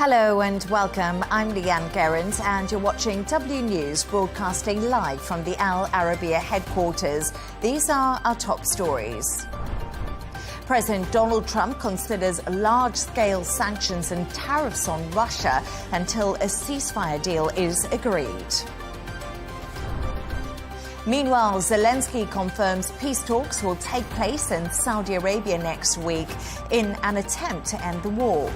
Hello and welcome. I'm Leigh Ann Gerrans and you're watching W News, broadcasting live from the Al Arabiya headquarters. These are our top stories. President Donald Trump considers large-scale sanctions and tariffs on Russia until a ceasefire deal is agreed. Meanwhile, Zelenskyy confirms peace talks will take place in Saudi Arabia next week in an attempt to end the war.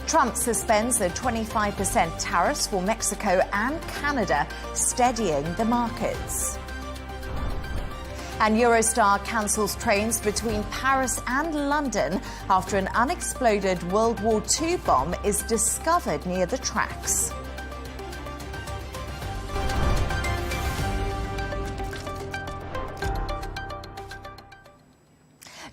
Trump suspends the 25% tariffs for Mexico and Canada, steadying the markets. And Eurostar cancels trains between Paris and London after an unexploded World War II bomb is discovered near the tracks.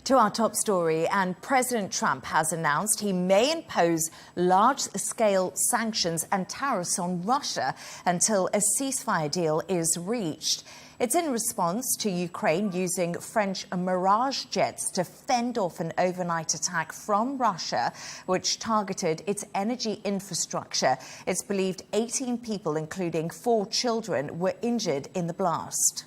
To our top story, and President Trump has announced he may impose large-scale sanctions and tariffs on Russia until a ceasefire deal is reached. It's in response to Ukraine using French Mirage jets to fend off an overnight attack from Russia, which targeted its energy infrastructure. It's believed 18 people, including 4 children, were injured in the blast.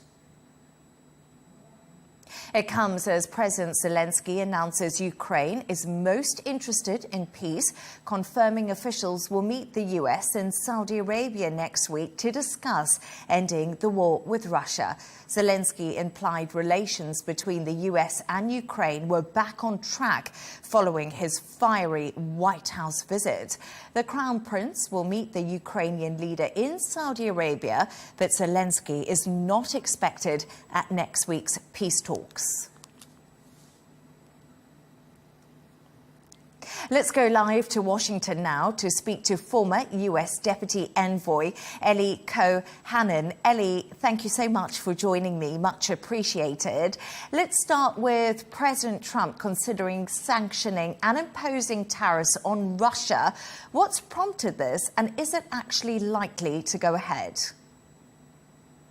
It comes as President Zelenskyy announces Ukraine is most interested in peace, confirming officials will meet the US in Saudi Arabia next week to discuss ending the war with Russia. Zelenskyy implied relations between the US and Ukraine were back on track following his fiery White House visit. The Crown Prince will meet the Ukrainian leader in Saudi Arabia, but Zelenskyy is not expected at next week's peace talks. Let's go live to Washington now to speak to former US Deputy Envoy Ellie Cohanan. Ellie, thank you so much for joining me. Much appreciated. Let's start with President Trump considering sanctioning and imposing tariffs on Russia. What's prompted this, and is it actually likely to go ahead?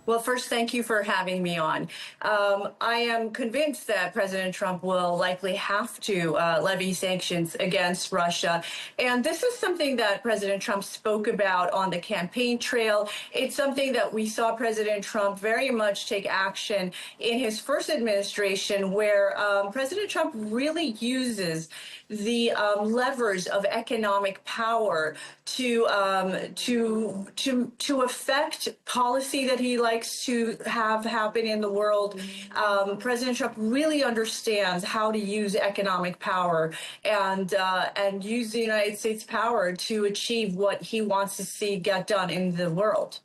Well, first, thank you for having me on. I am convinced that President Trump will likely have to levy sanctions against Russia. And this is something that President Trump spoke about on the campaign trail. It's something that we saw President Trump very much take action in his first administration, where President Trump really uses the levers of economic power to affect policy that he likes to have happen in the world. President Trump really understands how to use economic power and use the United States power to achieve what he wants to see get done in the world.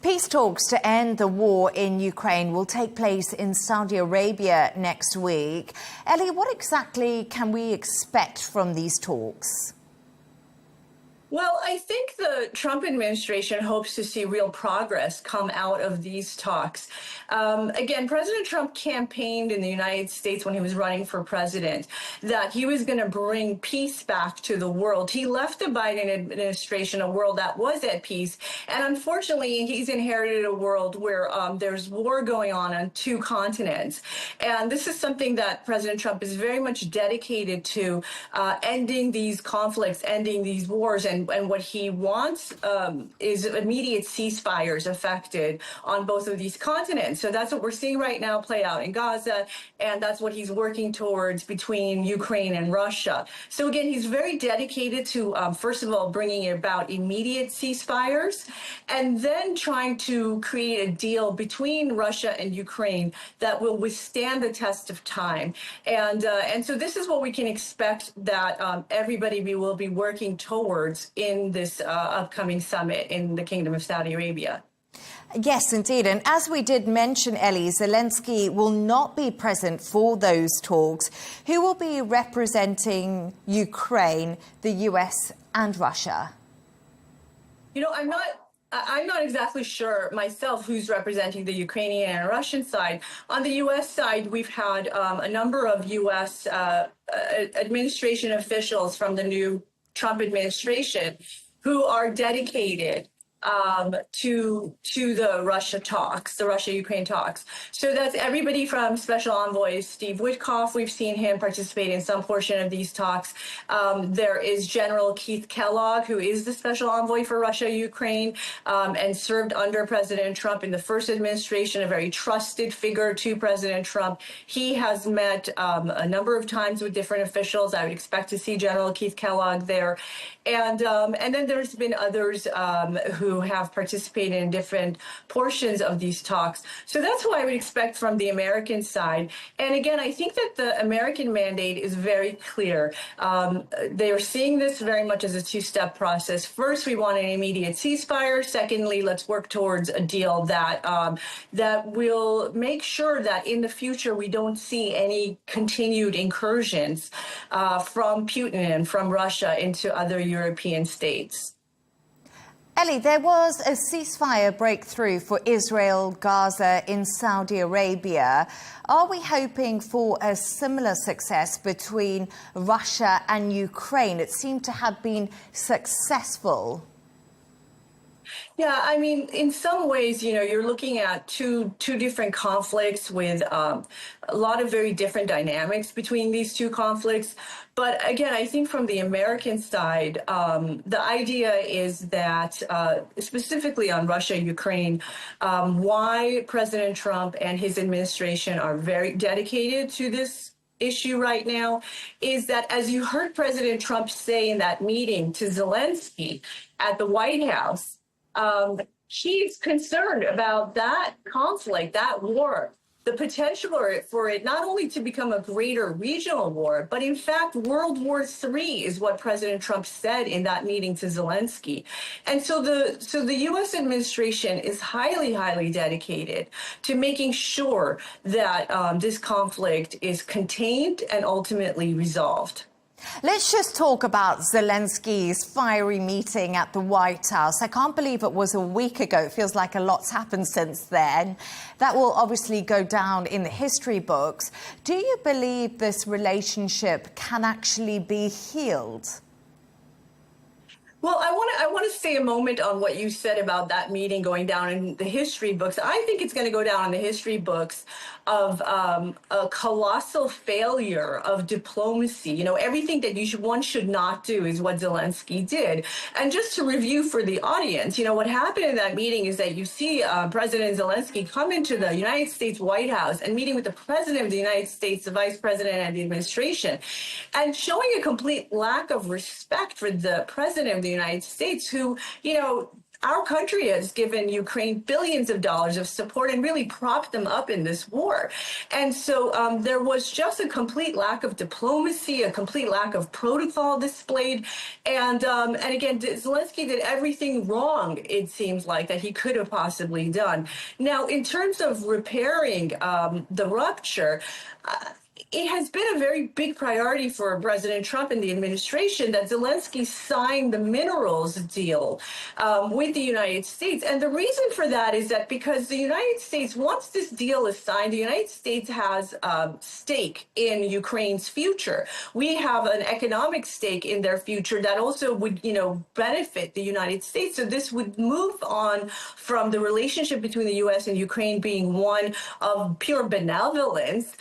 Peace talks to end the war in Ukraine will take place in Saudi Arabia next week. Ellie, what exactly can we expect from these talks? Well, I think the Trump administration hopes to see real progress come out of these talks. Again, President Trump campaigned in the United States when he was running for president that he was going to bring peace back to the world. He left the Biden administration a world that was at peace. And unfortunately, he's inherited a world where there's war going on 2 continents. And this is something that President Trump is very much dedicated to, ending these conflicts, ending these wars. And what he wants is immediate ceasefires effected on both of these continents. So that's what we're seeing right now play out in Gaza, and that's what he's working towards between Ukraine and Russia. So again, he's very dedicated to, first of all, bringing about immediate ceasefires, and then trying to create a deal between Russia and Ukraine that will withstand the test of time. And so this is what we can expect that everybody will be working towards in this upcoming summit in the Kingdom of Saudi Arabia. Yes, indeed. And as we did mention, Ellie, Zelenskyy will not be present for those talks. Who will be representing Ukraine, the US and Russia? You know, I'm not exactly sure myself who's representing the Ukrainian and Russian side. On the U.S. side, we've had a number of U.S. administration officials from the new Trump administration who are dedicated to the Russia talks, the Russia-Ukraine talks. So that's everybody from Special Envoy Steve Witkoff. We've seen him participate in some portion of these talks. There is General Keith Kellogg, who is the Special Envoy for Russia-Ukraine and served under President Trump in the first administration, a very trusted figure to President Trump. He has met a number of times with different officials. I would expect to see General Keith Kellogg there. And then there's been others who have participated in different portions of these talks. So that's what I would expect from the American side. And again, I think that the American mandate is very clear. They are seeing this very much as a two-step process. First, we want an immediate ceasefire. Secondly, let's work towards a deal that that will make sure that in the future we don't see any continued incursions from Putin and from Russia into other European states. Ellie, there was a ceasefire breakthrough for Israel, Gaza in Saudi Arabia. Are we hoping for a similar success between Russia and Ukraine? It seemed to have been successful. Yeah, I mean, in some ways, you know, you're looking at two different conflicts with a lot of very different dynamics between these two conflicts. But again, I think from the American side, the idea is that specifically on Russia, Ukraine, why President Trump and his administration are very dedicated to this issue right now is that, as you heard President Trump say in that meeting to Zelenskyy at the White House, he's concerned about that conflict, that war, the potential for it not only to become a greater regional war, but in fact, World War III is what President Trump said in that meeting to Zelenskyy. And so the U.S. administration is highly, highly dedicated to making sure that this conflict is contained and ultimately resolved. Let's just talk about Zelenskyy's fiery meeting at the White House. I can't believe it was a week ago. It feels like a lot's happened since then. That will obviously go down in the history books. Do you believe this relationship can actually be healed? Well, I want to say a moment on what you said about that meeting going down in the history books. I think it's going to go down in the history books of a colossal failure of diplomacy. You know, everything that one should not do is what Zelenskyy did. And just to review for the audience, you know, what happened in that meeting is that you see President Zelenskyy come into the United States White House and meeting with the President of the United States, the Vice President, and the administration, and showing a complete lack of respect for the President of the United States, who, you know, our country has given Ukraine billions of dollars of support and really propped them up in this war. And so there was just a complete lack of diplomacy, a complete lack of protocol displayed. And again, Zelenskyy did everything wrong, it seems like, that he could have possibly done. Now, in terms of repairing the rupture, it has been a very big priority for President Trump and the administration that Zelenskyy signed the minerals deal with the United States. And the reason for that is that because the United States, once this deal is signed, the United States has a stake in Ukraine's future. We have an economic stake in their future that also would, you know, benefit the United States. So this would move on from the relationship between the U.S. and Ukraine being one of pure benevolence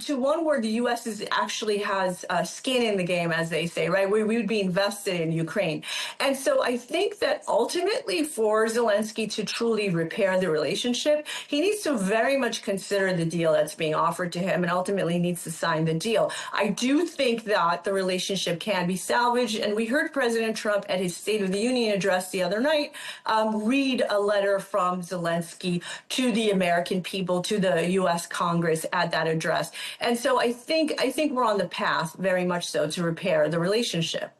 to one where the U.S. actually has skin in the game, as they say, right? We would be invested in Ukraine. And so I think that ultimately for Zelenskyy to truly repair the relationship, he needs to very much consider the deal that's being offered to him and ultimately needs to sign the deal. I do think that the relationship can be salvaged. And we heard President Trump at his State of the Union address the other night read a letter from Zelenskyy to the American people, to the U.S. Congress at that address. And so I think we're on the path, very much so, to repair the relationship.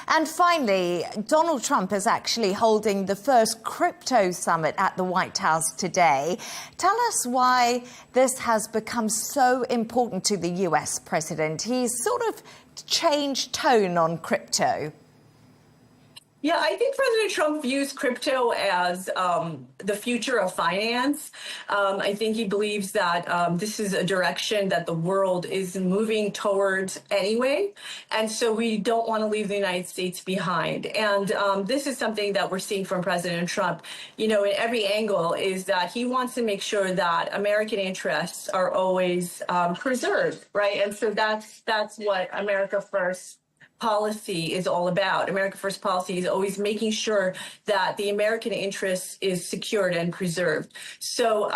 And finally, Donald Trump is actually holding the first crypto summit at the White House today. Tell us why this has become so important to the U.S. president. He's sort of changed tone on crypto. Yeah, I think President Trump views crypto as the future of finance. I think he believes that this is a direction that the world is moving towards anyway. And so we don't want to leave the United States behind. And this is something that we're seeing from President Trump, in every angle, is that he wants to make sure that American interests are always preserved, right? And so that's what America First policy is all about. America First policy is always making sure that the American interest is secured and preserved. So,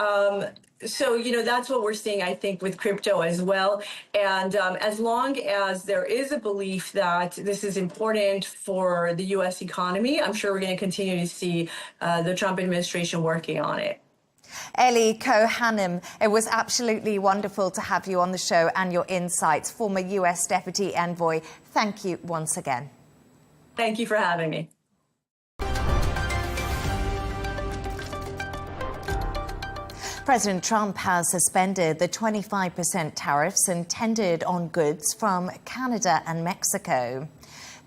that's what we're seeing, I think, with crypto as well. And as long as there is a belief that this is important for the U.S. economy, I'm sure we're going to continue to see the Trump administration working on it. Eli Kohanim, it was absolutely wonderful to have you on the show and your insights. Former U.S. Deputy Envoy, thank you once again. Thank you for having me. President Trump has suspended the 25% tariffs intended on goods from Canada and Mexico.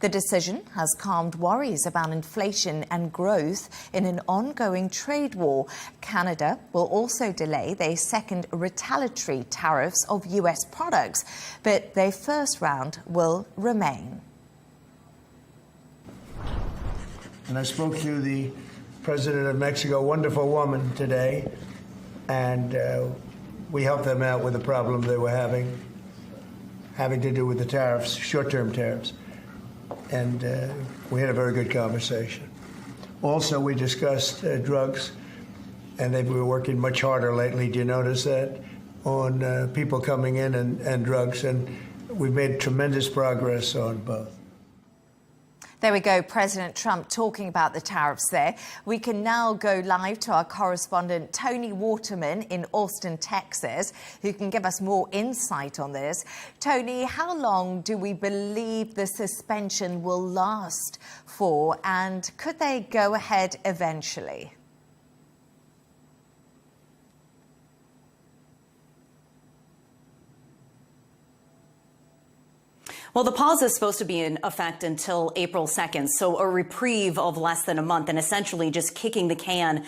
The decision has calmed worries about inflation and growth in an ongoing trade war. Canada will also delay their second retaliatory tariffs of U.S. products, but their first round will remain. And I spoke to the president of Mexico, wonderful woman, today, and we helped them out with the problem they were having to do with the tariffs, short-term tariffs. And we had a very good conversation. Also, we discussed drugs, and they've been working much harder lately. Do you notice that? On people coming in and drugs, and we've made tremendous progress on both. There we go, President Trump talking about the tariffs there. We can now go live to our correspondent, Tony Waterman in Austin, Texas, who can give us more insight on this. Tony, how long do we believe the suspension will last for, and could they go ahead eventually? Well, the pause is supposed to be in effect until April 2nd, so a reprieve of less than a month, and essentially just kicking the can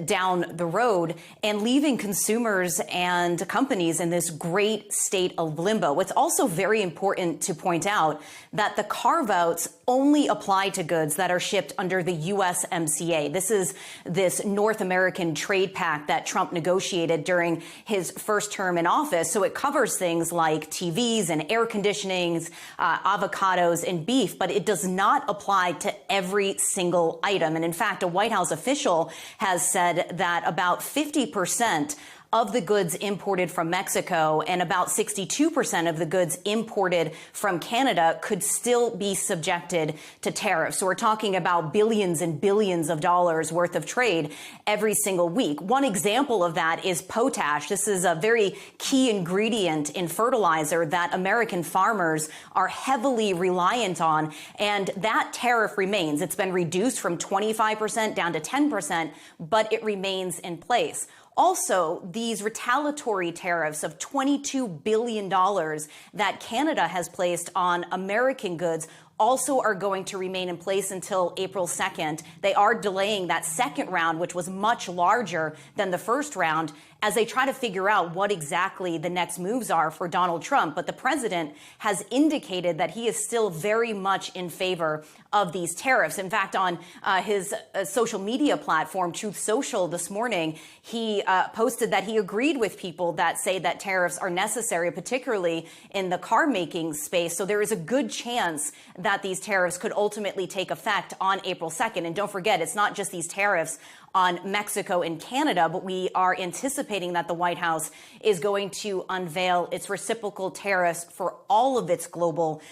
down the road and leaving consumers and companies in this great state of limbo. It's also very important to point out that the carve-outs only apply to goods that are shipped under the USMCA. This is this North American trade pact that Trump negotiated during his first term in office. So it covers things like TVs and air conditionings, avocados and beef, but it does not apply to every single item. And in fact, a White House official has said that about 50% of the goods imported from Mexico and about 62% of the goods imported from Canada could still be subjected to tariffs. So we're talking about billions and billions of dollars worth of trade every single week. One example of that is potash. This is a very key ingredient in fertilizer that American farmers are heavily reliant on, and that tariff remains. It's been reduced from 25% down to 10%, but it remains in place. Also, these retaliatory tariffs of $22 billion that Canada has placed on American goods also are going to remain in place until April 2nd. They are delaying that second round, which was much larger than the first round, as they try to figure out what exactly the next moves are for Donald Trump. But the president has indicated that he is still very much in favor of these tariffs. In fact, on his social media platform, Truth Social, this morning, he posted that he agreed with people that say that tariffs are necessary, particularly in the car making space. So there is a good chance that these tariffs could ultimately take effect on April 2nd. And don't forget, it's not just these tariffs on Mexico and Canada, but we are anticipating that the White House is going to unveil its reciprocal tariffs for all of its global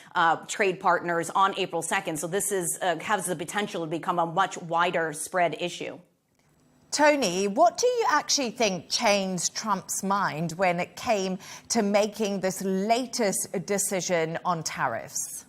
trade partners on April 2nd. So this has the potential to become a much wider spread issue. Tony, what do you actually think changed Trump's mind when it came to making this latest decision on tariffs?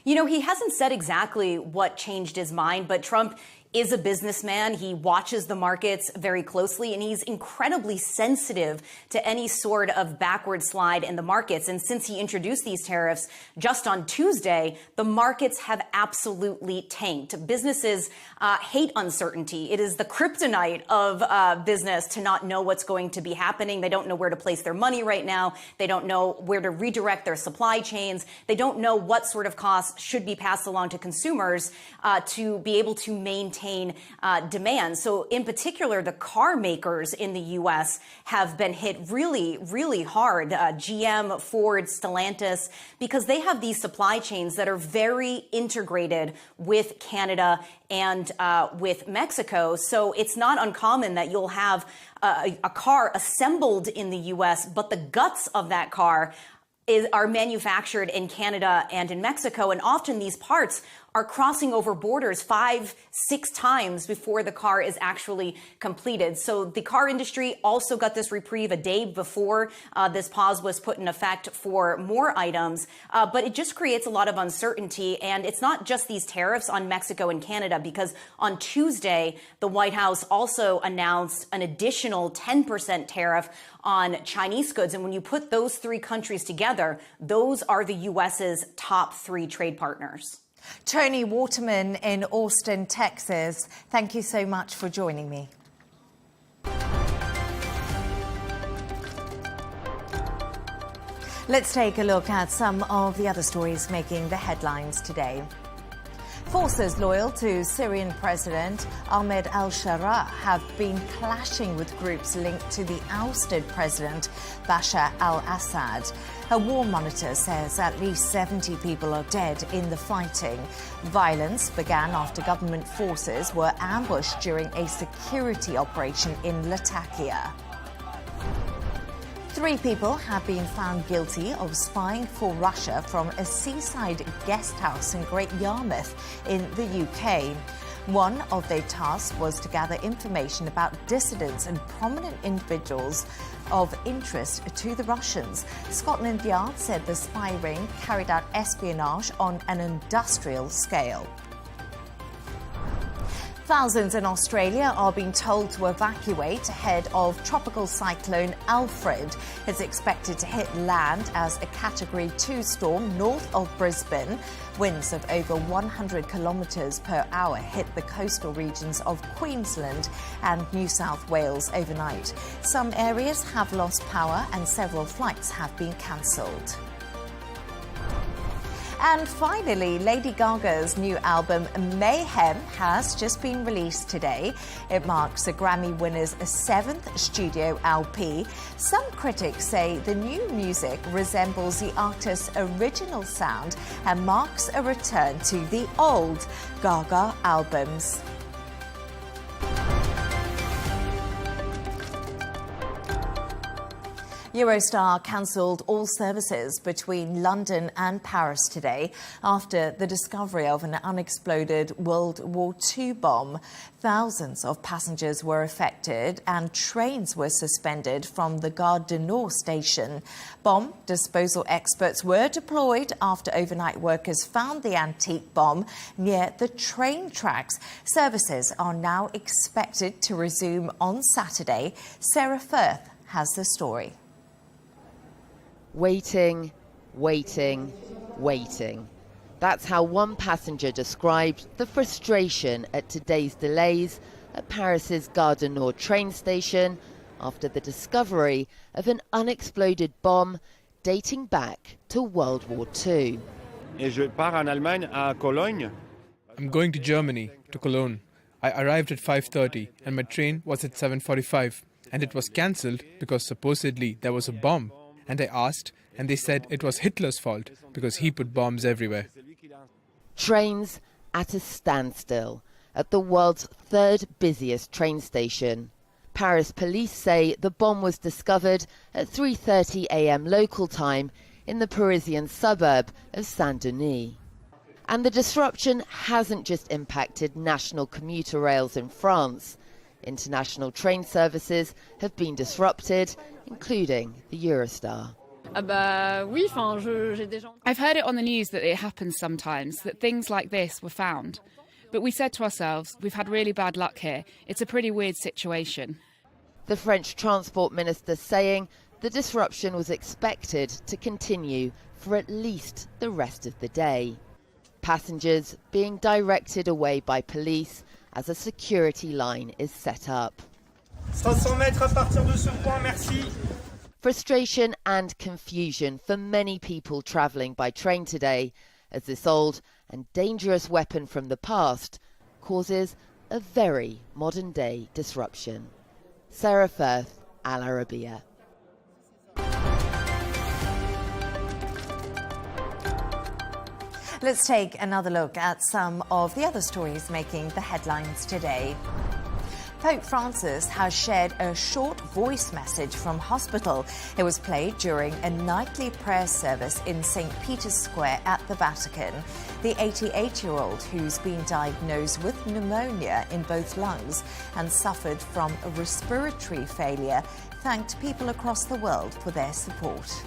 You know, he hasn't said exactly what changed his mind, but Trump is a businessman. He watches the markets very closely, and he's incredibly sensitive to any sort of backward slide in the markets. And since he introduced these tariffs just on Tuesday, the markets have absolutely tanked. Businesses hate uncertainty. It is the kryptonite of business to not know what's going to be happening. They don't know where to place their money right now. They don't know where to redirect their supply chains. They don't know what sort of costs should be passed along to consumers to be able to maintain demand. So in particular, the car makers in the U.S. have been hit really, really hard. GM, Ford, Stellantis, because they have these supply chains that are very integrated with Canada and with Mexico. So it's not uncommon that you'll have a car assembled in the U.S., but the guts of that car are manufactured in Canada and in Mexico. And often these parts are crossing over borders 5-6 times before the car is actually completed. So the car industry also got this reprieve a day before this pause was put in effect for more items. But it just creates a lot of uncertainty. And it's not just these tariffs on Mexico and Canada, because on Tuesday, the White House also announced an additional 10% tariff on Chinese goods. And when you put those three countries together, those are the U.S.'s top 3 trade partners. Tony Waterman in Austin, Texas, thank you so much for joining me. Let's take a look at some of the other stories making the headlines today. Forces loyal to Syrian President Ahmed al-Sharaa have been clashing with groups linked to the ousted President Bashar al-Assad. A war monitor says at least 70 people are dead in the fighting. Violence began after government forces were ambushed during a security operation in Latakia. 3 people have been found guilty of spying for Russia from a seaside guest house in Great Yarmouth in the UK. One of their tasks was to gather information about dissidents and prominent individuals of interest to the Russians. Scotland Yard said the spy ring carried out espionage on an industrial scale. Thousands in Australia are being told to evacuate ahead of tropical cyclone Alfred. It's expected to hit land as a Category 2 storm north of Brisbane. Winds of over 100 kilometres per hour hit the coastal regions of Queensland and New South Wales overnight. Some areas have lost power and several flights have been cancelled. And finally, Lady Gaga's new album, Mayhem, has just been released today. It marks the Grammy winner's 7th studio LP. Some critics say the new music resembles the artist's original sound and marks a return to the old Gaga albums. Eurostar cancelled all services between London and Paris today after the discovery of an unexploded World War II bomb. Thousands of passengers were affected and trains were suspended from the Gare du Nord station. Bomb disposal experts were deployed after overnight workers found the antique bomb near the train tracks. Services are now expected to resume on Saturday. Sarah Firth has the story. Waiting, waiting, waiting. That's how one passenger described the frustration at today's delays at Paris's Gare du Nord train station after the discovery of an unexploded bomb dating back to World War II. I'm going to Germany, to Cologne. I arrived at 5:30 and my train was at 7:45 and it was cancelled because supposedly there was a bomb. And I asked, and they said it was Hitler's fault because he put bombs everywhere. Trains at a standstill at the world's 3rd busiest train station. Paris police say the bomb was discovered at 3:30 a.m. local time in the Parisian suburb of Saint-Denis. And the disruption hasn't just impacted national commuter rails in France. International train services have been disrupted, including the Eurostar. I've heard it on the news that it happens sometimes, that things like this were found. But we said to ourselves, we've had really bad luck here. It's a pretty weird situation. The French Transport Minister saying the disruption was expected to continue for at least the rest of the day. Passengers being directed away by police as a security line is set up. 500 mètres à partir de ce point, merci. Frustration and confusion for many people travelling by train today, as this old and dangerous weapon from the past causes a very modern-day disruption. Sarah Firth, Al Arabiya. Let's take another look at some of the other stories making the headlines today. Pope Francis has shared a short voice message from hospital. It was played during a nightly prayer service in St. Peter's Square at the Vatican. The 88-year-old, who's been diagnosed with pneumonia in both lungs and suffered from a respiratory failure, thanked people across the world for their support.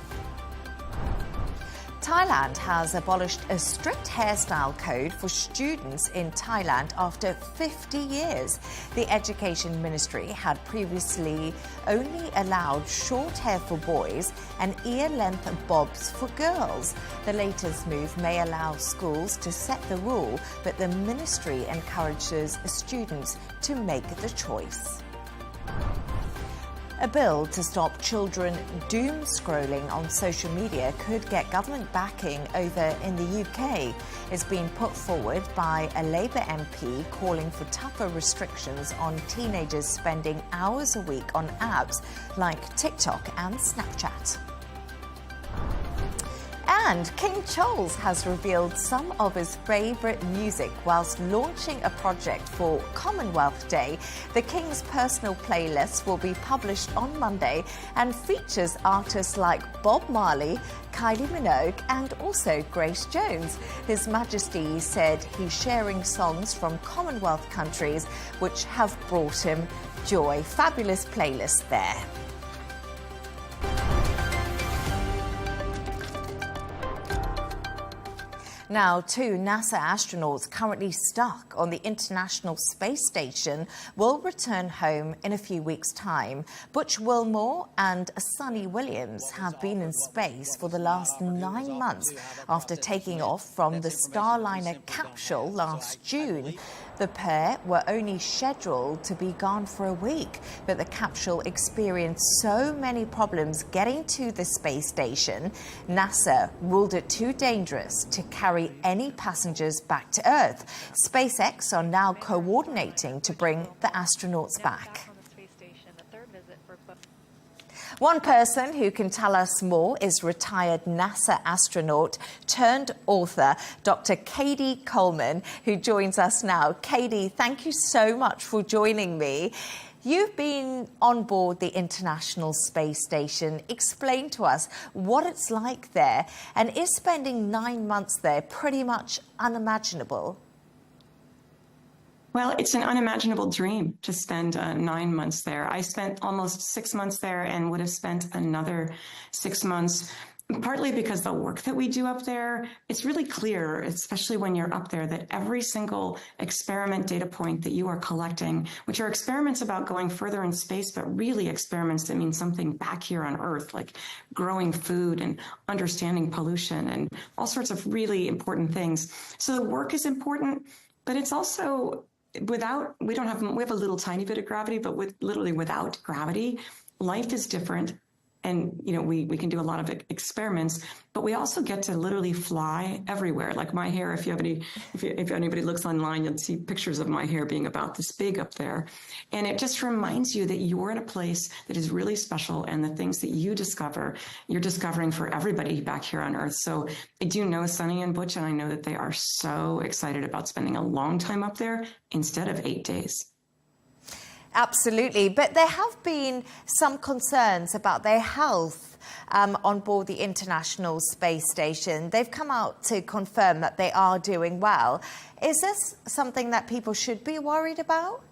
Thailand has abolished a strict hairstyle code for students in Thailand after 50 years. The Education Ministry had previously only allowed short hair for boys and ear-length bobs for girls. The latest move may allow schools to set the rule, but the ministry encourages students to make the choice. A bill to stop children doom scrolling on social media could get government backing over in the UK. It's been put forward by a Labour MP calling for tougher restrictions on teenagers spending hours a week on apps like TikTok and Snapchat. And King Charles has revealed some of his favourite music whilst launching a project for Commonwealth Day. The King's personal playlist will be published on Monday and features artists like Bob Marley, Kylie Minogue and also Grace Jones. His Majesty said he's sharing songs from Commonwealth countries which have brought him joy. Fabulous playlist there. Now, two NASA astronauts currently stuck on the International Space Station will return home in a few weeks' time. Butch Wilmore and Sunny Williams have been in space for the last 9 months after taking off from the Starliner capsule last June. The pair were only scheduled to be gone for a week, but the capsule experienced so many problems getting to the space station, NASA ruled it too dangerous to carry any passengers back to Earth. SpaceX are now coordinating to bring the astronauts back. One person who can tell us more is retired NASA astronaut turned author, Dr. Katie Coleman, who joins us now. Katie, thank you so much for joining me. You've been on board the International Space Station. Explain to us what it's like there, and is spending 9 months there pretty much unimaginable? Well, it's an unimaginable dream to spend 9 months there. I spent almost 6 months there and would have spent another 6 months, partly because the work that we do up there, it's really clear, especially when you're up there, that every single experiment data point that you are collecting, which are experiments about going further in space, but really experiments that mean something back here on Earth, like growing food and understanding pollution and all sorts of really important things. So the work is important, but it's also we have a little tiny bit of gravity, but literally without gravity, life is different. And, we can do a lot of experiments, but we also get to literally fly everywhere. Like my hair, if anybody looks online, you'll see pictures of my hair being about this big up there. And it just reminds you that you're in a place that is really special, and the things that you discover, you're discovering for everybody back here on Earth. So I do know Sunny and Butch, and I know that they are so excited about spending a long time up there instead of 8 days. Absolutely, but there have been some concerns about their health on board the International Space Station. They've come out to confirm that they are doing well. Is this something that people should be worried about?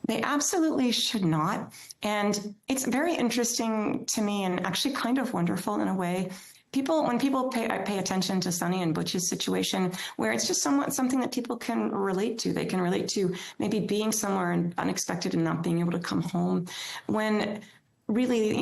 They absolutely should not. And it's very interesting to me and actually kind of wonderful in a way. When people pay attention to Sonny and Butch's situation, where it's just something that people can relate to. They can relate to maybe being somewhere unexpected and not being able to come home. When really,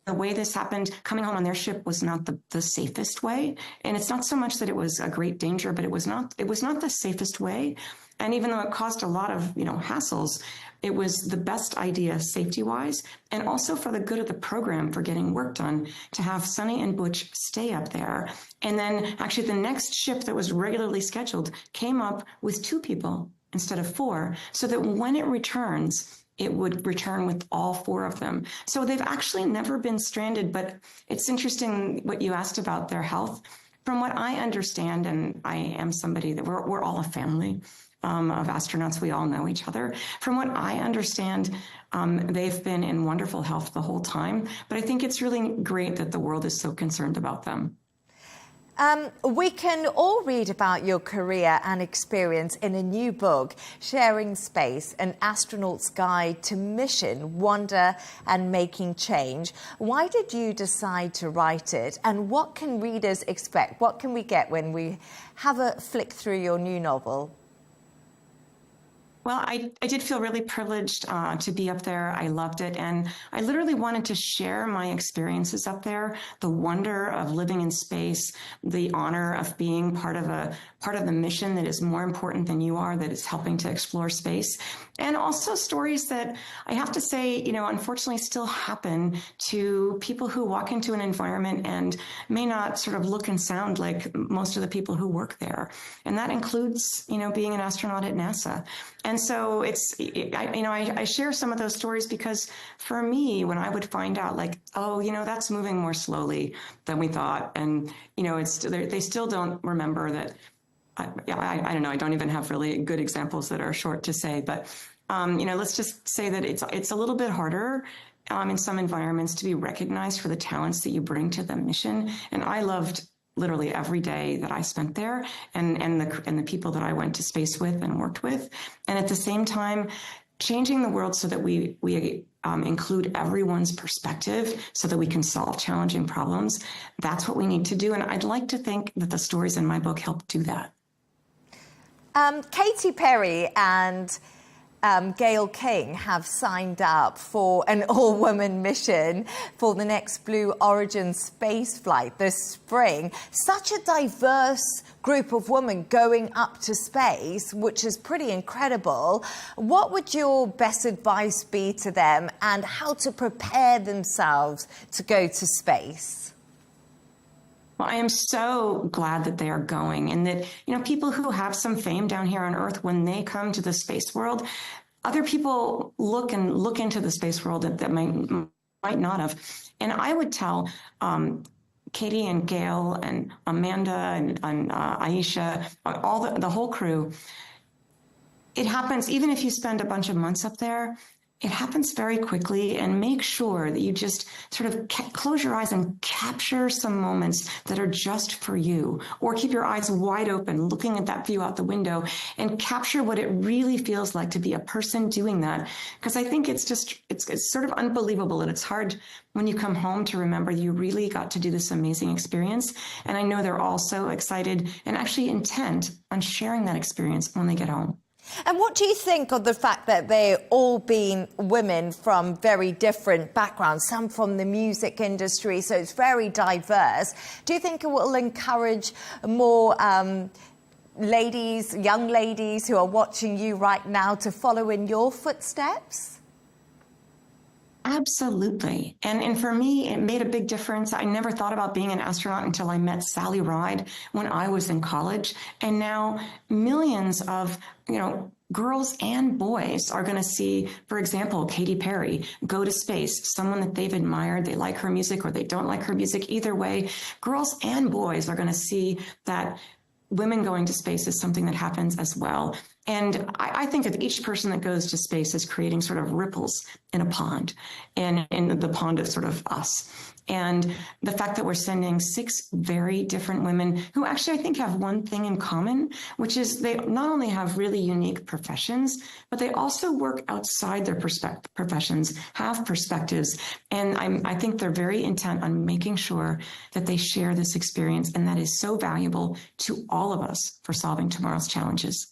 the way this happened, coming home on their ship was not the safest way. And it's not so much that it was a great danger, but it was not the safest way. And even though it caused a lot of, hassles, it was the best idea safety-wise, and also for the good of the program for getting work done, to have Sonny and Butch stay up there. And then actually the next ship that was regularly scheduled came up with 2 people instead of 4, so that when it returns, it would return with all 4 of them. So they've actually never been stranded, but it's interesting what you asked about their health. From what I understand, and I am somebody that we're all a family of astronauts. We all know each other. From what I understand, they've been in wonderful health the whole time, but I think it's really great that the world is so concerned about them. We can all read about your career and experience in a new book, Sharing Space, An Astronaut's Guide to Mission, Wonder and Making Change. Why did you decide to write it? And what can readers expect? What can we get when we have a flick through your new novel? Well, I did feel really privileged to be up there. I loved it. And I literally wanted to share my experiences up there, the wonder of living in space, the honor of being part of the mission that is more important than you are, that is helping to explore space. And also stories that I have to say, unfortunately still happen to people who walk into an environment and may not sort of look and sound like most of the people who work there. And that includes, being an astronaut at NASA. And so I share some of those stories because for me, when I would find out that's moving more slowly than we thought. And, they still don't remember that. I don't know. I don't even have really good examples that are short to say, but, let's just say that it's a little bit harder in some environments to be recognized for the talents that you bring to the mission. And I loved literally every day that I spent there and the people that I went to space with and worked with. And at the same time, changing the world so that we include everyone's perspective so that we can solve challenging problems. That's what we need to do. And I'd like to think that the stories in my book help do that. Katy Perry and Gayle King have signed up for an all-woman mission for the next Blue Origin space flight this spring. Such a diverse group of women going up to space, which is pretty incredible. What would your best advice be to them and how to prepare themselves to go to space? Well, I am so glad that they are going, and that, people who have some fame down here on Earth, when they come to the space world, other people look into the space world that might not have. And I would tell Katie and Gail and Amanda and Aisha, all the whole crew, it happens even if you spend a bunch of months up there. It happens very quickly, and make sure that you just sort of close your eyes and capture some moments that are just for you, or keep your eyes wide open, looking at that view out the window, and capture what it really feels like to be a person doing that. Because I think it's sort of unbelievable, and it's hard when you come home to remember you really got to do this amazing experience. And I know they're all so excited and actually intent on sharing that experience when they get home. And what do you think of the fact that they're all being women from very different backgrounds, some from the music industry, so it's very diverse. Do you think it will encourage more young ladies who are watching you right now to follow in your footsteps? Absolutely. And for me, it made a big difference. I never thought about being an astronaut until I met Sally Ride when I was in college. And now millions of, girls and boys are going to see, for example, Katy Perry go to space, someone that they've admired, they like her music or they don't like her music. Either way, girls and boys are going to see that women going to space is something that happens as well. And I think of each person that goes to space as creating sort of ripples in a pond, and in the pond of sort of us. And the fact that we're sending 6 very different women who actually I think have one thing in common, which is they not only have really unique professions, but they also work outside their professions, have perspectives. And I think they're very intent on making sure that they share this experience. And that is so valuable to all of us for solving tomorrow's challenges.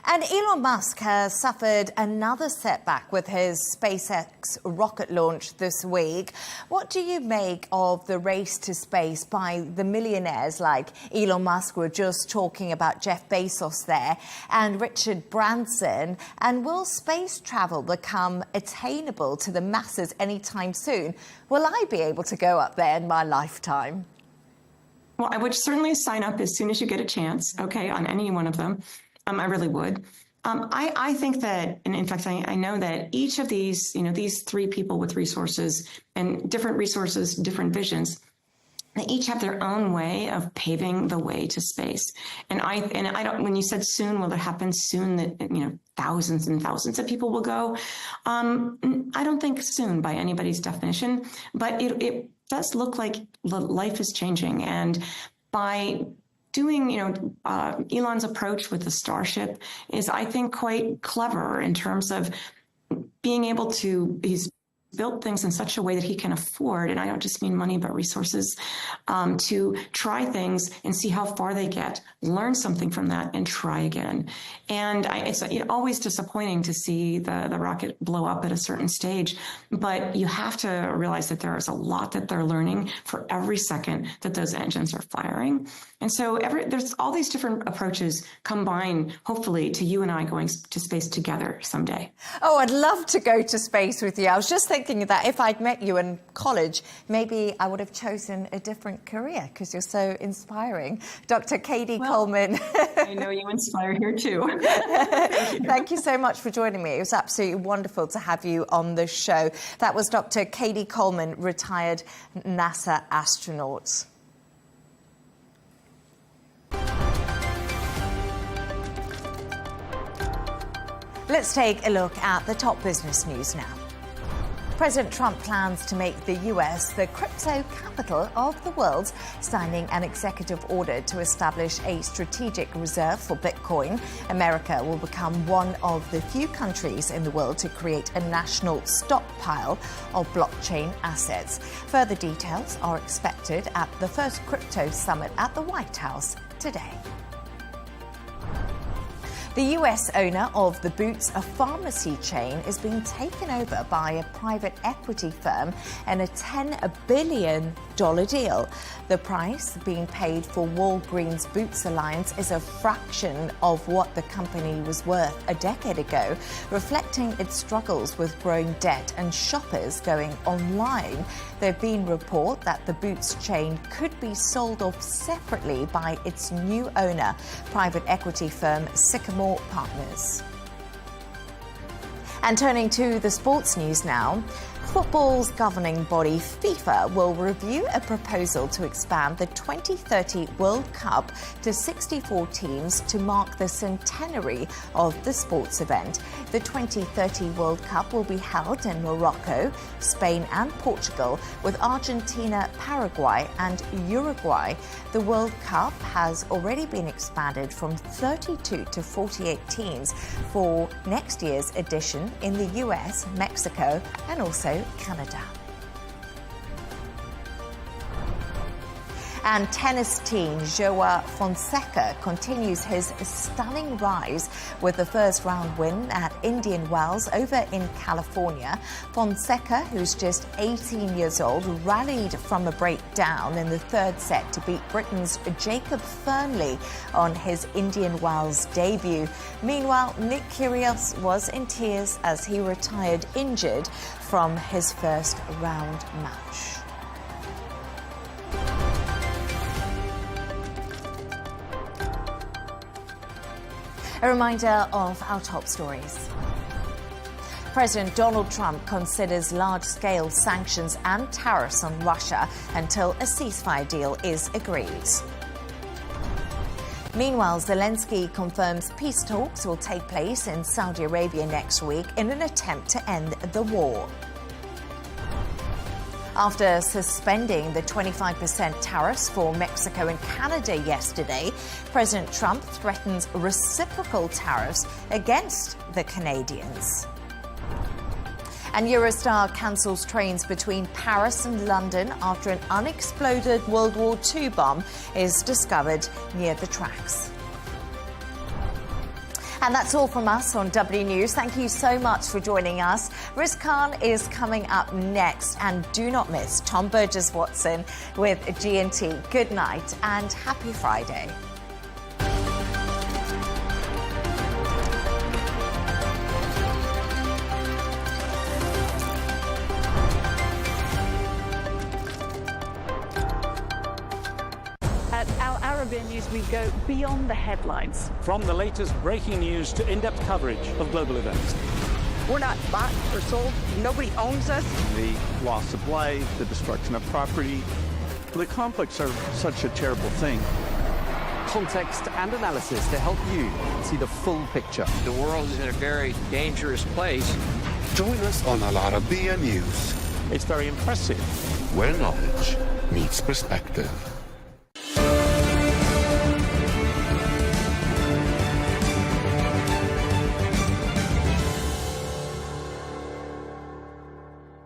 And Elon Musk has suffered another setback with his SpaceX rocket launch this week. What do you make of the race to space by the millionaires like Elon Musk? We're just talking about Jeff Bezos there, and Richard Branson. And will space travel become attainable to the masses anytime soon? Will I be able to go up there in my lifetime? Well, I would certainly sign up as soon as you get a chance, okay, on any one of them. I really would. I think that, and in fact, I know that each of these, these 3 people with resources and different resources, different visions, they each have their own way of paving the way to space. And I don't, when you said soon, will it happen soon that, thousands and thousands of people will go? I don't think soon by anybody's definition, but it does look like life is changing. And by doing, Elon's approach with the Starship is, I think, quite clever in terms of being able to, he's built things in such a way that he can afford, and I don't just mean money, but resources, to try things and see how far they get, learn something from that, and try again. And it's always disappointing to see the rocket blow up at a certain stage, but you have to realize that there is a lot that they're learning for every second that those engines are firing. And so there's all these different approaches combined, hopefully, to you and I going to space together someday. Oh, I'd love to go to space with you. I was just thinking that if I'd met you in college, maybe I would have chosen a different career because you're so inspiring. Dr. Katie Coleman. I know you inspire here too. Thank you so much for joining me. It was absolutely wonderful to have you on the show. That was Dr. Katie Coleman, retired NASA astronaut. Let's take a look at the top business news now. President Trump plans to make the US the crypto capital of the world, signing an executive order to establish a strategic reserve for Bitcoin. America will become one of the few countries in the world to create a national stockpile of blockchain assets. Further details are expected at the first crypto summit at the White House today. The US owner of the Boots, a pharmacy chain, is being taken over by a private equity firm in a $10 billion deal. The price being paid for Walgreens Boots Alliance is a fraction of what the company was worth a decade ago, reflecting its struggles with growing debt and shoppers going online. There have been reports that the Boots chain could be sold off separately by its new owner, private equity firm Sycamore Partners. And turning to the sports news now. Football's governing body, FIFA, will review a proposal to expand the 2030 World Cup to 64 teams to mark the centenary of the sports event. The 2030 World Cup will be held in Morocco, Spain and Portugal, with Argentina, Paraguay and Uruguay. The World Cup has already been expanded from 32 to 48 teams for next year's edition in the US, Mexico and also Canada. And tennis teen Joao Fonseca continues his stunning rise with the first round win at Indian Wells over in California. Fonseca, who's just 18 years old, rallied from a breakdown in the third set to beat Britain's Jacob Fernley on his Indian Wells debut. Meanwhile, Nick Kyrgios was in tears as he retired injured from his first round match. A reminder of our top stories. President Donald Trump considers large-scale sanctions and tariffs on Russia until a ceasefire deal is agreed. Meanwhile, Zelenskyy confirms peace talks will take place in Saudi Arabia next week in an attempt to end the war. After suspending the 25% tariffs for Mexico and Canada yesterday, President Trump threatens reciprocal tariffs against the Canadians. And Eurostar cancels trains between Paris and London after an unexploded World War II bomb is discovered near the tracks. And that's all from us on W News. Thank you so much for joining us. Riz Khan is coming up next. And do not miss Tom Burges Watson with GNT. Good night and happy Friday. At Arabiya News, we go beyond the headlines. From the latest breaking news to in-depth coverage of global events. We're not bought or sold. Nobody owns us. The loss of life, the destruction of property. The conflicts are such a terrible thing. Context and analysis to help you see the full picture. The world is in a very dangerous place. Join us on Arabiya News. It's very impressive. Where knowledge meets perspective.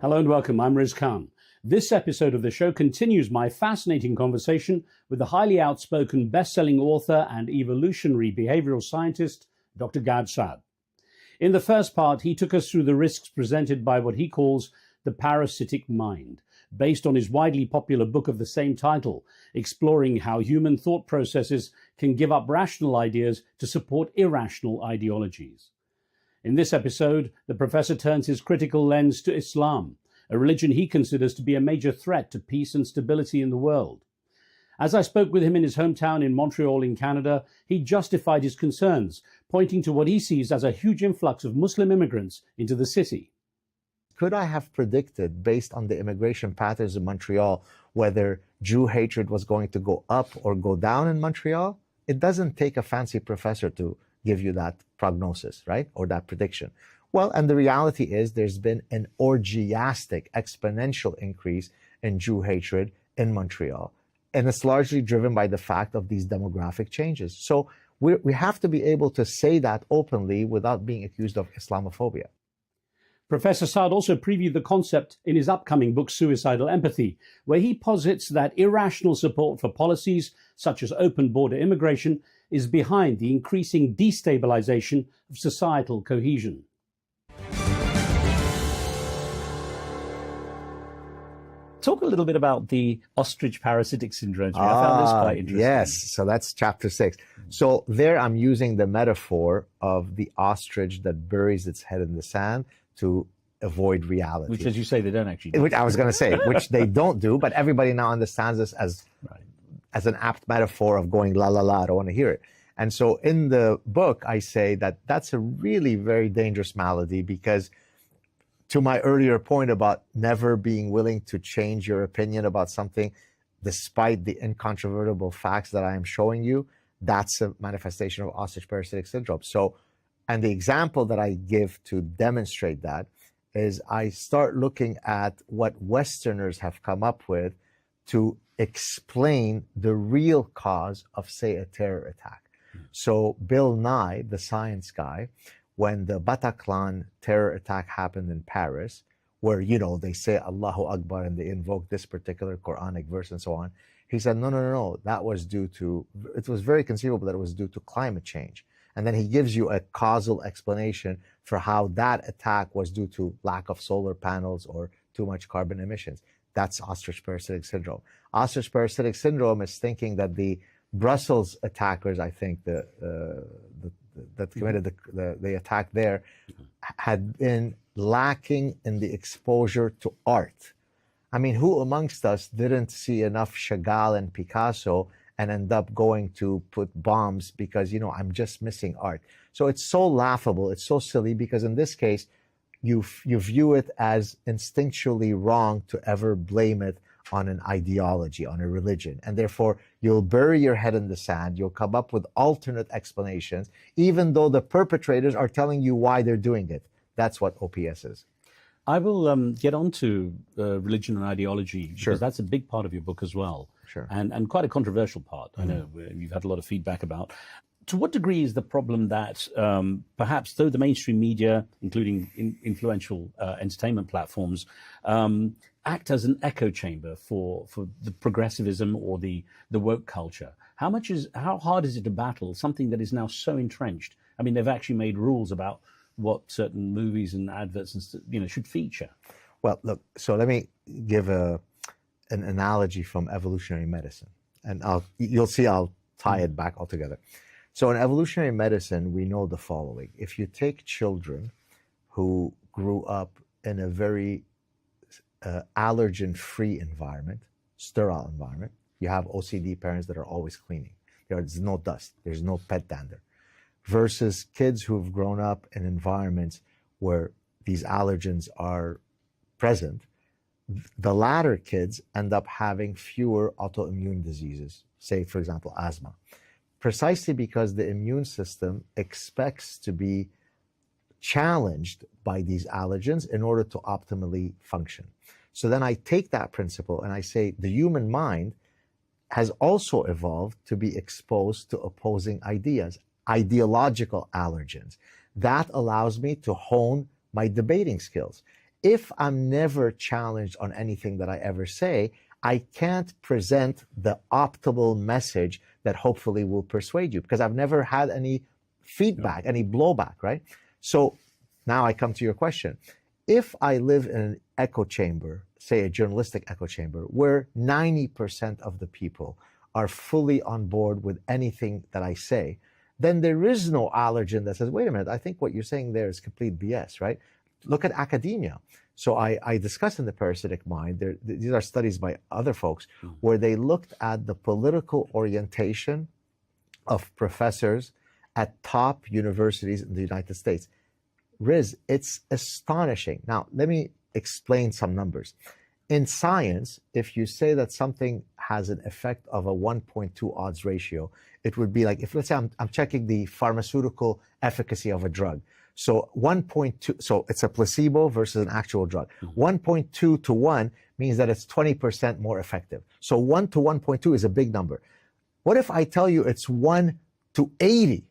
Hello and welcome, I'm Riz Khan. This episode of the show continues my fascinating conversation with the highly outspoken best-selling author and evolutionary behavioral scientist, Dr. Gad Saad. In the first part, he took us through the risks presented by what he calls the parasitic mind, based on his widely popular book of the same title, exploring how human thought processes can give up rational ideas to support irrational ideologies. In this episode, the professor turns his critical lens to Islam, a religion he considers to be a major threat to peace and stability in the world. As I spoke with him in his hometown in Montreal in Canada, he justified his concerns, pointing to what he sees as a huge influx of Muslim immigrants into the city. Could I have predicted, based on the immigration patterns in Montreal, whether Jew hatred was going to go up or go down in Montreal? It doesn't take a fancy professor to give you that prognosis, right? Or that prediction. Well, and the reality is there's been an orgiastic, exponential increase in Jew hatred in Montreal. And it's largely driven by the fact of these demographic changes. So we have to be able to say that openly without being accused of Islamophobia. Professor Saad also previewed the concept in his upcoming book, Suicidal Empathy, where he posits that irrational support for policies such as open border immigration is behind the increasing destabilization of societal cohesion. Talk a little bit about the ostrich parasitic syndrome. I found this quite interesting. Yes, so that's chapter 6. So there I'm using the metaphor of the ostrich that buries its head in the sand to avoid reality. Which, as you say, they don't actually do. Which I was going to say, which they don't do, but everybody now understands this as an apt metaphor of going la la la, I don't want to hear it. And so in the book, I say that that's a really very dangerous malady because, to my earlier point about never being willing to change your opinion about something despite the incontrovertible facts that I am showing you, that's a manifestation of ostrich parasitic syndrome. So, and the example that I give to demonstrate that is I start looking at what Westerners have come up with to explain the real cause of, say, a terror attack. So Bill Nye, the science guy, when the Bataclan terror attack happened in Paris, where, you know, they say Allahu Akbar and they invoke this particular Quranic verse and so on, he said, no, that was due to, it was very conceivable that it was due to climate change. And then he gives you a causal explanation for how that attack was due to lack of solar panels or too much carbon emissions. That's ostrich parasitic syndrome. Ostrich parasitic syndrome is thinking that the Brussels attackers, I think, that committed the attack there, had been lacking in the exposure to art. I mean, who amongst us didn't see enough Chagall and Picasso and end up going to put bombs because, you know, I'm just missing art? So it's so laughable, it's so silly, because in this case, you view it as instinctually wrong to ever blame it on an ideology, on a religion. And therefore, you'll bury your head in the sand. You'll come up with alternate explanations, even though the perpetrators are telling you why they're doing it. That's what OPS is. I will get on to religion and ideology, because Sure. that's a big part of your book as well. Sure. And quite a controversial part. I know you've had a lot of feedback about. To what degree is the problem that perhaps though the mainstream media, including influential entertainment platforms, act as an echo chamber for the progressivism or the woke culture? How hard is it to battle something that is now so entrenched? I mean, they've actually made rules about what certain movies and adverts should feature. Well, look, so let me give an analogy from evolutionary medicine, and you'll see I'll tie it back all together. So in evolutionary medicine, we know the following. If you take children who grew up in a very allergen-free environment, sterile environment, you have OCD parents that are always cleaning. There's no dust. There's no pet dander. Versus kids who've grown up in environments where these allergens are present, the latter kids end up having fewer autoimmune diseases, say, for example, asthma, precisely because the immune system expects to be challenged by these allergens in order to optimally function. So then I take that principle and I say the human mind has also evolved to be exposed to opposing ideas, ideological allergens. That allows me to hone my debating skills. If I'm never challenged on anything that I ever say, I can't present the optimal message that hopefully will persuade you, because I've never had any feedback, any blowback, right? So now I come to your question. If I live in an echo chamber, say a journalistic echo chamber, where 90% of the people are fully on board with anything that I say, then there is no allergen that says, wait a minute, I think what you're saying there is complete BS, right? Look at academia. So I discuss in The Parasitic Mind, these are studies by other folks, where they looked at the political orientation of professors at top universities in the United States. Riz, it's astonishing. Now, let me explain some numbers. In science, if you say that something has an effect of a 1.2 odds ratio, it would be like, if let's say I'm checking the pharmaceutical efficacy of a drug. So 1.2, so it's a placebo versus an actual drug. 1.2 to 1 means that it's 20% more effective. So 1 to 1.2 is a big number. What if I tell you it's 1 to 80?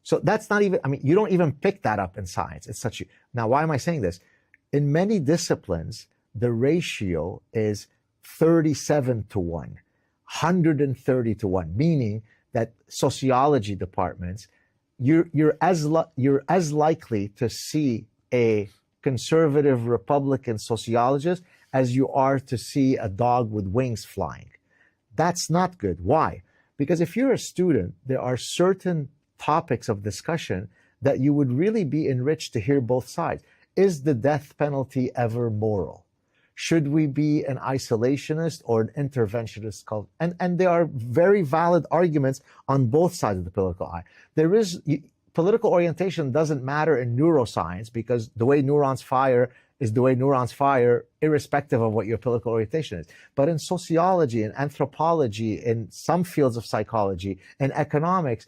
So that's not even, I mean, you don't even pick that up in science. It's such a, now, why am I saying this? In many disciplines, the ratio is 37 to 1, 130 to 1, meaning that sociology departments, you're as likely to see a conservative Republican sociologist as you are to see a dog with wings flying. That's not good. Why? Because if you're a student, there are certain topics of discussion that you would really be enriched to hear both sides. Is the death penalty ever moral? Should we be an isolationist or an interventionist cult? And there are very valid arguments on both sides of the political aisle. There is, political orientation doesn't matter in neuroscience, because the way neurons fire is the way neurons fire, irrespective of what your political orientation is. But in sociology, in anthropology, in some fields of psychology, and economics,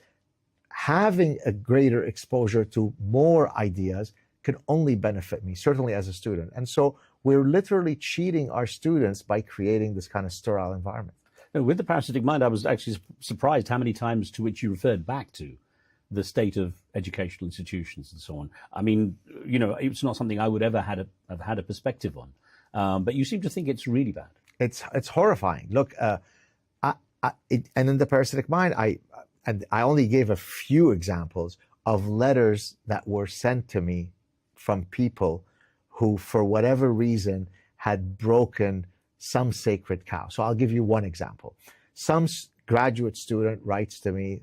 having a greater exposure to more ideas can only benefit me, certainly as a student. And so we're literally cheating our students by creating this kind of sterile environment. With The Parasitic Mind, I was actually surprised how many times to which you referred back to the state of educational institutions and so on. I mean, you know, it's not something I would ever have had a perspective on. But you seem to think it's really bad. It's horrifying. Look, and in The Parasitic Mind, I only gave a few examples of letters that were sent to me from people who, for whatever reason, had broken some sacred cow. So I'll give you one example. Some graduate student writes to me,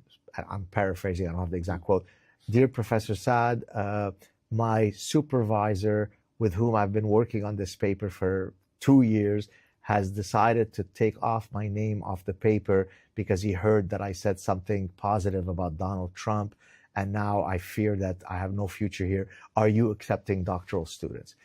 I'm paraphrasing, I don't have the exact quote, "Dear Professor Saad, my supervisor with whom I've been working on this paper for 2 years has decided to take off my name off the paper because he heard that I said something positive about Donald Trump, and now I fear that I have no future here. Are you accepting doctoral students?"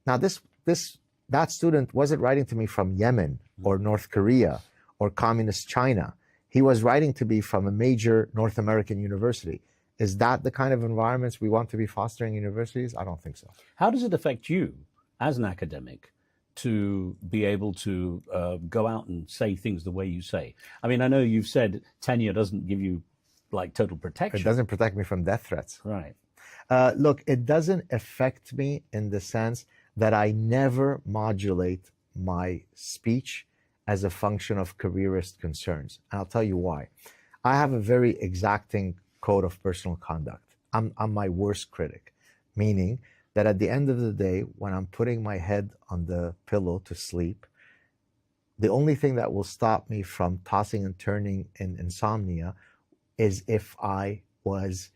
Now, this that student wasn't writing to me from Yemen or North Korea or communist China. He was writing to me from a major North American university. Is that the kind of environments we want to be fostering in universities? I don't think so. How does it affect you as an academic to be able to go out and say things the way you say? I mean, I know you've said tenure doesn't give you like total protection. It doesn't protect me from death threats. Right. Look, it doesn't affect me in the sense that I never modulate my speech as a function of careerist concerns. And I'll tell you why. I have a very exacting code of personal conduct. I'm my worst critic, meaning that at the end of the day, when I'm putting my head on the pillow to sleep, the only thing that will stop me from tossing and turning in insomnia is if I was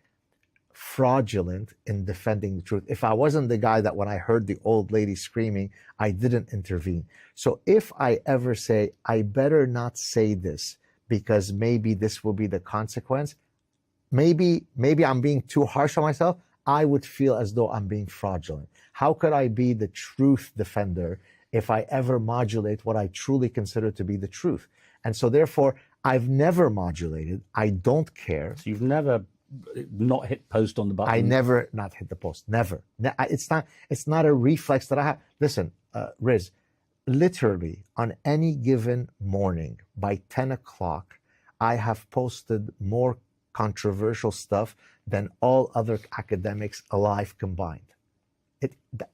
fraudulent in defending the truth. If I wasn't the guy that when I heard the old lady screaming, I didn't intervene. So if I ever say, I better not say this because maybe this will be the consequence, maybe I'm being too harsh on myself, I would feel as though I'm being fraudulent. How could I be the truth defender if I ever modulate what I truly consider to be the truth? And so therefore, I've never modulated. I don't care. So you've never not hit post on the button? I never not hit the post. Never. It's not a reflex that I have. Listen, Riz, literally on any given morning by 10 o'clock, I have posted more controversial stuff than all other academics alive combined.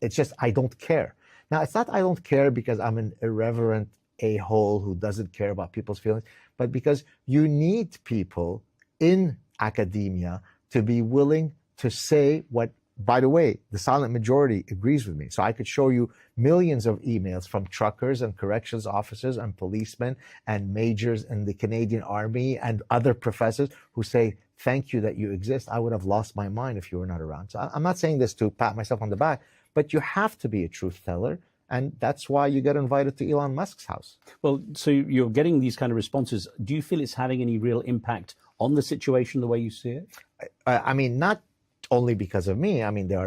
It's just, I don't care. Now, it's not I don't care because I'm an irreverent a-hole who doesn't care about people's feelings, but because you need people in academia to be willing to say what, by the way, the silent majority agrees with me. So I could show you millions of emails from truckers and corrections officers and policemen and majors in the Canadian Army and other professors who say, thank you that you exist. I would have lost my mind if you were not around. So I'm not saying this to pat myself on the back, but you have to be a truth teller. And that's why you get invited to Elon Musk's house. Well, so you're getting these kind of responses. Do you feel it's having any real impact on the situation the way you see it? I mean, not only because of me. I mean, there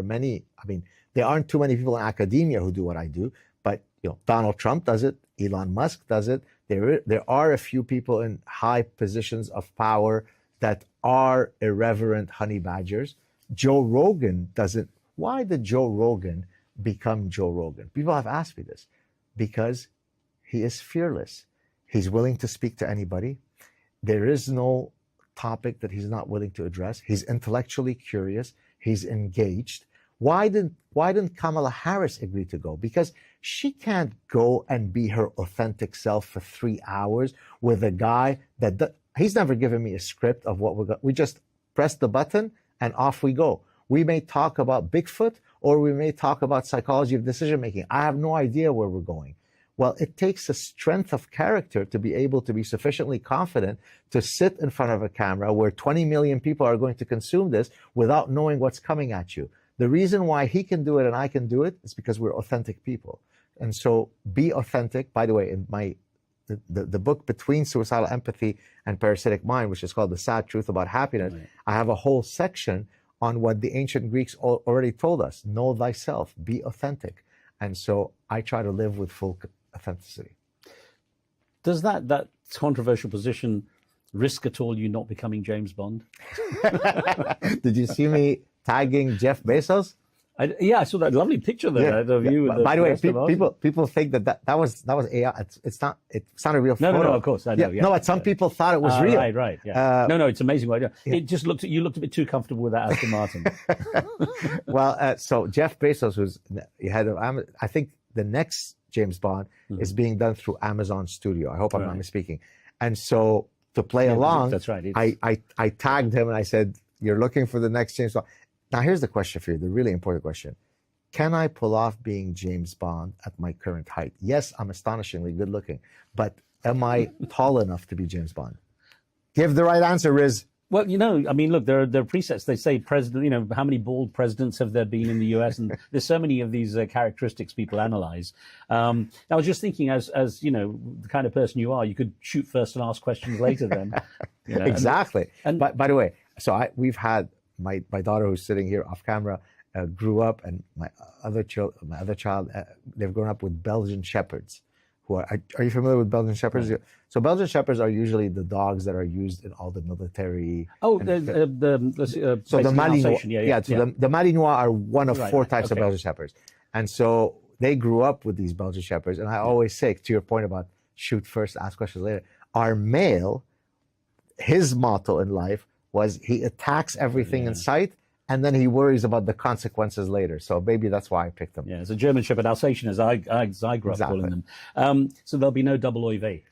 aren't too many people in academia who do what I do, but Donald Trump does it. Elon Musk does it. There are a few people in high positions of power that are irreverent honey badgers. Joe Rogan doesn't. Why did Joe Rogan become Joe Rogan? People have asked me this. Because he is fearless. He's willing to speak to anybody. There is no topic that he's not willing to address. He's intellectually curious. He's engaged. Why didn't Kamala Harris agree to go? Because she can't go and be her authentic self for 3 hours with a guy that he's never given me a script of what we just press the button and off we go. We may talk about Bigfoot or we may talk about psychology of decision making. I have no idea where we're going. Well, it takes a strength of character to be able to be sufficiently confident to sit in front of a camera where 20 million people are going to consume this without knowing what's coming at you. The reason why he can do it and I can do it is because we're authentic people. And so be authentic. By the way, in the book Between Suicidal Empathy and Parasitic Mind, which is called The Sad Truth About Happiness, right. I have a whole section on what the ancient Greeks already told us. Know thyself, be authentic. And so I try to live with full authenticity. Does that controversial position risk at all you not becoming James Bond? Did you see me tagging Jeff Bezos? Yeah, I saw that lovely picture there of you. By the way, people think that was AI. It's not. It's not a real photo. No, of course I know. Yeah. No, but some people thought it was real. Right. Yeah. No, it's amazing. It just you looked a bit too comfortable with that Aston Martin. Well, so Jeff Bezos, who's head of, I think the next James Bond is being done through Amazon Studio. I hope I'm not misspeaking. And so to play along, that's right. I tagged him and I said, "You're looking for the next James Bond." Now, here's the question for you, the really important question. Can I pull off being James Bond at my current height? Yes, I'm astonishingly good looking, but am I tall enough to be James Bond? Give the right answer, Riz. Well, I mean, look, there are presets. They say president, how many bald presidents have there been in the US? And there's so many of these characteristics people analyze. I was just thinking, as the kind of person you are, you could shoot first and ask questions later then. Exactly. And by the way, so we've had my daughter who's sitting here off camera grew up, and my other child, they've grown up with Belgian Shepherds. Are you familiar with Belgian Shepherds? Right. So Belgian Shepherds are usually the dogs that are used in all the military. Oh, the Malinois. Malinois. The Malinois are one of four types of okay. Belgian Shepherds, and so they grew up with these Belgian Shepherds. And I always say, to your point about shoot first, ask questions later, our male, his motto in life was he attacks everything in sight, and then he worries about the consequences later. So maybe that's why I picked them. Yeah, it's a German Shepherd Alsatian, as I grew up calling them. So there'll be no double oy vey.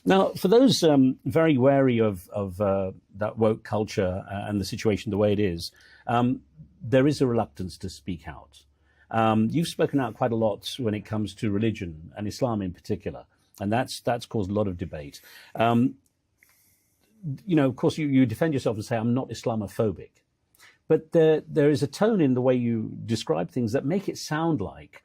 Now, for those very wary of that woke culture and the situation the way it is, there is a reluctance to speak out. You've spoken out quite a lot when it comes to religion and Islam in particular, and that's caused a lot of debate. Of course, you defend yourself and say, I'm not Islamophobic. But there is a tone in the way you describe things that make it sound like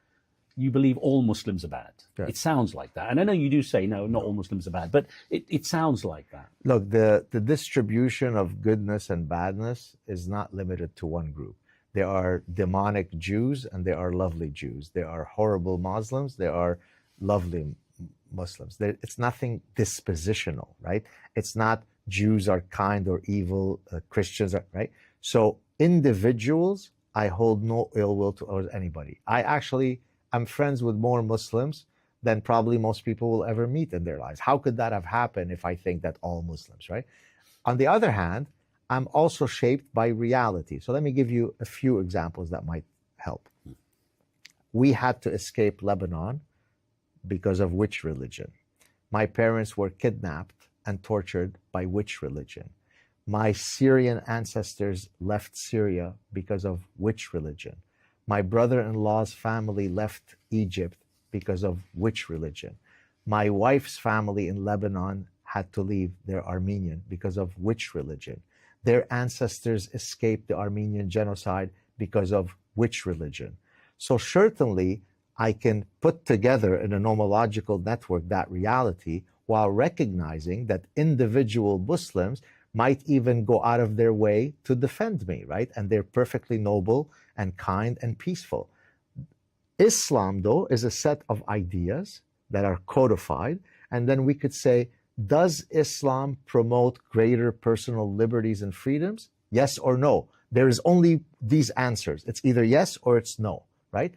you believe all Muslims are bad. Right. It sounds like that. And I know you do say, no, not all Muslims are bad, but it sounds like that. Look, the distribution of goodness and badness is not limited to one group. There are demonic Jews and there are lovely Jews. There are horrible Muslims. There are lovely Muslims. It's nothing dispositional, right? It's not Jews are kind or evil, Christians are, right? So individuals, I hold no ill will towards anybody. I'm friends with more Muslims than probably most people will ever meet in their lives. How could that have happened if I think that all Muslims, right? On the other hand, I'm also shaped by reality. So let me give you a few examples that might help. We had to escape Lebanon because of which religion? My parents were kidnapped and tortured by which religion? My Syrian ancestors left Syria because of which religion? My brother-in-law's family left Egypt because of which religion? My wife's family in Lebanon had to leave. They're Armenian because of which religion? Their ancestors escaped the Armenian genocide because of which religion? So certainly I can put together in a nomological network that reality while recognizing that individual Muslims might even go out of their way to defend me, right? And they're perfectly noble and kind and peaceful. Islam, though, is a set of ideas that are codified. And then we could say, does Islam promote greater personal liberties and freedoms? Yes or no? There is only these answers. It's either yes or it's no, right?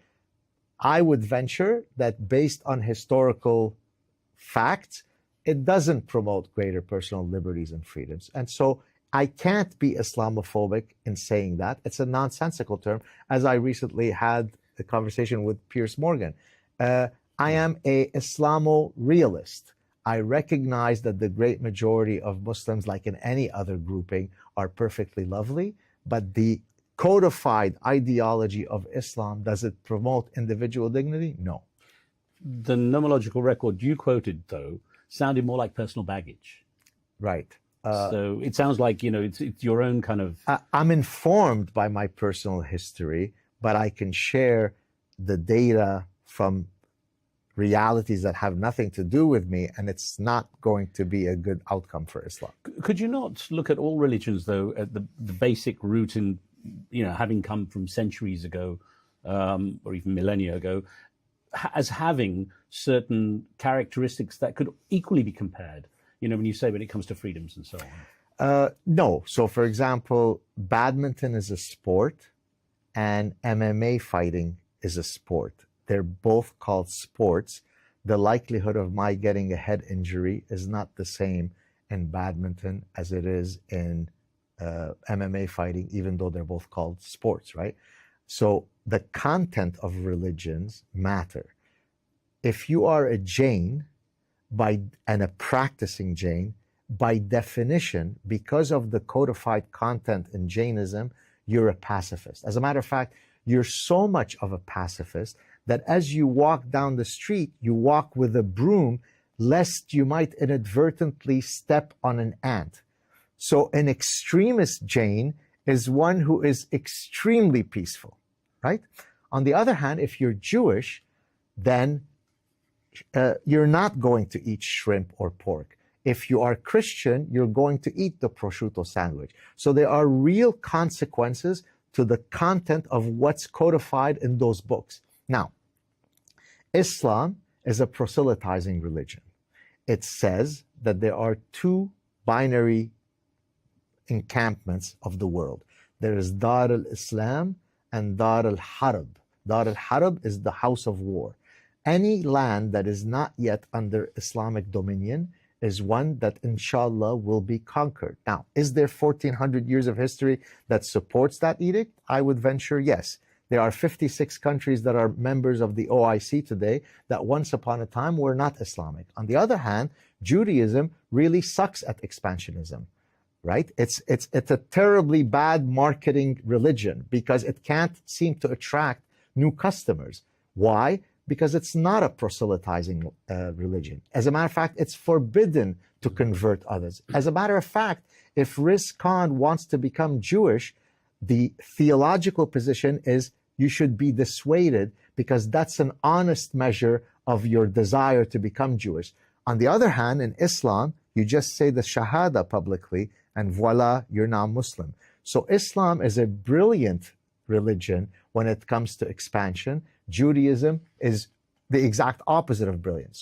I would venture that based on historical facts, it doesn't promote greater personal liberties and freedoms. And so I can't be Islamophobic in saying that. It's a nonsensical term, as I recently had a conversation with Piers Morgan. I am a Islamo-realist. I recognize that the great majority of Muslims, like in any other grouping, are perfectly lovely, but the codified ideology of Islam, does it promote individual dignity? No. The nomological record you quoted, though, sounded more like personal baggage. Right. So it sounds like, it's your own kind of... I'm informed by my personal history, but I can share the data from realities that have nothing to do with me, and it's not going to be a good outcome for Islam. Could you not look at all religions, though, at the basic root in, having come from centuries ago, or even millennia ago, as having certain characteristics that could equally be compared, when you say when it comes to freedoms and so on? No. So, for example, badminton is a sport and MMA fighting is a sport. They're both called sports. The likelihood of my getting a head injury is not the same in badminton as it is in MMA fighting, even though they're both called sports, right? So the content of religions matter. If you are a Jain and a practicing Jain, by definition, because of the codified content in Jainism, you're a pacifist. As a matter of fact, you're so much of a pacifist that as you walk down the street, you walk with a broom, lest you might inadvertently step on an ant. So an extremist Jain is one who is extremely peaceful, right? On the other hand, if you're Jewish, then you're not going to eat shrimp or pork. If you are Christian, you're going to eat the prosciutto sandwich. So there are real consequences to the content of what's codified in those books. Now, Islam is a proselytizing religion. It says that there are two binary encampments of the world. There is Dar al-Islam and Dar al-Harb. Dar al-Harb is the house of war. Any land that is not yet under Islamic dominion is one that inshallah will be conquered. Now, is there 1400 years of history that supports that edict? I would venture yes. There are 56 countries that are members of the OIC today that once upon a time were not Islamic. On the other hand, Judaism really sucks at expansionism, right? It's a terribly bad marketing religion because it can't seem to attract new customers. Why? Because it's not a proselytizing religion. As a matter of fact, it's forbidden to convert others. As a matter of fact, if Riz Khan wants to become Jewish, the theological position is you should be dissuaded because that's an honest measure of your desire to become Jewish. On the other hand, in Islam, you just say the Shahada publicly and voila, you're now Muslim. So Islam is a brilliant religion when it comes to expansion. Judaism is the exact opposite of brilliant.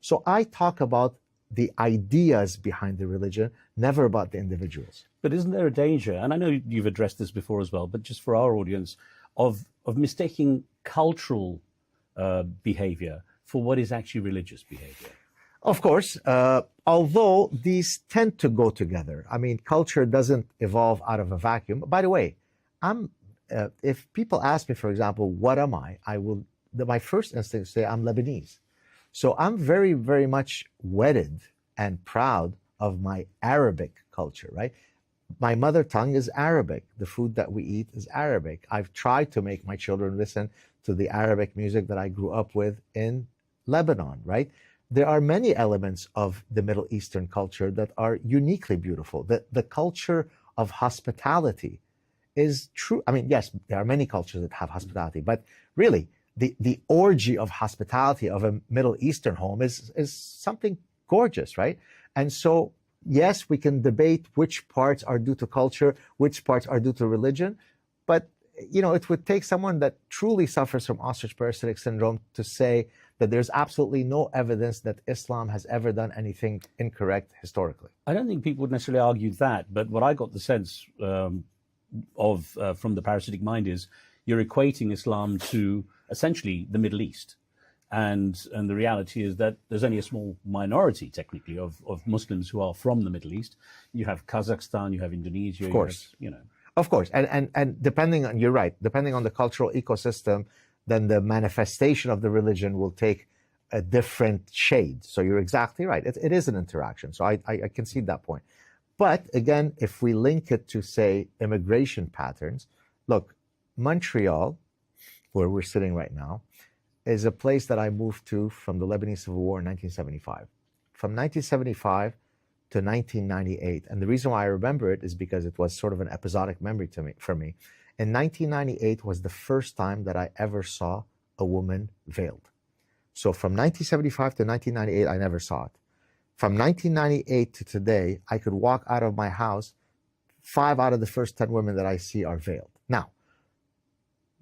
So I talk about the ideas behind the religion, never about the individuals. But isn't there a danger, and I know you've addressed this before as well, but just for our audience, of mistaking cultural behavior for what is actually religious behavior? Of course, although these tend to go together. I mean, culture doesn't evolve out of a vacuum. By the way, if people ask me, for example, what am I? My first instinct is to say I'm Lebanese. So I'm very, very much wedded and proud of my Arabic culture, right? My mother tongue is Arabic. The food that we eat is Arabic. I've tried to make my children listen to the Arabic music that I grew up with in Lebanon, right? There are many elements of the Middle Eastern culture that are uniquely beautiful. The culture of hospitality is true. I mean, yes, there are many cultures that have hospitality, but really, the orgy of hospitality of a Middle Eastern home is something gorgeous, right? And so, yes, we can debate which parts are due to culture, which parts are due to religion, but it would take someone that truly suffers from ostrich parasitic syndrome to say that there's absolutely no evidence that Islam has ever done anything incorrect historically. I don't think people would necessarily argue that, but what I got the sense from the parasitic mind is you're equating Islam to essentially the Middle East. And the reality is that there's only a small minority, technically, of Muslims who are from the Middle East. You have Kazakhstan, you have Indonesia. Of course. Of course. And depending on, you're right, depending on the cultural ecosystem, then the manifestation of the religion will take a different shade. So you're exactly right. It is an interaction. So I concede that point. But again, if we link it to, say, immigration patterns, look, Montreal, where we're sitting right now, is a place that I moved to from the Lebanese Civil War in 1975. From 1975 to 1998. And the reason why I remember it is because it was sort of an episodic memory for me. In 1998 was the first time that I ever saw a woman veiled. So from 1975 to 1998, I never saw it. From 1998 to today, I could walk out of my house, 5 out of the first 10 women that I see are veiled. Now,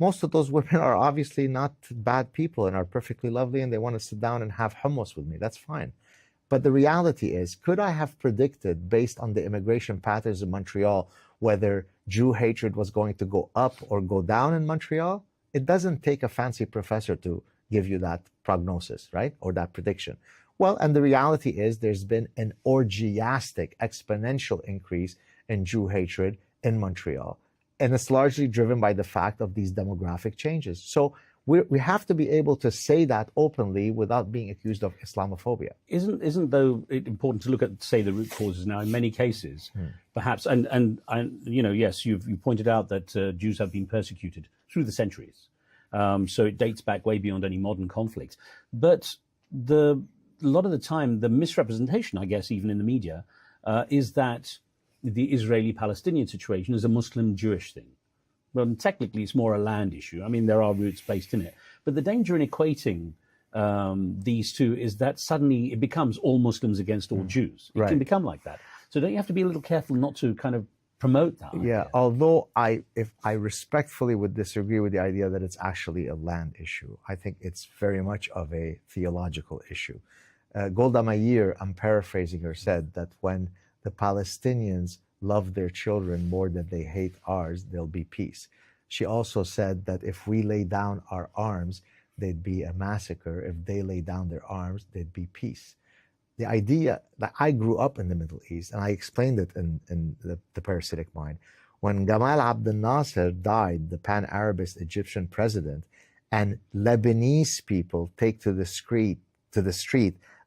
most of those women are obviously not bad people and are perfectly lovely and they want to sit down and have hummus with me. That's fine. But the reality is, could I have predicted, based on the immigration patterns in Montreal, whether Jew hatred was going to go up or go down in Montreal? It doesn't take a fancy professor to give you that prognosis, right? Or that prediction. Well, and the reality is there's been an orgiastic, exponential increase in Jew hatred in Montreal. And it's largely driven by the fact of these demographic changes. So we have to be able to say that openly without being accused of Islamophobia. Isn't though it important to look at, say, the root causes now in many cases, perhaps, and yes, you've pointed out that Jews have been persecuted through the centuries. So it dates back way beyond any modern conflict. But a lot of the time, the misrepresentation, I guess, even in the media, is that the Israeli-Palestinian situation is a Muslim-Jewish thing. Well, technically, it's more a land issue. I mean, there are roots based in it. But the danger in equating these two is that suddenly it becomes all Muslims against all Jews. It can become like that. So don't you have to be a little careful not to kind of promote that idea? Yeah, although I respectfully would disagree with the idea that it's actually a land issue. I think it's very much of a theological issue. Golda Meir, I'm paraphrasing her, said that when the Palestinians love their children more than they hate ours, there'll be peace. She also said that if we lay down our arms, there'd be a massacre. If they lay down their arms, there'd be peace. The idea that I grew up in the Middle East, and I explained it in the Parasitic Mind. When Gamal Abdel Nasser died, the pan-Arabist Egyptian president, and Lebanese people take to the street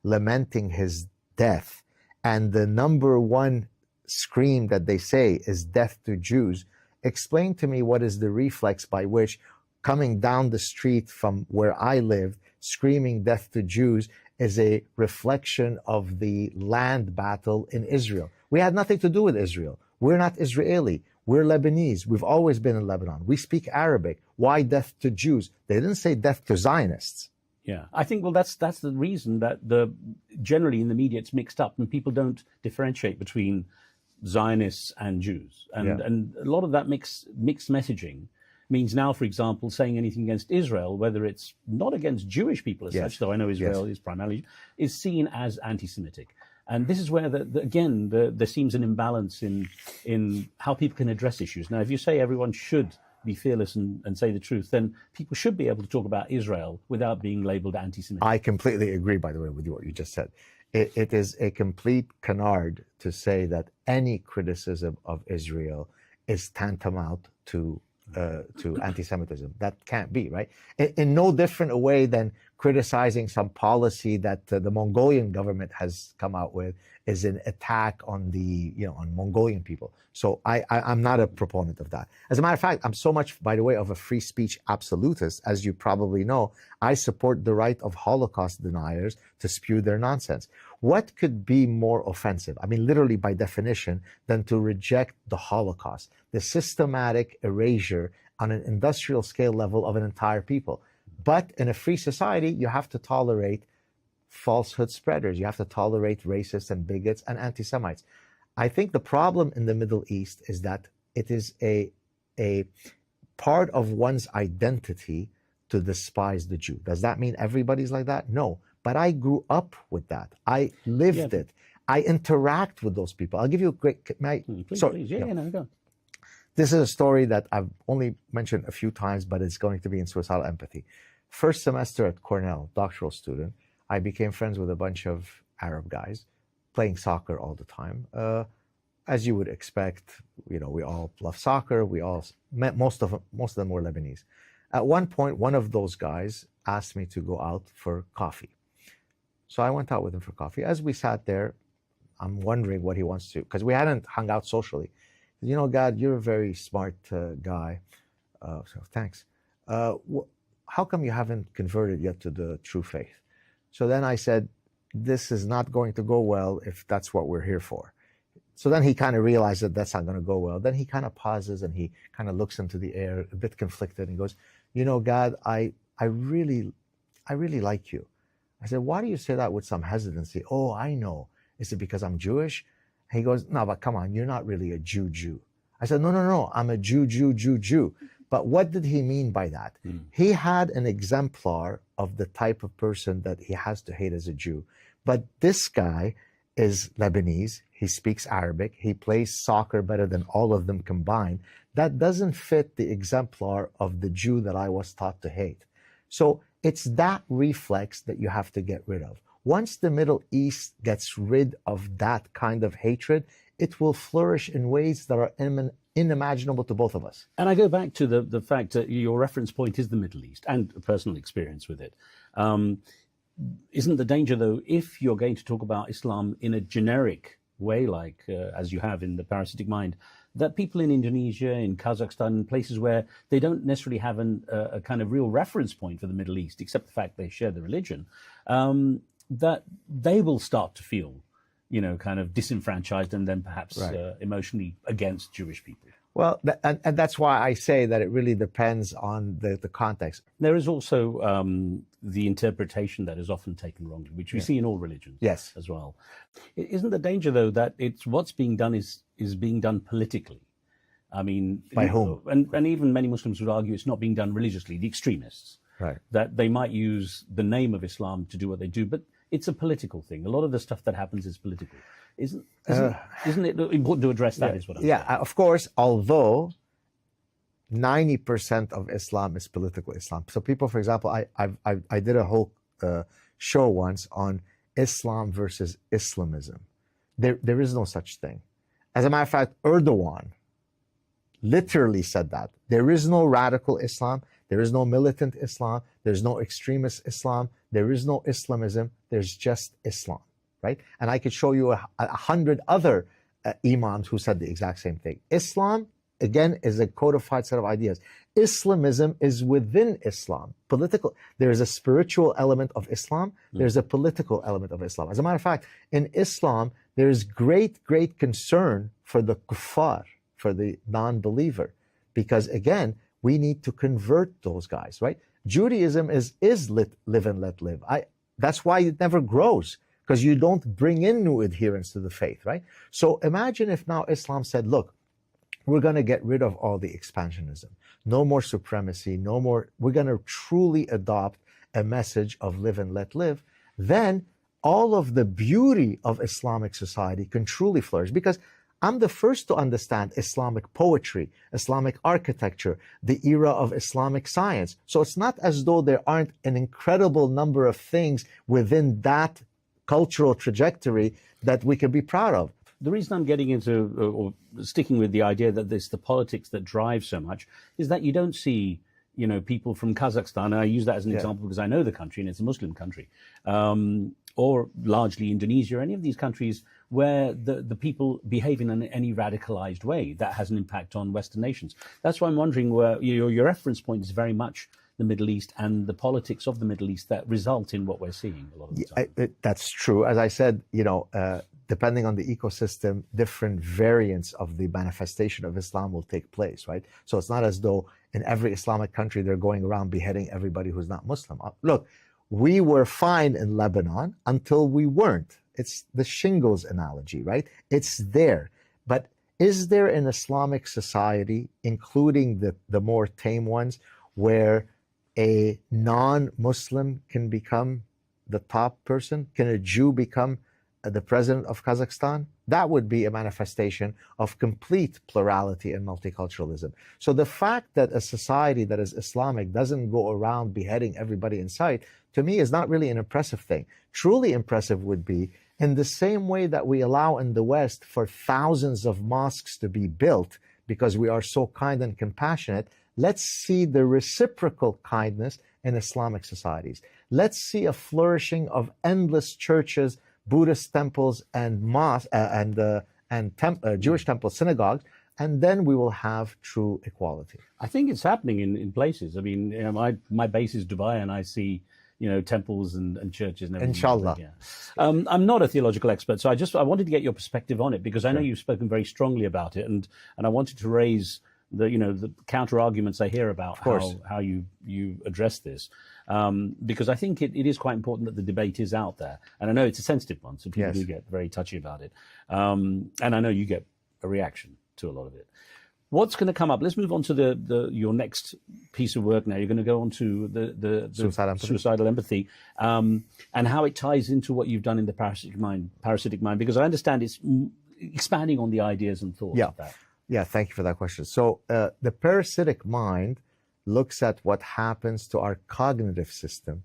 lamenting his death, and the number one scream that they say is death to Jews, explain to me what is the reflex by which coming down the street from where I lived, screaming death to Jews, is a reflection of the land battle in Israel. We had nothing to do with Israel. We're not Israeli. We're Lebanese. We've always been in Lebanon. We speak Arabic. Why death to Jews? They didn't say death to Zionists. Yeah, I think, well, that's the reason that generally in the media it's mixed up and people don't differentiate between Zionists and Jews. And a lot of that mixed messaging means now, for example, saying anything against Israel, whether it's not against Jewish people as such, though I know Israel is primarily, is seen as anti-Semitic. And this is where, again, there seems an imbalance in how people can address issues. Now, if you say everyone should be fearless and say the truth, then people should be able to talk about Israel without being labeled anti-Semitic. I completely agree, by the way, with what you just said. It is a complete canard to say that any criticism of Israel is tantamount to anti-Semitism. That can't be, right? In no different a way than criticizing some policy that the Mongolian government has come out with is an attack on on Mongolian people. So I'm not a proponent of that. As a matter of fact, I'm so much, by the way, of a free speech absolutist, as you probably know. I support the right of Holocaust deniers to spew their nonsense. What could be more offensive, I mean, literally by definition, than to reject the Holocaust, the systematic erasure on an industrial scale level of an entire people? But in a free society, you have to tolerate falsehood spreaders. You have to tolerate racists and bigots and anti-Semites. I think the problem in the Middle East is that it is a part of one's identity to despise the Jew. Does that mean everybody's like that? No. But I grew up with that. I lived it. I interact with those people. I'll give you a great... Please. Go. This is a story that I've only mentioned a few times, but it's going to be in suicidal empathy. First semester at Cornell, doctoral student, I became friends with a bunch of Arab guys playing soccer all the time. As you would expect, we all love soccer. We all met, most of them were Lebanese. At one point, one of those guys asked me to go out for coffee. So I went out with him for coffee. As we sat there, I'm wondering what he wants to, because we hadn't hung out socially. God, you're a very smart guy. So thanks. How come you haven't converted yet to the true faith? So then I said, this is not going to go well if that's what we're here for. So then he kind of realized that that's not going to go well. Then he kind of pauses and he kind of looks into the air, a bit conflicted, and he goes, God, I really like you. I said, why do you say that with some hesitancy? Oh, I know. Is it because I'm Jewish? He goes, no, but come on, you're not really a Jew. I said, no, I'm a Jew. But what did he mean by that? He had an exemplar of the type of person that he has to hate as a Jew. But this guy is Lebanese. He speaks Arabic. He plays soccer better than all of them combined. That doesn't fit the exemplar of the Jew that I was taught to hate. So it's that reflex that you have to get rid of. Once the Middle East gets rid of that kind of hatred, it will flourish in ways that are unimaginable to both of us. And I go back to the fact that your reference point is the Middle East and a personal experience with it. Isn't the danger, though, if you're going to talk about Islam in a generic way, like as you have in the Parasitic Mind, that people in Indonesia, in Kazakhstan, places where they don't necessarily have a kind of real reference point for the Middle East, except the fact they share the religion, that they will start to feel, kind of disenfranchised and then perhaps emotionally against Jewish people. Well, and that's why I say that it really depends on the context. There is also the interpretation that is often taken wrongly, which we see in all religions Yes. as well. Isn't the danger, though, that it's what's being done is being done politically? I mean, by whom? And even many Muslims would argue it's not being done religiously, the extremists. Right. That they might use the name of Islam to do what they do, but it's a political thing. A lot of the stuff that happens is political. Isn't it important to address that, is what I'm saying? Yeah, of course, although 90% of Islam is political Islam. So people, for example, I did a whole show once on Islam versus Islamism. There is no such thing. As a matter of fact, Erdogan literally said that. There is no radical Islam. There is no militant Islam. There's no extremist Islam. There is no Islamism. There's just Islam, right? And I could show you 100 other imams who said the exact same thing. Islam, again, is a codified set of ideas. Islamism is within Islam. There is a spiritual element of Islam. There's a political element of Islam. As a matter of fact, in Islam, there is great concern for the kuffar, for the non-believer, because again, we need to convert those guys, right? Judaism is live and let live. That's why it never grows, because you don't bring in new adherents to the faith, right? So imagine if now Islam said, look, we're going to get rid of all the expansionism. No more supremacy, no more. We're going to truly adopt a message of live and let live. Then all of the beauty of Islamic society can truly flourish, because I'm the first to understand Islamic poetry, Islamic architecture, the era of Islamic science. So it's not as though there aren't an incredible number of things within that cultural trajectory that we can be proud of. The reason I'm getting into, or sticking with the idea that it's the politics that drive so much, is that you don't see, people from Kazakhstan, and I use that as an example because I know the country and it's a Muslim country, or largely Indonesia, or any of these countries where the people behave in any radicalized way that has an impact on Western nations. That's why I'm wondering where your reference point is very much the Middle East and the politics of the Middle East that result in what we're seeing a lot of the time. That's true. As I said, depending on the ecosystem, different variants of the manifestation of Islam will take place, right? So it's not as though in every Islamic country they're going around beheading everybody who's not Muslim. Look, we were fine in Lebanon until we weren't. It's the shingles analogy, right? It's there. But is there an Islamic society, including the more tame ones, where a non-Muslim can become the top person? Can a Jew become the president of Kazakhstan? That would be a manifestation of complete plurality and multiculturalism. So the fact that a society that is Islamic doesn't go around beheading everybody in sight, to me, is not really an impressive thing. Truly impressive would be in the same way that we allow in the West for thousands of mosques to be built because we are so kind and compassionate. Let's see the reciprocal kindness in Islamic societies. Let's see a flourishing of endless churches, Buddhist temples, and mosques, Jewish temples, synagogues, and then we will have true equality. I think it's happening in places. I mean, my base is Dubai, and I see temples and churches and everything. Inshallah. Yeah. I'm not a theological expert, so I wanted to get your perspective on it, because I know you've spoken very strongly about it, and I wanted to raise the counter arguments I hear about how you address this, because I think it is quite important that the debate is out there, and I know it's a sensitive one, so people do get very touchy about it, and I know you get a reaction to a lot of it. What's going to come up? Let's move on to your next piece of work now. You're going to go on to the suicidal empathy, and how it ties into what you've done in the parasitic mind, because I understand it's expanding on the ideas and thoughts of that. Yeah, thank you for that question. So the parasitic mind looks at what happens to our cognitive system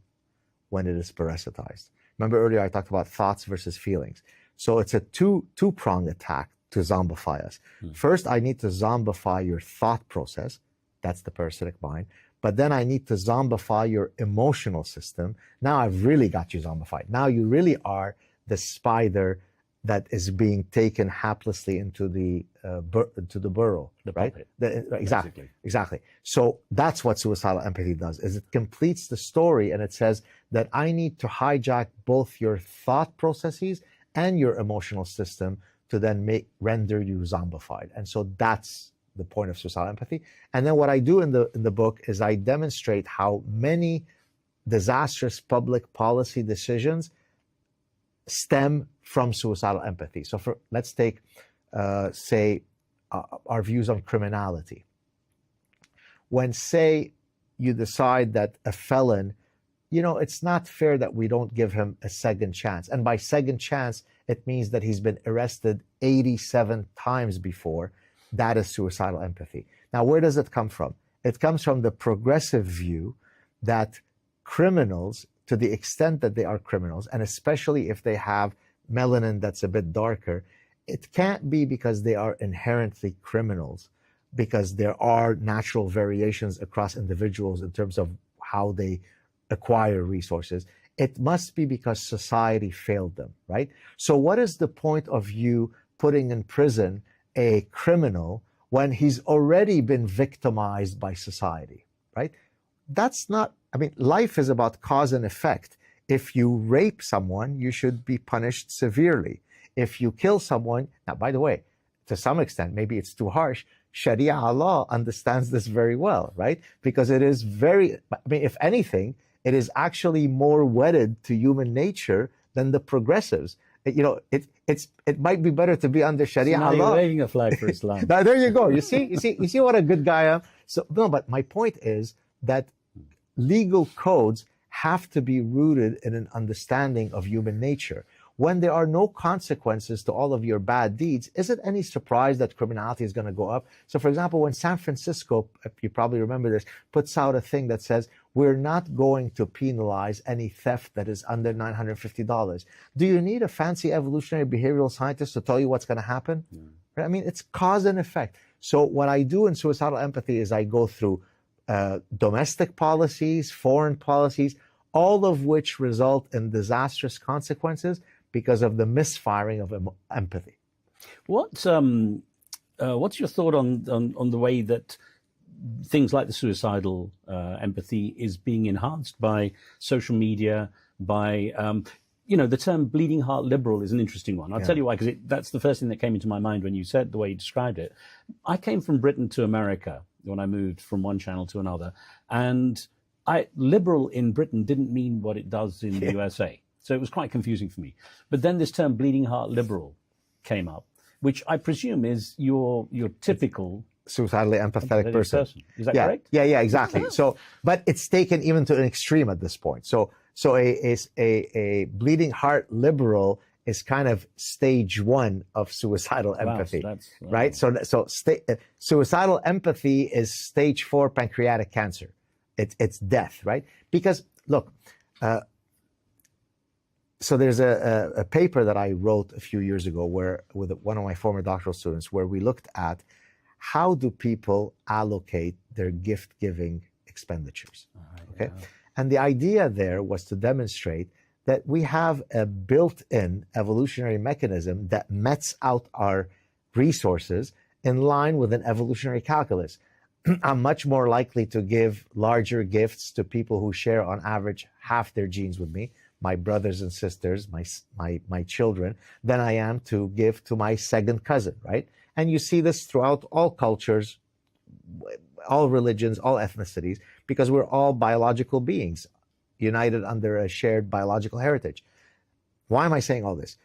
when it is parasitized. Remember earlier I talked about thoughts versus feelings. So it's a two-pronged attack to zombify us. First, I need to zombify your thought process. That's the parasitic mind. But then I need to zombify your emotional system. Now I've really got you zombified. Now you really are the spider that is being taken haplessly into the burrow, right? Exactly. So that's what suicidal empathy does, is it completes the story, and it says that I need to hijack both your thought processes and your emotional system to then render you zombified. And so that's the point of suicidal empathy. And then what I do in the book is I demonstrate how many disastrous public policy decisions stem from suicidal empathy. So let's take, say, our views on criminality. When, say, you decide that a felon, it's not fair that we don't give him a second chance. And by second chance, it means that he's been arrested 87 times before. That is suicidal empathy. Now, where does it come from? It comes from the progressive view that criminals, to the extent that they are criminals, and especially if they have melanin that's a bit darker, it can't be because they are inherently criminals, because there are natural variations across individuals in terms of how they acquire resources. It must be because society failed them, right? So what is the point of you putting in prison a criminal when he's already been victimized by society, right? That's not, life is about cause and effect. If you rape someone, you should be punished severely. If you kill someone, now, by the way, to some extent, maybe it's too harsh, Sharia law understands this very well, right? Because it is if anything, it is actually more wedded to human nature than the progressives. It might be better to be under Sharia law. You're waving a flag for Islam. Now, there you go. You see what a good guy I am. So no, but my point is that legal codes have to be rooted in an understanding of human nature. When there are no consequences to all of your bad deeds, is it any surprise that criminality is going to go up? So, for example, when San Francisco, if you probably remember this, puts out a thing that says, we're not going to penalize any theft that is under $950. Do you need a fancy evolutionary behavioral scientist to tell you what's going to happen? Right? It's cause and effect. So what I do in suicidal empathy is I go through domestic policies, foreign policies, all of which result in disastrous consequences because of the misfiring of empathy. What's your thought on the way that things like the suicidal empathy is being enhanced by social media, by the term bleeding heart liberal is an interesting one. I'll tell you why, because that's the first thing that came into my mind when you said the way you described it. I came from Britain to America when I moved from one channel to another, and liberal in Britain didn't mean what it does in the USA. So it was quite confusing for me. But then this term bleeding heart liberal came up, which I presume is your typical suicidally empathetic person. Is that correct? Yeah, exactly. So, but it's taken even to an extreme at this point. So a bleeding heart liberal is kind of stage 1 of suicidal empathy, right? So suicidal empathy is stage 4 pancreatic cancer. It's death, right? Because look, so there's a paper that I wrote a few years ago with one of my former doctoral students, where we looked at how do people allocate their gift-giving expenditures, okay? Yeah. And the idea there was to demonstrate that we have a built-in evolutionary mechanism that mets out our resources in line with an evolutionary calculus. I'm much more likely to give larger gifts to people who share on average half their genes with me, my brothers and sisters, my children, than I am to give to my second cousin, right? And you see this throughout all cultures, all religions, all ethnicities, because we're all biological beings united under a shared biological heritage. Why am I saying all this?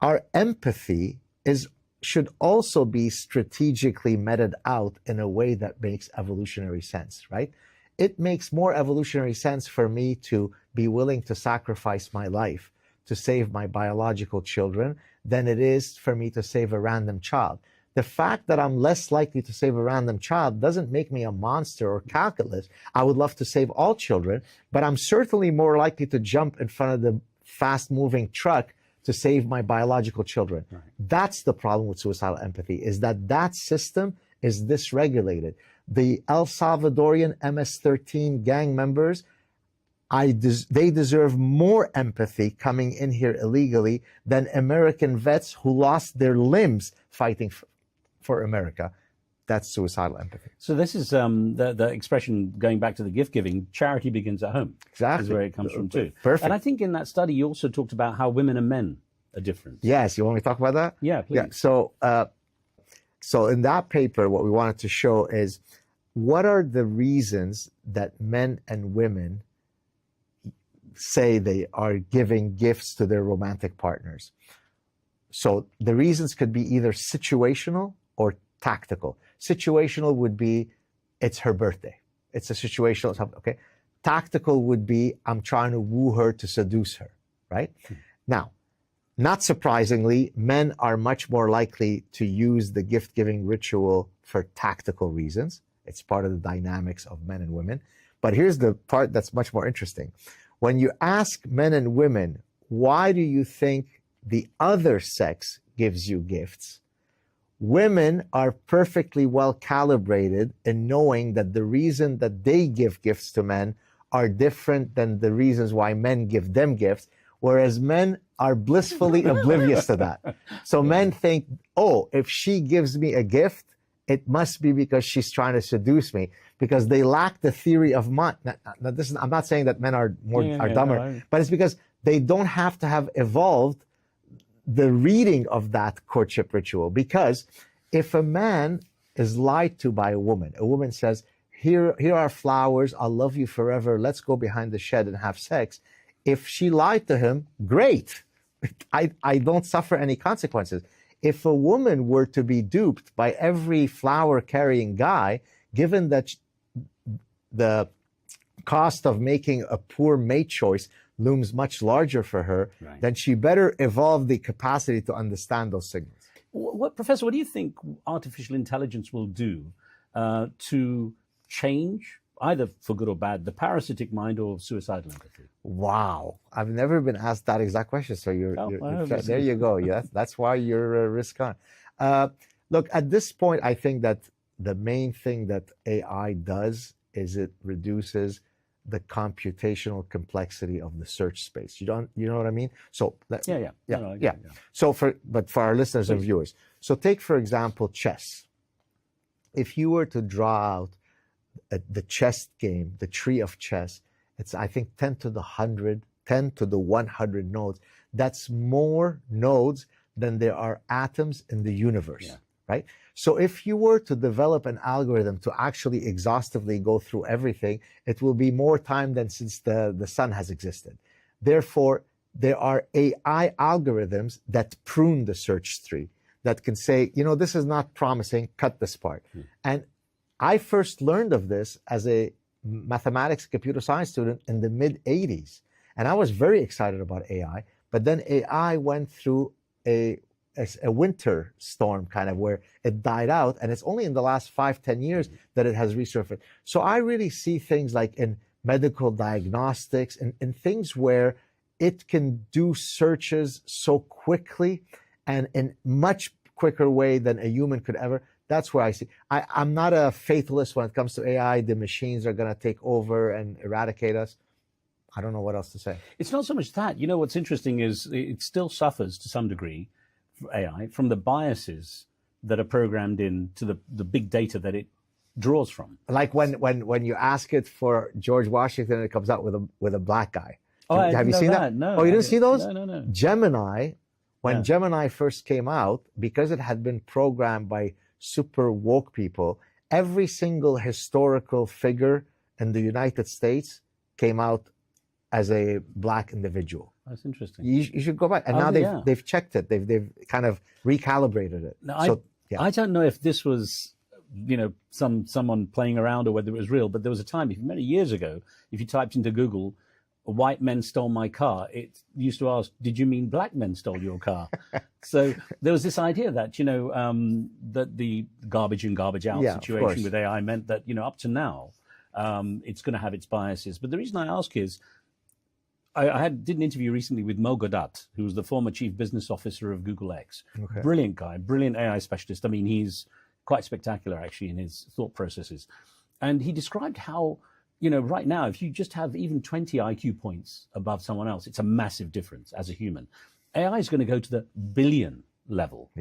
Our empathy should also be strategically meted out in a way that makes evolutionary sense, right? It makes more evolutionary sense for me to be willing to sacrifice my life to save my biological children than it is for me to save a random child. The fact that I'm less likely to save a random child doesn't make me a monster or calculus. I would love to save all children, but I'm certainly more likely to jump in front of the fast-moving truck to save my biological children. Right. That's the problem with suicidal empathy, is that system is dysregulated. The El Salvadorian MS-13 gang members, they deserve more empathy coming in here illegally than American vets who lost their limbs fighting for America. That's suicidal empathy. So this is the expression, going back to the gift giving, charity begins at home. Exactly. Is where it comes from too. Perfect. And I think in that study you also talked about how women and men are different. Yes, you want me to talk about that? Yeah, please. Yeah. So in that paper, what we wanted to show is what are the reasons that men and women say they are giving gifts to their romantic partners. So the reasons could be either situational or tactical. Situational would be, it's her birthday. It's a situational, okay? Tactical would be, I'm trying to woo her to seduce her, right? Now, not surprisingly, men are much more likely to use the gift-giving ritual for tactical reasons. It's part of the dynamics of men and women. But here's the part that's much more interesting. When you ask men and women, why do you think the other sex gives you gifts? Women are perfectly well calibrated in knowing that the reason that they give gifts to men are different than the reasons why men give them gifts, whereas men are blissfully oblivious to that. So men think, oh, if she gives me a gift, it must be because she's trying to seduce me, because they lack the theory of mind. Now, this is, I'm not saying that men are dumber, but it's because they don't have to have evolved the reading of that courtship ritual. Because if a man is lied to by a woman says, here are flowers, I'll love you forever, let's go behind the shed and have sex. If she lied to him, great. I don't suffer any consequences. If a woman were to be duped by every flower-carrying guy, given that the cost of making a poor mate choice looms much larger for her, then she better evolve the capacity to understand those signals. Professor, what do you think artificial intelligence will do to change, either for good or bad, the parasitic mind or suicidal empathy? Wow, I've never been asked that exact question. So there you go. Yes, that's why you're risk on. Look, at this point, I think that the main thing that AI does is it reduces the computational complexity of the search space. You know what I mean? So yeah. So for our listeners and viewers, so take for example chess. If you were to draw out the chess game, the tree of chess, it's I think 10 to the 100 nodes. That's more nodes than there are atoms in the universe, right? So if you were to develop an algorithm to actually exhaustively go through everything, it will be more time than since the sun has existed. Therefore, there are AI algorithms that prune the search tree, that can say, this is not promising, cut this part. And I first learned of this as a mathematics computer science student in the mid-'80s. And I was very excited about AI, but then AI went through a winter storm kind of where it died out, and it's only in the last 5-10 years that it has resurfaced. So I really see things like in medical diagnostics and in things where it can do searches so quickly and in much quicker way than a human could ever. That's where I see. I'm not a fatalist when it comes to AI. The machines are going to take over and eradicate us. I don't know what else to say. It's not so much that. What's interesting is it still suffers to some degree, AI, from the biases that are programmed into the big data that it draws from. Like when you ask it for George Washington, it comes out with a black guy. Oh, have you seen that? No. Oh, you didn't see those? No. Gemini, when Gemini first came out, because it had been programmed by super woke people, every single historical figure in the United States came out as a black individual. That's interesting. You should go back. And now they've checked it. They've kind of recalibrated it. Now, I don't know if this was, someone playing around or whether it was real, but there was a time, many years ago, if you typed into Google, white men stole my car, it used to ask, did you mean black men stole your car? So there was this idea that, that the garbage in, garbage out situation with AI meant that, up to now, it's going to have its biases. But the reason I ask is, I did an interview recently with Mo Gaudat, who was the former chief business officer of Google X. Okay. Brilliant guy, brilliant AI specialist. I mean, he's quite spectacular, actually, in his thought processes. And he described how, right now, if you just have even 20 IQ points above someone else, it's a massive difference as a human. AI is going to go to the billion level,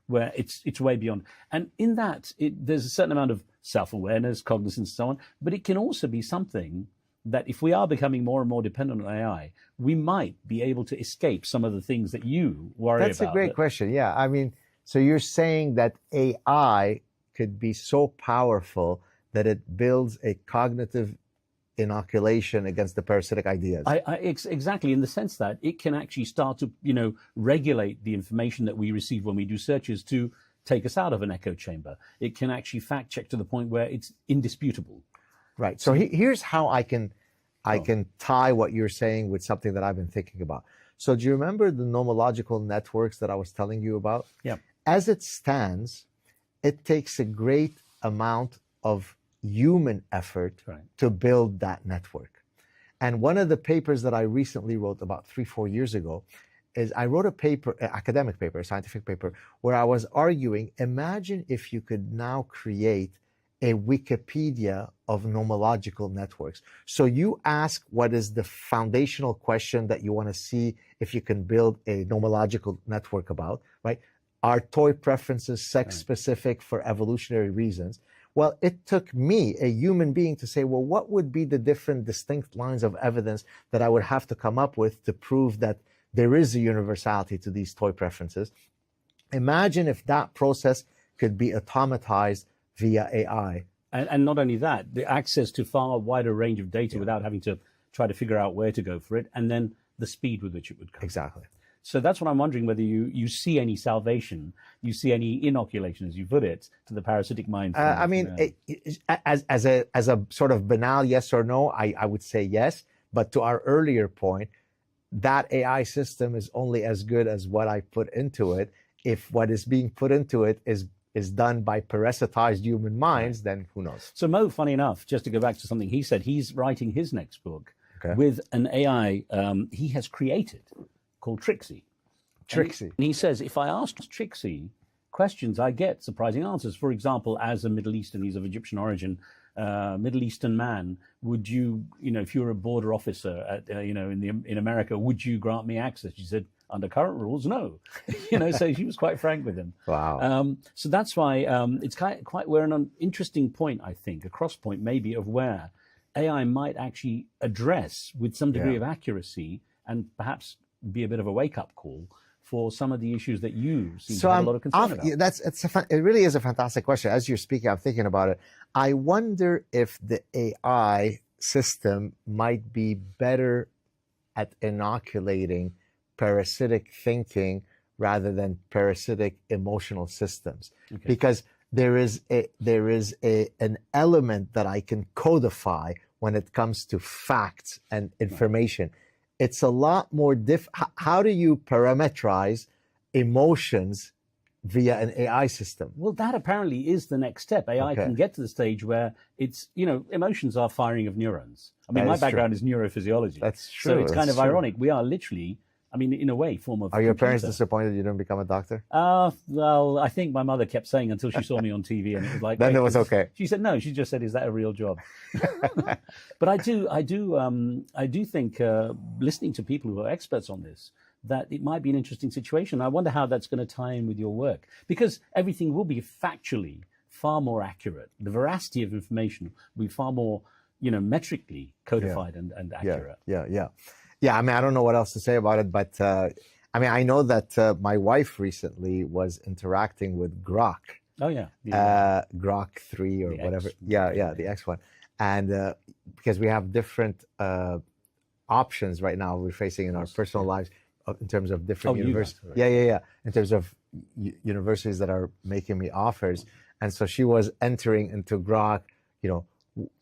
where it's way beyond. And in that, there's a certain amount of self-awareness, cognizance, and so on. But it can also be something that if we are becoming more and more dependent on AI, we might be able to escape some of the things that you worry about. That's a great question. Yeah. I mean, so you're saying that AI could be so powerful that it builds a cognitive inoculation against the parasitic ideas. Exactly, in the sense that it can actually start to, regulate the information that we receive when we do searches to take us out of an echo chamber. It can actually fact check to the point where it's indisputable. Right. So here's how I can tie what you're saying with something that I've been thinking about. So do you remember the nomological networks that I was telling you about? Yeah. As it stands, it takes a great amount of human effort to build that network. And one of the papers that I recently wrote about 3-4 years ago is I wrote a paper, an academic paper, a scientific paper, where I was arguing, imagine if you could now create a Wikipedia of nomological networks. So you ask what is the foundational question that you want to see if you can build a nomological network about, right? Are toy preferences sex-specific for evolutionary reasons? Well, it took me, a human being, to say, well, what would be the different distinct lines of evidence that I would have to come up with to prove that there is a universality to these toy preferences? Imagine if that process could be automatized via AI. And not only that, the access to far wider range of data without having to try to figure out where to go for it, and then the speed with which it would come. Exactly. So that's what I'm wondering, whether you see any salvation, you see any inoculation, as you put it, to the parasitic mind. I mean, as a sort of banal yes or no, I would say yes. But to our earlier point, that AI system is only as good as what I put into it. If what is being put into it is done by parasitized human minds, then who knows? So Mo, funny enough, just to go back to something he said, he's writing his next book with an AI he has created called Trixie. Trixie. And he says, if I ask Trixie questions, I get surprising answers. For example, as a Middle Eastern, he's of Egyptian origin, Middle Eastern man, would you, if you were a border officer at, in America, would you grant me access? She said, under current rules, no. So she was quite frank with him. Wow. So that's why it's quite we're on an interesting point, I think, a cross point maybe of where AI might actually address with some degree of accuracy and perhaps be a bit of a wake-up call for some of the issues that you seem to have a lot of concern about. It really is a fantastic question. As you're speaking, I'm thinking about it. I wonder if the AI system might be better at inoculating parasitic thinking rather than parasitic emotional systems, because there is an element that I can codify when it comes to facts and information. It's a lot more how do you parameterize emotions via an AI system? Well, that apparently is the next step. AI can get to the stage where it's, emotions are firing of neurons. I mean, my background is neurophysiology. That's true. So it's kind of ironic. We are literally, in a way, form of. Are your parents disappointed you didn't become a doctor? Well, I think my mother kept saying until she saw me on TV, and it was like. Then it was okay. She said no. She just said, "Is that a real job?" But I do think listening to people who are experts on this, that it might be an interesting situation. I wonder how that's going to tie in with your work, because everything will be factually far more accurate. The veracity of information will be far more, metrically codified and accurate. Yeah, I don't know what else to say about it, but I know that my wife recently was interacting with Grok. Oh yeah, Grok 3 or whatever. The X one, and because we have different options right now we're facing in our personal lives in terms of different universities. In terms of universities that are making me offers, and so she was entering into Grok.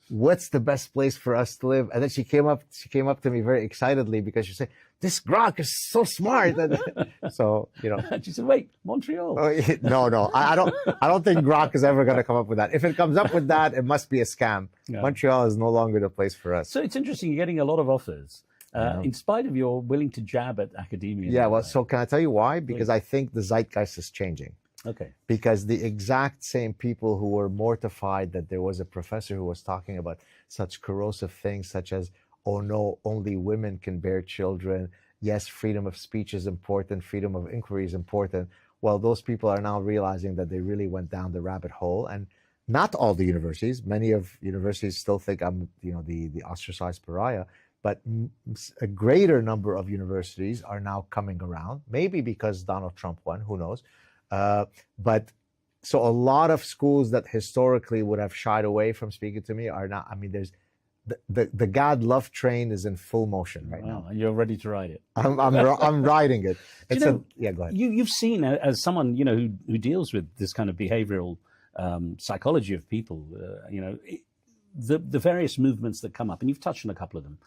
What's the best place for us to live? And then she came up to me very excitedly because she said, this Grok is so smart. So, she said, wait, Montreal. No. I don't think Grok is ever going to come up with that. If it comes up with that, it must be a scam. Yeah. Montreal is no longer the place for us. So it's interesting. You're getting a lot of offers in spite of your willing to jab at academia. Yeah. Well, so can I tell you why? Because I think the zeitgeist is changing. Okay. Because the exact same people who were mortified that there was a professor who was talking about such corrosive things such as, oh no, only women can bear children. Yes, freedom of speech is important. Freedom of inquiry is important. Well, those people are now realizing that they really went down the rabbit hole. And not all the universities, many of universities still think I'm, the ostracized pariah. But a greater number of universities are now coming around, maybe because Donald Trump won, who knows. But so a lot of schools that historically would have shied away from speaking to me are now, there's the God love train is in full motion right now. And you're ready to ride it. I'm riding it. It's yeah, go ahead. You've seen, as someone who deals with this kind of behavioral psychology of people, the various movements that come up, and you've touched on a couple of them,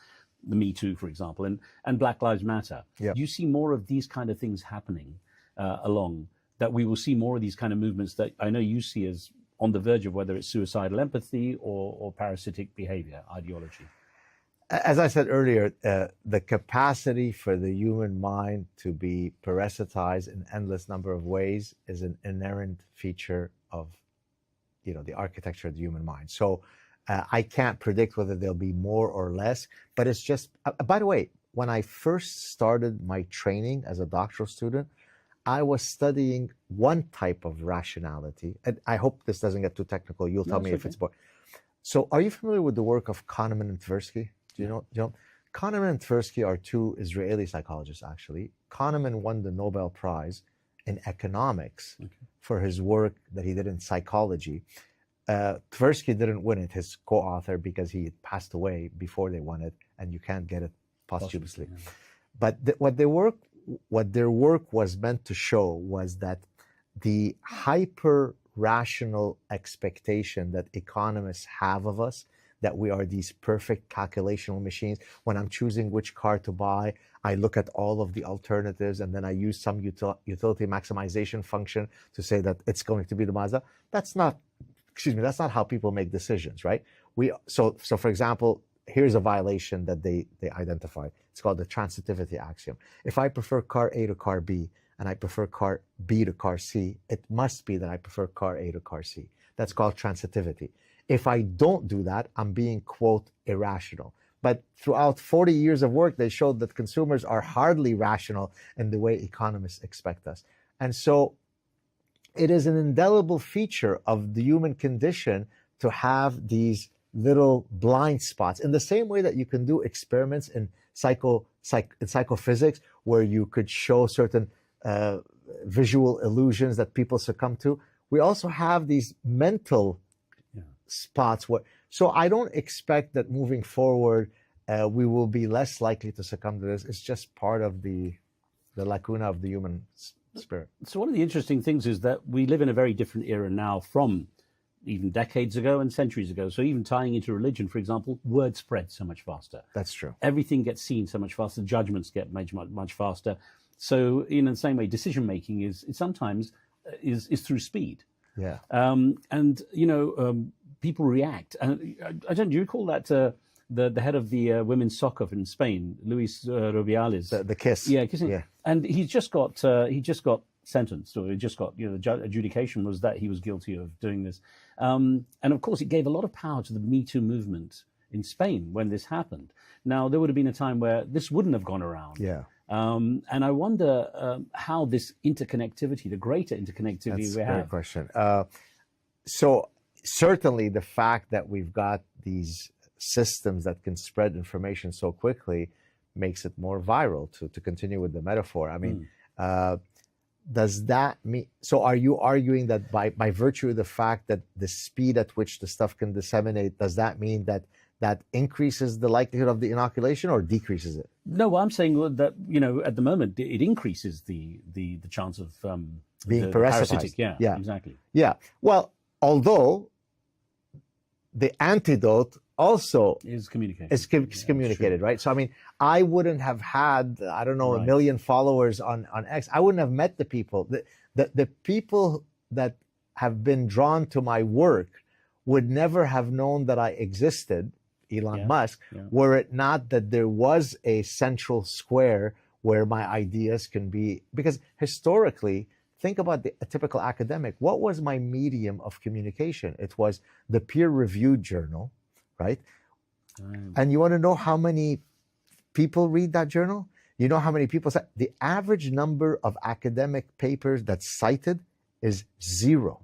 the Me Too, for example, and Black Lives Matter. Yep. You see more of these kind of things happening along, that we will see more of these kind of movements that I know you see as on the verge of whether it's suicidal empathy or parasitic behavior ideology. As I said earlier, the capacity for the human mind to be parasitized in endless number of ways is an inherent feature of, the architecture of the human mind. So I can't predict whether there'll be more or less, but it's just, by the way, when I first started my training as a doctoral student, I was studying one type of rationality. And I hope this doesn't get too technical. You'll tell me if it's boring. So are you familiar with the work of Kahneman and Tversky? Do you know? Kahneman and Tversky are two Israeli psychologists, actually. Kahneman won the Nobel Prize in economics for his work that he did in psychology. Tversky didn't win it, his co-author, because he had passed away before they won it, and you can't get it posthumously. Yeah. But what their work was meant to show was that the hyper-rational expectation that economists have of us, that we are these perfect calculational machines. When I'm choosing which car to buy, I look at all of the alternatives, and then I use some utility maximization function to say that it's going to be the Mazda. That's not how people make decisions, right? So for example, here's a violation that they identified. It's called the transitivity axiom. If I prefer car A to car B, and I prefer car B to car C, it must be that I prefer car A to car C. That's called transitivity. If I don't do that, I'm being, quote, irrational. But throughout 40 years of work, they showed that consumers are hardly rational in the way economists expect us. And so it is an indelible feature of the human condition to have these little blind spots, in the same way that you can do experiments in psychophysics, where you could show certain visual illusions that people succumb to. We also have these mental spots so I don't expect that moving forward we will be less likely to succumb to this. It's just part of the lacuna of the human spirit. So one of the interesting things is that we live in a very different era now from even decades ago and centuries ago. So even tying into religion, for example, word spreads so much faster. That's true. Everything gets seen so much faster. Judgments get much faster. So in the same way, decision making is sometimes through speed. Yeah. People react. And do you recall that the head of the women's soccer in Spain, Luis Rubiales, the kiss, kissing, and he just got sentenced, or he just got adjudication was that he was guilty of doing this, and of course it gave a lot of power to the Me Too movement in Spain when this happened. Now there would have been a time where this wouldn't have gone around. Yeah. And I wonder how this interconnectivity, the greater interconnectivity we have. That's a great question. So certainly the fact that we've got these systems that can spread information so quickly makes it more viral, to continue with the metaphor. I mean, does that mean, so are you arguing that by virtue of the fact that the speed at which the stuff can disseminate, does that mean that increases the likelihood of the inoculation or decreases it? No, I'm saying that, at the moment it increases the chance of being parasitic. Yeah, exactly. Yeah. Well, although the antidote also is communicated. Is communicated, right? So, I mean, I wouldn't have had, I don't know, 1 million followers on X. I wouldn't have met the people. The people that have been drawn to my work would never have known that I existed, Elon Musk, were it not that there was a central square where my ideas can be, because historically, think about a typical academic. What was my medium of communication? It was the peer-reviewed journal, right? And you want to know how many people read that journal? You know how many people say the average number of academic papers that's cited is 0.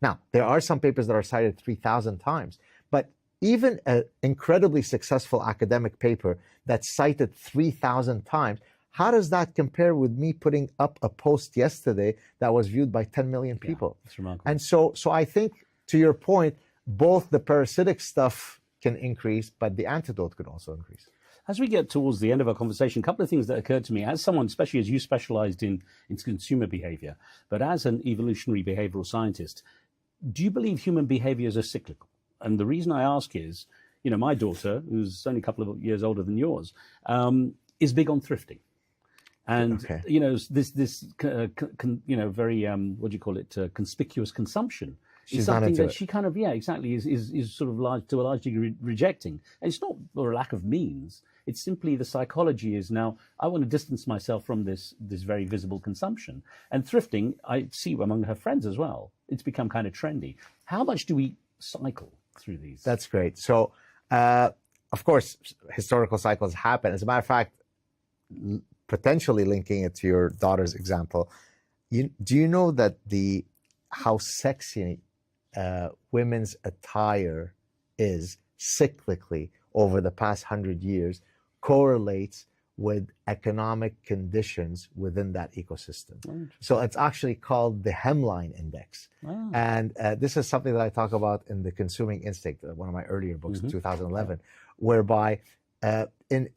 Now, there are some papers that are cited 3,000 times, but even an incredibly successful academic paper that's cited 3,000 times, how does that compare with me putting up a post yesterday that was viewed by 10 million people? That's remarkable. And so I think, to your point, both the parasitic stuff can increase, but the antidote could also increase. As we get towards the end of our conversation, a couple of things that occurred to me as someone, especially as you specialized in consumer behavior, but as an evolutionary behavioral scientist, do you believe human behaviors are cyclical? And the reason I ask is, my daughter, who's only a couple of years older than yours, is big on thrifting. And, this very, what do you call it, conspicuous consumption. She's not into it. She kind of, exactly, is sort of to a large degree rejecting. And it's not for a lack of means. It's simply the psychology is now, I want to distance myself from this very visible consumption. And thrifting, I see among her friends as well. It's become kind of trendy. How much do we cycle through these? That's great. So, of course, historical cycles happen. As a matter of fact, potentially linking it to your daughter's example, do you know that how sexy women's attire is cyclically over the past 100 years correlates with economic conditions within that ecosystem. So it's actually called the hemline index. Wow. And this is something that I talk about in The Consuming Instinct, one of my earlier books in 2011, whereby I'm going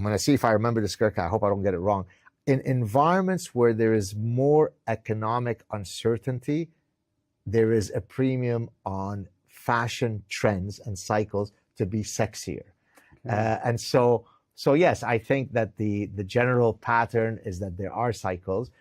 to see if I remember this correctly. I hope I don't get it wrong. In environments where there is more economic uncertainty, there is a premium on fashion trends and cycles to be sexier. And so yes, I think that the general pattern is that there are cycles.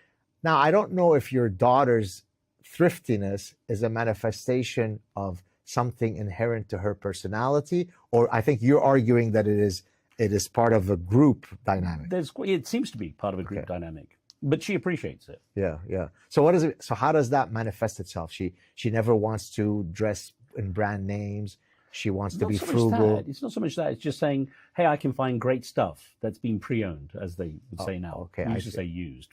Now, I don't know if your daughter's thriftiness is a manifestation of something inherent to her personality, or I think you're arguing that it is part of a group dynamic. It seems to be part of a group dynamic, but she appreciates it. Yeah. So how does that manifest itself? She never wants to dress in brand names. She wants to be frugal. It's not so much that. It's just saying, hey, I can find great stuff that's been pre-owned, as they would say now. Okay, I used to say used,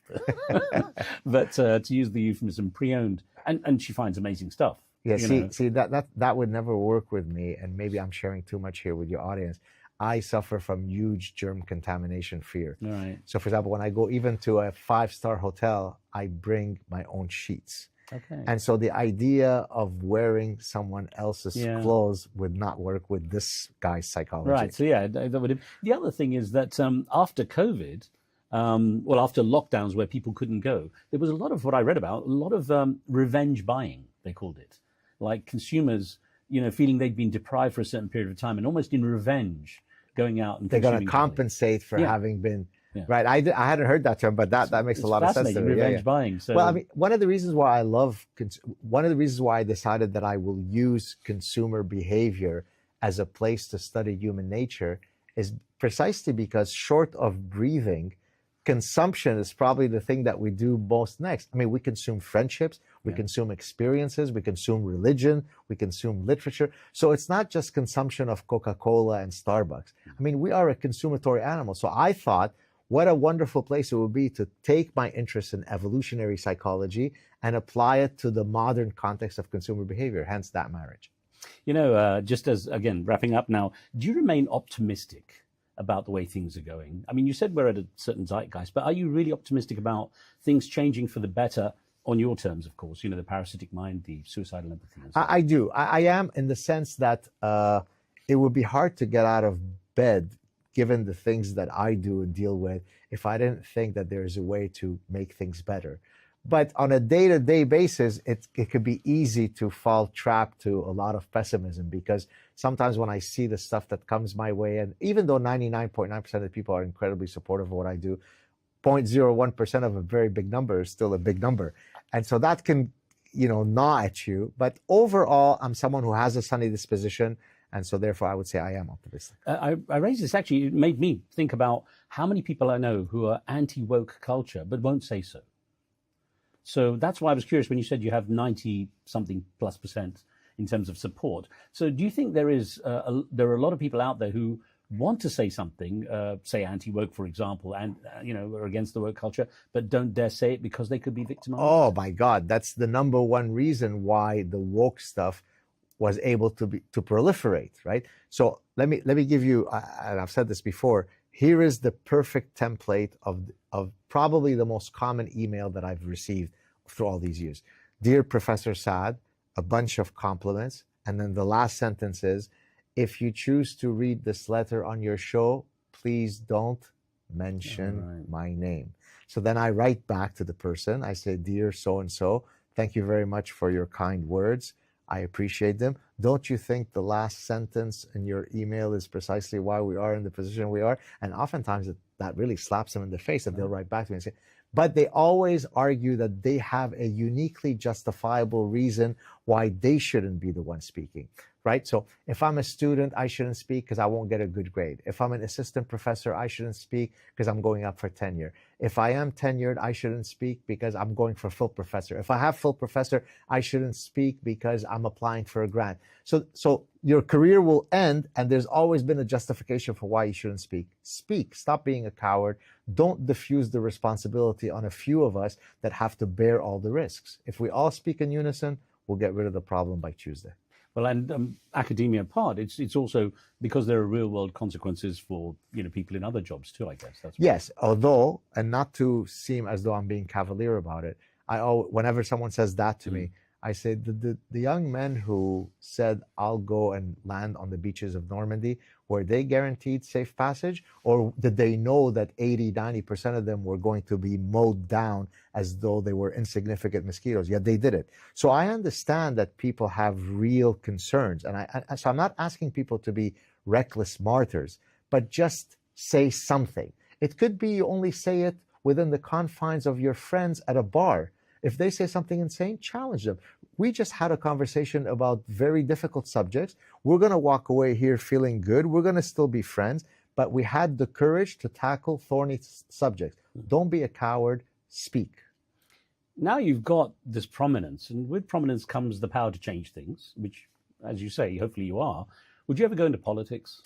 but to use the euphemism pre-owned, and she finds amazing stuff. Yeah, see that would never work with me, and maybe I'm sharing too much here with your audience. I suffer from huge germ contamination fear. All right. So, for example, when I go even to a 5-star hotel, I bring my own sheets. Okay. And so the idea of wearing someone else's clothes would not work with this guy's psychology. Right. So that would. The other thing is that after COVID, after lockdowns where people couldn't go, there was a lot of what I read about, a lot of revenge buying, they called it, like consumers, feeling they'd been deprived for a certain period of time and almost in revenge going out and they're going to compensate for having been. Yeah. Right, I hadn't heard that term, but that makes a lot of sense to me. Revenge buying. So. Well, I mean, one of the reasons why I decided that I will use consumer behavior as a place to study human nature is precisely because, short of breathing, consumption is probably the thing that we do most next. I mean, we consume friendships, we consume experiences, we consume religion, we consume literature. So it's not just consumption of Coca-Cola and Starbucks. I mean, we are a consumatory animal. So I thought, what a wonderful place it would be to take my interest in evolutionary psychology and apply it to the modern context of consumer behavior, hence that marriage. Just as, again, wrapping up now, do you remain optimistic about the way things are going? I mean, you said we're at a certain zeitgeist, but are you really optimistic about things changing for the better on your terms, of course, the parasitic mind, the suicidal empathy? And so I do. I am, in the sense that it would be hard to get out of bed given the things that I do and deal with, if I didn't think that there's a way to make things better. But on a day-to-day basis, it could be easy to fall trapped to a lot of pessimism, because sometimes when I see the stuff that comes my way, and even though 99.9% of the people are incredibly supportive of what I do, 0.01% of a very big number is still a big number. And so that can, gnaw at you. But overall, I'm someone who has a sunny disposition. And so therefore, I would say I am optimistic. I raised this, actually, it made me think about how many people I know who are anti-woke culture, but won't say so. So that's why I was curious when you said you have 90-something + % in terms of support. So do you think there are a lot of people out there who want to say something, say anti-woke, for example, and, are against the woke culture, but don't dare say it because they could be victimized? Oh, my God. That's the number one reason why the woke stuff was able to proliferate, right? So let me give you, and I've said this before, here is the perfect template of probably the most common email that I've received through all these years. Dear Professor Saad, a bunch of compliments, and then the last sentence is, if you choose to read this letter on your show, please don't mention my name. So then I write back to the person. I say, dear so-and-so, thank you very much for your kind words. I appreciate them. Don't you think the last sentence in your email is precisely why we are in the position we are? And oftentimes that really slaps them in the face, and they'll write back to me and say, but they always argue that they have a uniquely justifiable reason why they shouldn't be the one speaking, right? So if I'm a student, I shouldn't speak because I won't get a good grade. If I'm an assistant professor, I shouldn't speak because I'm going up for tenure. If I am tenured, I shouldn't speak because I'm going for full professor. If I have full professor, I shouldn't speak because I'm applying for a grant. So your career will end, and there's always been a justification for why you shouldn't speak. Speak. Stop being a coward. Don't diffuse the responsibility on a few of us that have to bear all the risks. If we all speak in unison, we'll get rid of the problem by Tuesday. Well, and academia apart, it's also because there are real world consequences for people in other jobs too. I guess that's yes. Although, and not to seem as though I'm being cavalier about it, whenever someone says that to me, I say the young men who said I'll go and land on the beaches of Normandy, were they guaranteed safe passage, or did they know that 80-90% of them were going to be mowed down as though they were insignificant mosquitoes? Yet they did it. So I understand that people have real concerns, and so I'm not asking people to be reckless martyrs, but just say something. It could be you only say it within the confines of your friends at a bar. If they say something insane, challenge them. We just had a conversation about very difficult subjects. We're going to walk away here feeling good. We're going to still be friends, but we had the courage to tackle thorny subjects. Don't be a coward. Speak. Now you've got this prominence, and with prominence comes the power to change things, which, as you say, hopefully you are. Would you ever go into politics?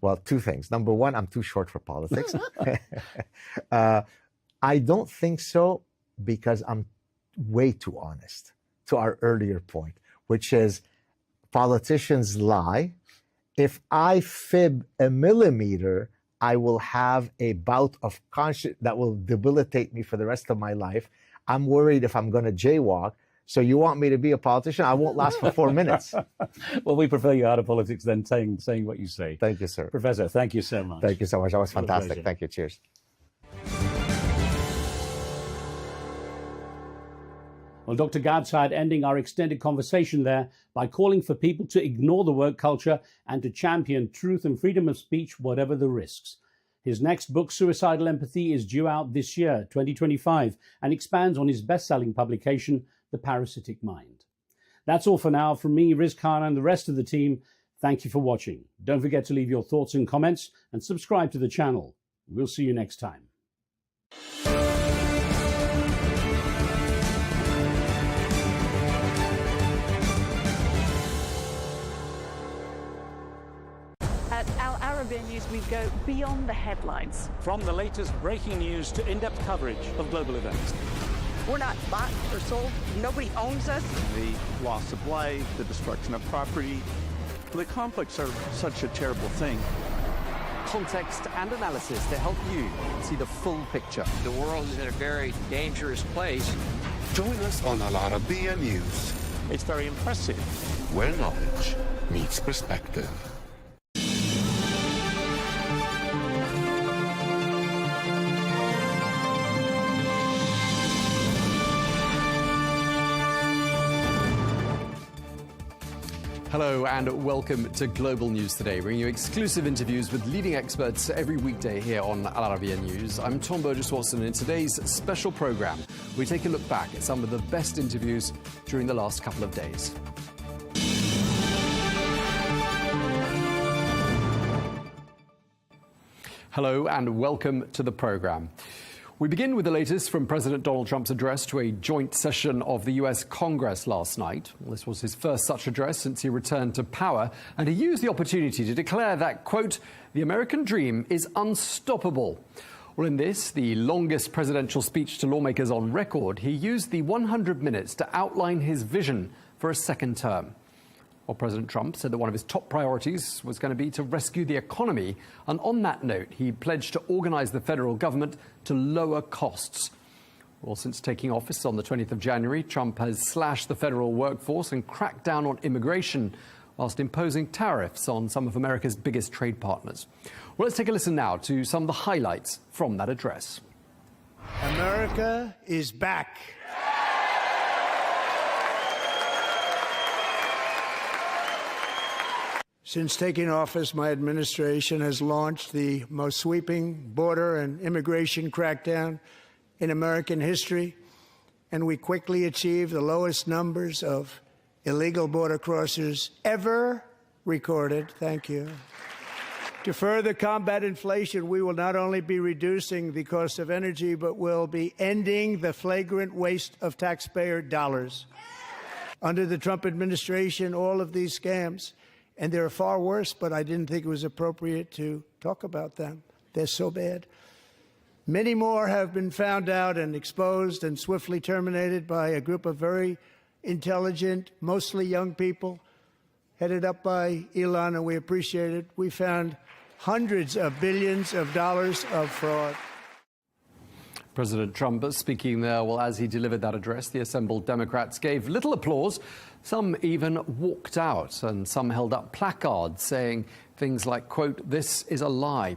Well, two things. Number one, I'm too short for politics. I don't think so, because I'm way too honest, to our earlier point, which is politicians lie. If I fib a millimeter, I will have a bout of conscience that will debilitate me for the rest of my life. I'm worried if I'm going to jaywalk. So you want me to be a politician? I won't last for 4 minutes. Well, we prefer you out of politics than saying what you say. Thank you, sir. Professor, thank you so much. Thank you so much. That was fantastic. Thank you. Cheers. Well, Dr. Gadzhad ending our extended conversation there by calling for people to ignore the work culture and to champion truth and freedom of speech, whatever the risks. His next book, Suicidal Empathy, is due out this year, 2025, and expands on his best-selling publication, The Parasitic Mind. That's all for now from me, Riz Khan, and the rest of the team. Thank you for watching. Don't forget to leave your thoughts and comments and subscribe to the channel. We'll see you next time. At Arabiya News, we go beyond the headlines. From the latest breaking news to in-depth coverage of global events. We're not bought or sold. Nobody owns us. The loss of life, the destruction of property. The conflicts are such a terrible thing. Context and analysis to help you see the full picture. The world is in a very dangerous place. Join us on Arabiya News, It's very impressive. where knowledge meets perspective. Hello and welcome to Global News Today, bringing you exclusive interviews with leading experts every weekday here on Arabiya News. I'm Tom Burges Watson, and in today's special program, we take a look back at some of the best interviews during the last couple of days. Hello and welcome to the program. We begin with the latest from President Donald Trump's address to a joint session of the US Congress last night. Well, this was his first such address since he returned to power, and he used the opportunity to declare that, quote, the American dream is unstoppable. Well, in this, the longest presidential speech to lawmakers on record, he used the 100 minutes to outline his vision for a second term. Well, President Trump said that one of his top priorities was going to be to rescue the economy. And on that note, he pledged to organize the federal government to lower costs. Well, since taking office on the 20th of January, Trump has slashed the federal workforce and cracked down on immigration. whilst imposing tariffs on some of America's biggest trade partners. Well, let's take a listen now to some of the highlights from that address. America is back. Since taking office, my administration has launched the most sweeping border and immigration crackdown in American history, and we quickly achieved the lowest numbers of illegal border crossers ever recorded. Thank you. To further combat inflation, we will not only be reducing the cost of energy, but will be ending the flagrant waste of taxpayer dollars. Under the Trump administration, all of these scams, and they're far worse, but I didn't think it was appropriate to talk about them. They're so bad. Many more have been found out and exposed and swiftly terminated by a group of very intelligent, mostly young people, headed up by Elon, and we appreciate it. We found hundreds of billions of dollars of fraud. President Trump speaking there, well, as he delivered that address, the assembled Democrats gave little applause. Some even walked out, and some held up placards saying things like, quote, "This is a lie."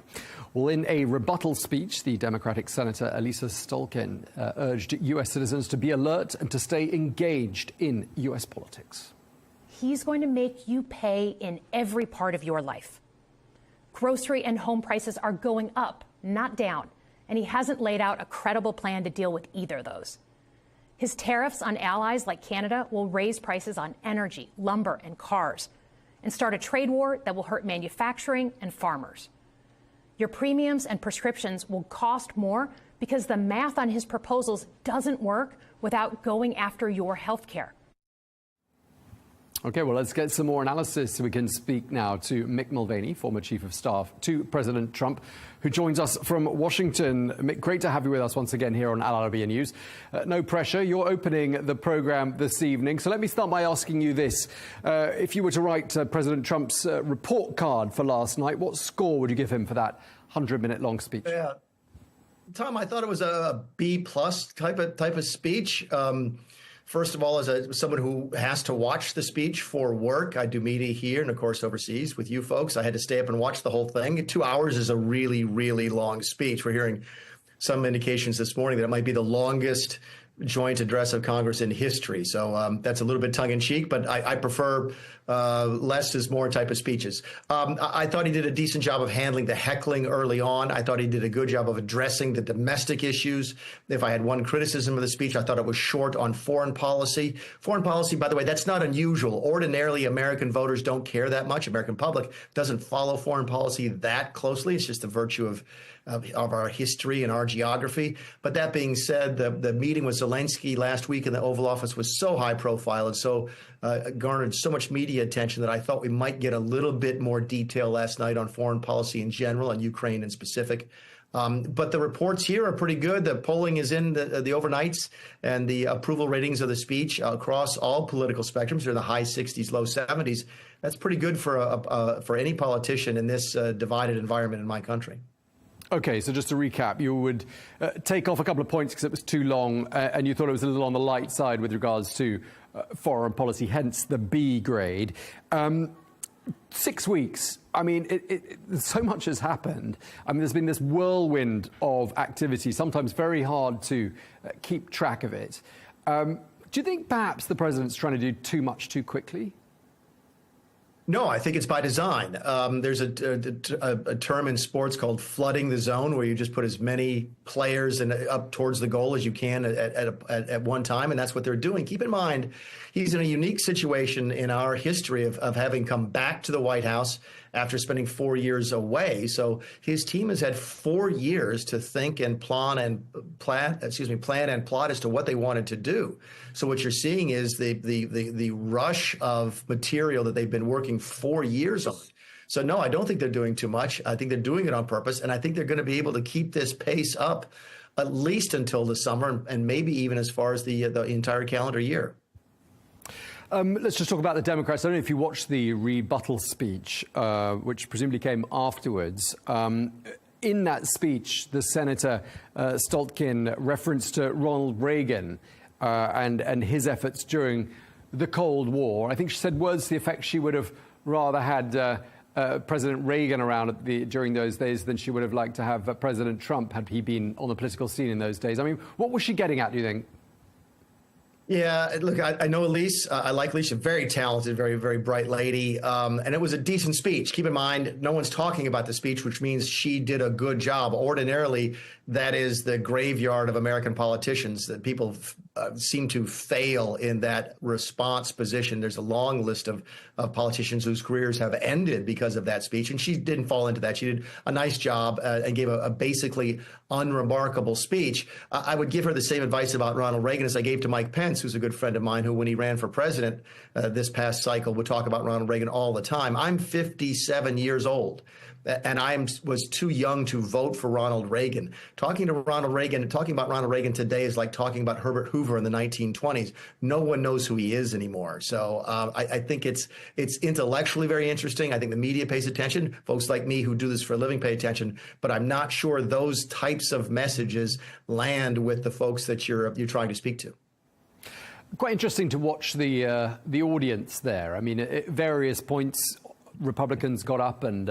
Well, in a rebuttal speech, the Democratic Senator Elisa Stolkin urged U.S. citizens to be alert and to stay engaged in U.S. politics. He's going to make you pay in every part of your life. Grocery and home prices are going up, not down, and he hasn't laid out a credible plan to deal with either of those. His tariffs on allies like Canada will raise prices on energy, lumber, and cars, and start a trade war that will hurt manufacturing and farmers. Your premiums and prescriptions will cost more because the math on his proposals doesn't work without going after your health care. OK, well, let's get some more analysis so we can speak now to Mick Mulvaney, former Chief of Staff to President Trump, who joins us from Washington. Mick, great to have you with us once again here on Al Arabiya News. No pressure, you're opening the programme this evening. So let me start by asking you this. If you were to write President Trump's report card for last night, what score would you give him for that 100-minute long speech? Yeah, Tom, I thought it was a B-plus type of speech. First of all, as someone who has to watch the speech for work, I do media here and, of course, overseas with you folks. I had to stay up and watch the whole thing. 2 hours is a really, really long speech. We're hearing some indications this morning that it might be the longest joint address of Congress in history. So that's a little bit tongue-in-cheek, but I prefer less is more type of speeches. I thought he did a decent job of handling the heckling early on. I thought he did a good job of addressing the domestic issues. If I had one criticism of the speech, I thought it was short on foreign policy. Foreign policy, by the way, that's not unusual. Ordinarily, American voters don't care that much. American public doesn't follow foreign policy that closely. It's just a virtue of our history and our geography. But that being said, the meeting with Zelenskyy last week in the Oval Office was so high profile and so garnered so much media attention that I thought we might get a little bit more detail last night on foreign policy in general and Ukraine in specific. But the reports here are pretty good. The polling is in the overnights, and the approval ratings of the speech across all political spectrums are in the high 60s, low 70s. That's pretty good for any politician in this divided environment in my country. OK, so just to recap, you would take off a couple of points because it was too long, and you thought it was a little on the light side with regards to foreign policy, hence the B grade. 6 weeks. I mean, so much has happened. I mean, there's been this whirlwind of activity, sometimes very hard to keep track of it. Do you think perhaps the president's trying to do too much too quickly? No, I think it's by design. There's a term in sports called flooding the zone, where you just put as many players up towards the goal as you can at one time, and that's what they're doing. Keep in mind, he's in a unique situation in our history of having come back to the White House after spending 4 years away. So his team has had 4 years to think and plan and plot as to what they wanted to do. So what you're seeing is the rush of material that they've been working 4 years on. So no, I don't think they're doing too much. I think they're doing it on purpose, and I think they're going to be able to keep this pace up at least until the summer, and maybe even as far as the entire calendar year. Let's just talk about the Democrats. I don't know if you watched the rebuttal speech, which presumably came afterwards. In that speech, the Senator Stolkin referenced to Ronald Reagan and his efforts during the Cold War. I think she said words to the effect she would have rather had President Reagan around during those days than she would have liked to have President Trump had he been on the political scene in those days. I mean, what was she getting at, do you think? Yeah, look, I know Elise. I like Elise. She's a very talented, very, very bright lady. And it was a decent speech. Keep in mind, no one's talking about the speech, which means she did a good job. Ordinarily, that is the graveyard of American politicians, that people seem to fail in that response position. There's a long list of politicians whose careers have ended because of that speech. And she didn't fall into that. She did a nice job and gave a basically unremarkable speech. I would give her the same advice about Ronald Reagan as I gave to Mike Pence, who's a good friend of mine, who, when he ran for president this past cycle, would talk about Ronald Reagan all the time. I'm 57 years old, and I was too young to vote for Ronald Reagan. Talking to Ronald Reagan and talking about Ronald Reagan today is like talking about Herbert Hoover in the 1920s. No one knows who he is anymore. So I think it's intellectually very interesting. I think the media pays attention. Folks like me who do this for a living pay attention. But I'm not sure those types of messages land with the folks that you're trying to speak to. Quite interesting to watch the audience there. I mean, at various points, Republicans got up and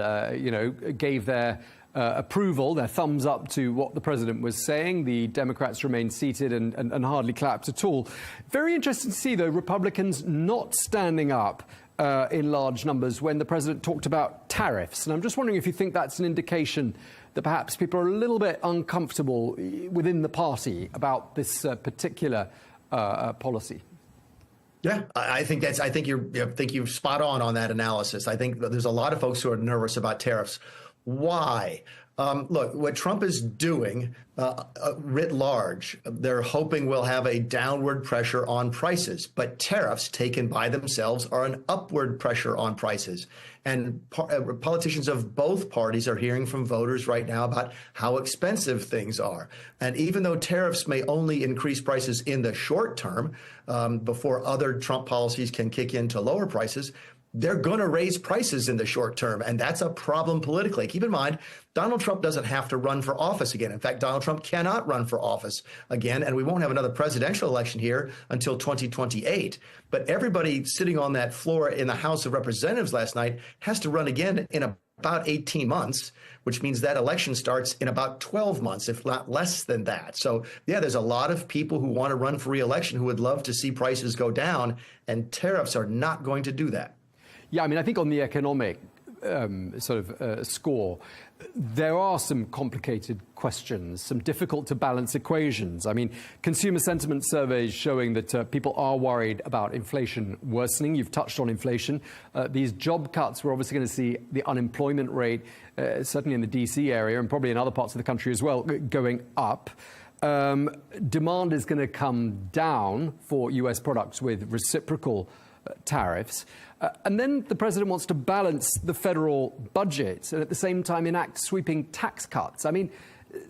gave their approval, their thumbs up to what the president was saying. The Democrats remained seated and hardly clapped at all. Very interesting to see, though, Republicans not standing up in large numbers when the president talked about tariffs. And I'm just wondering if you think that's an indication that perhaps people are a little bit uncomfortable within the party about this particular policy. Yeah, I think you're spot on that analysis. I think there's a lot of folks who are nervous about tariffs. Why? Look, what Trump is doing writ large, they're hoping will have a downward pressure on prices. But tariffs taken by themselves are an upward pressure on prices. And politicians of both parties are hearing from voters right now about how expensive things are. And even though tariffs may only increase prices in the short term, before other Trump policies can kick in to lower prices, they're going to raise prices in the short term. And that's a problem politically. Keep in mind, Donald Trump doesn't have to run for office again. In fact, Donald Trump cannot run for office again. And we won't have another presidential election here until 2028. But everybody sitting on that floor in the House of Representatives last night has to run again in about 18 months, which means that election starts in about 12 months, if not less than that. So, yeah, there's a lot of people who want to run for re-election who would love to see prices go down, and tariffs are not going to do that. Yeah, I mean, I think on the economic score, there are some complicated questions, some difficult to balance equations. I mean, consumer sentiment surveys showing that people are worried about inflation worsening. You've touched on inflation. These job cuts, we're obviously going to see the unemployment rate, certainly in the DC area and probably in other parts of the country as well, going up. Demand is going to come down for US products with reciprocal tariffs. And then the president wants to balance the federal budget and at the same time enact sweeping tax cuts. I mean,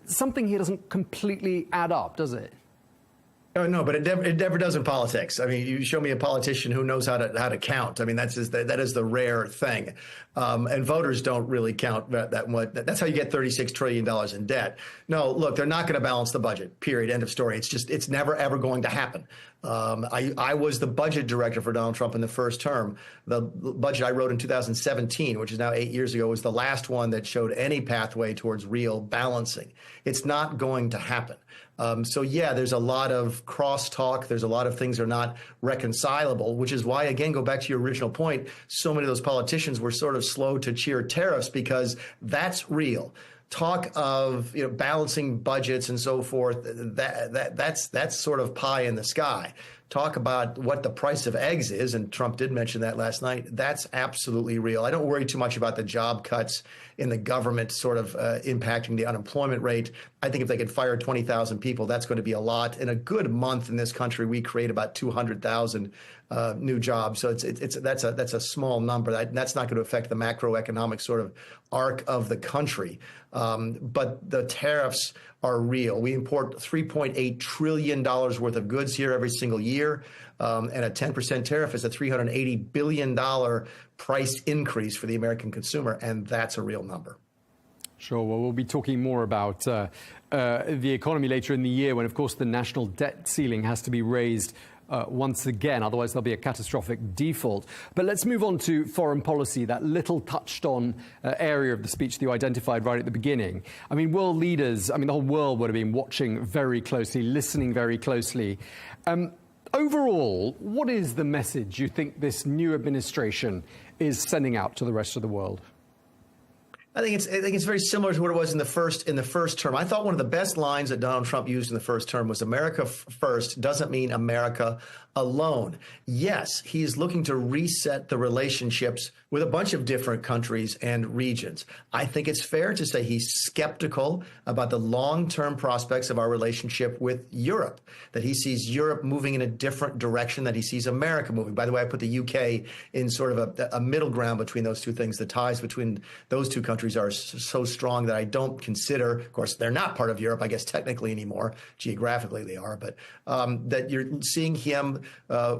something here doesn't completely add up, does it? Oh, no, but it never does in politics. I mean, you show me a politician who knows how to count. I mean, that is the rare thing. And voters don't really count that much. That's how you get $36 trillion in debt. No, look, they're not going to balance the budget, period, end of story. It's never, ever going to happen. I was the budget director for Donald Trump in the first term. The budget I wrote in 2017, which is now 8 years ago, was the last one that showed any pathway towards real balancing. It's not going to happen. So, yeah, there's a lot of crosstalk. There's a lot of things that are not reconcilable, which is why, again, go back to your original point. So many of those politicians were sort of slow to cheer tariffs because that's real. Talk of balancing budgets and so forth, that's sort of pie in the sky. Talk about what the price of eggs is, and Trump did mention that last night. That's absolutely real. I don't worry too much about the job cuts in the government sort of impacting the unemployment rate. I think if they could fire 20,000 people, that's going to be a lot. In a good month in this country, we create about 200,000 new jobs. So that's a small number. That's not going to affect the macroeconomic sort of arc of the country. But the tariffs are real. We import $3.8 trillion worth of goods here every single year. And a 10% tariff is a $380 billion price increase for the American consumer. And that's a real number. Sure. Well, we'll be talking more about the economy later in the year when, of course, the national debt ceiling has to be raised once again. Otherwise, there'll be a catastrophic default. But let's move on to foreign policy, that little touched on area of the speech that you identified right at the beginning. I mean, world leaders, the whole world would have been watching very closely, listening very closely. Overall, what is the message you think this new administration is sending out to the rest of the world? I think it's very similar to what it was in the first term. I thought one of the best lines that Donald Trump used in the first term was "America first doesn't mean America alone." Yes, he is looking to reset the relationships with a bunch of different countries and regions. I think it's fair to say he's skeptical about the long-term prospects of our relationship with Europe, that he sees Europe moving in a different direction than he sees America moving. By the way, I put the UK in sort of a middle ground between those two things. The ties between those two countries are so strong that I don't consider, of course, they're not part of Europe, I guess technically anymore, geographically they are, but that you're seeing him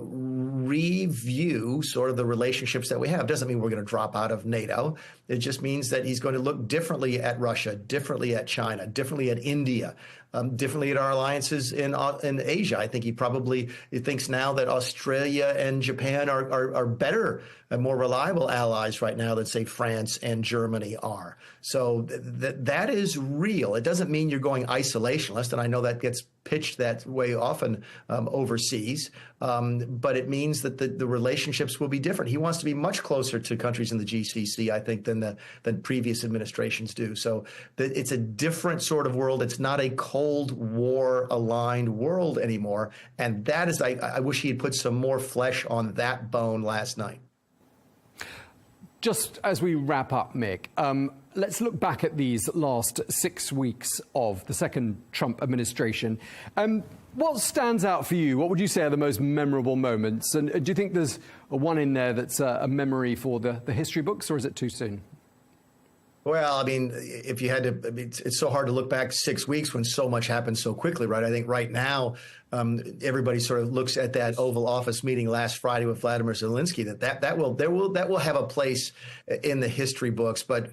review sort of the relationships that we have. Doesn't mean we're going to drop out of NATO. It just means that he's going to look differently at Russia, differently at China, differently at India, differently at our alliances in Asia. I think he thinks now that Australia and Japan are better and more reliable allies right now than, say, France and Germany are. So that is real. It doesn't mean you're going isolationist, and I know that gets pitched that way often overseas, but it means that the relationships will be different. He wants to be much closer to countries in the GCC, I think, than previous administrations do. So it's a different sort of world. It's not a Cold War aligned world anymore, and that is, I wish he had put some more flesh on that bone last night. Just as we wrap up, Mick, let's look back at these last 6 weeks of the second Trump administration. What stands out for you? What would you say are the most memorable moments? And do you think there's one in there that's a memory for the history books, or is it too soon? Well, I mean, if you had to, it's so hard to look back 6 weeks when so much happened so quickly, right? I think right now, everybody sort of looks at that Oval Office meeting last Friday with Volodymyr Zelenskyy, that will have a place in the history books. But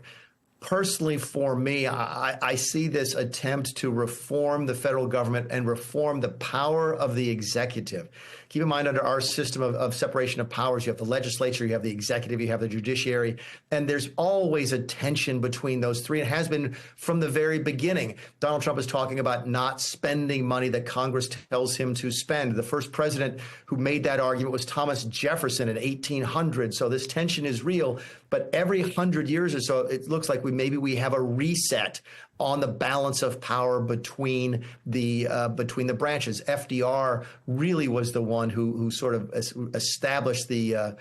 personally, for me, I see this attempt to reform the federal government and reform the power of the executive. Keep in mind, under our system of separation of powers, you have the legislature, you have the executive, you have the judiciary, and there's always a tension between those three. It has been from the very beginning. Donald Trump is talking about not spending money that Congress tells him to spend. The first president who made that argument was Thomas Jefferson in 1800. So this tension is real. But every 100 years or so, it looks like we have a reset on the balance of power between the branches. FDR really was the one who sort of established the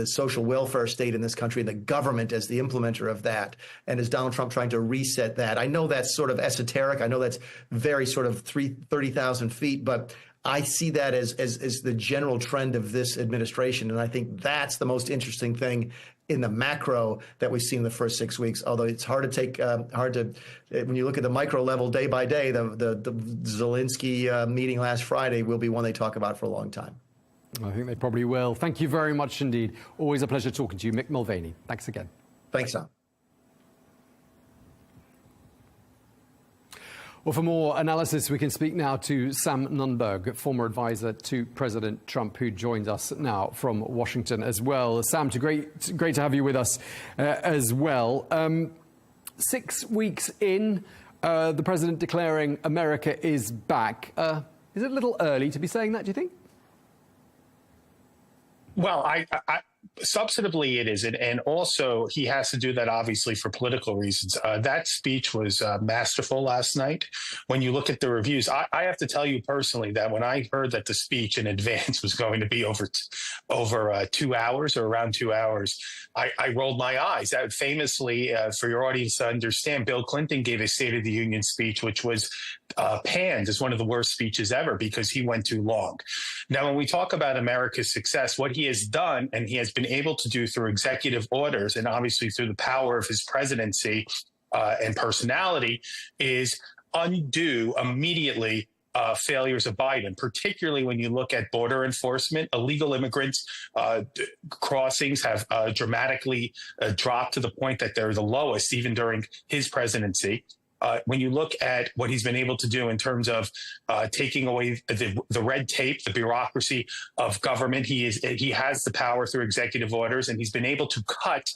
social welfare state in this country, and the government as the implementer of that. And is Donald Trump trying to reset that? I know that's sort of esoteric. I know that's very sort of 30,000 feet, but I see that as the general trend of this administration, and I think that's the most interesting thing in the macro that we've seen in the first 6 weeks. Although it's hard to when you look at the micro level day by day, the Zelenskyy meeting last Friday will be one they talk about for a long time. I think they probably will. Thank you very much indeed. Always a pleasure talking to you, Mick Mulvaney. Thanks again. Thanks, Tom. Well, for more analysis, we can speak now to Sam Nunberg, former advisor to President Trump, who joins us now from Washington as well. Sam, great to have you with us as well. 6 weeks in, the president declaring America is back. Is it a little early to be saying that, do you think? Well, substantively it isn't, and also he has to do that obviously for political reasons. That speech was masterful last night. When you look at the reviews, I have to tell you personally that when I heard that the speech in advance was going to be over 2 hours or around 2 hours, I rolled my eyes. Famously, for your audience to understand, Bill Clinton gave a State of the Union speech, which was panned as one of the worst speeches ever because he went too long. Now, when we talk about America's success, what he has done, and he has been able to do through executive orders and obviously through the power of his presidency and personality, is undo immediately failures of Biden, particularly when you look at border enforcement. Illegal immigrants crossings have dramatically dropped to the point that they're the lowest even during his presidency. when you look at what he's been able to do in terms of taking away the red tape, the bureaucracy of government, he has the power through executive orders, and he's been able to cut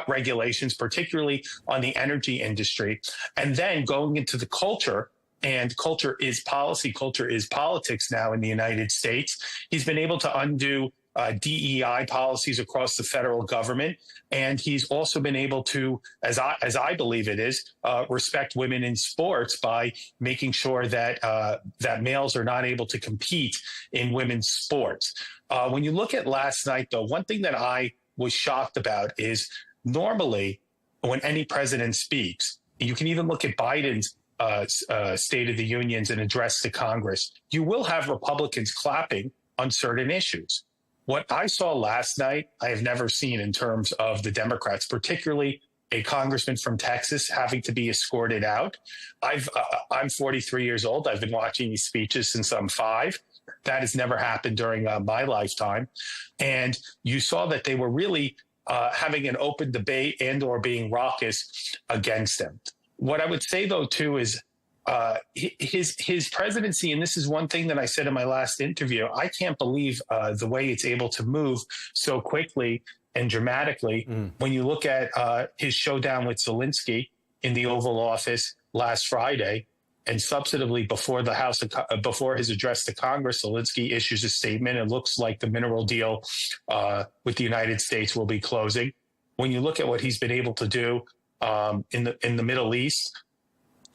regulations, particularly on the energy industry. And then going into the culture, and culture is policy, culture is politics now in the United States. He's been able to undo DEI policies across the federal government, and he's also been able to, as I believe it is, respect women in sports by making sure that that males are not able to compete in women's sports. When you look at last night, though, one thing that I was shocked about is normally when any president speaks, you can even look at Biden's State of the Unions and address to Congress, you will have Republicans clapping on certain issues. What I saw last night, I have never seen in terms of the Democrats, particularly a congressman from Texas having to be escorted out. I'm 43 years old. I've been watching these speeches since I'm 5. That has never happened during my lifetime. And you saw that they were really having an open debate and or being raucous against him. What I would say, though, too, is his presidency, and this is one thing that I said in my last interview, I can't believe the way it's able to move so quickly and dramatically. When you look at his showdown with Zelenskyy in the Oval Office last Friday, and subsequently before his address to Congress, Zelenskyy issues a statement. It looks like the mineral deal with the United States will be closing. When you look at what he's been able to do in the Middle East,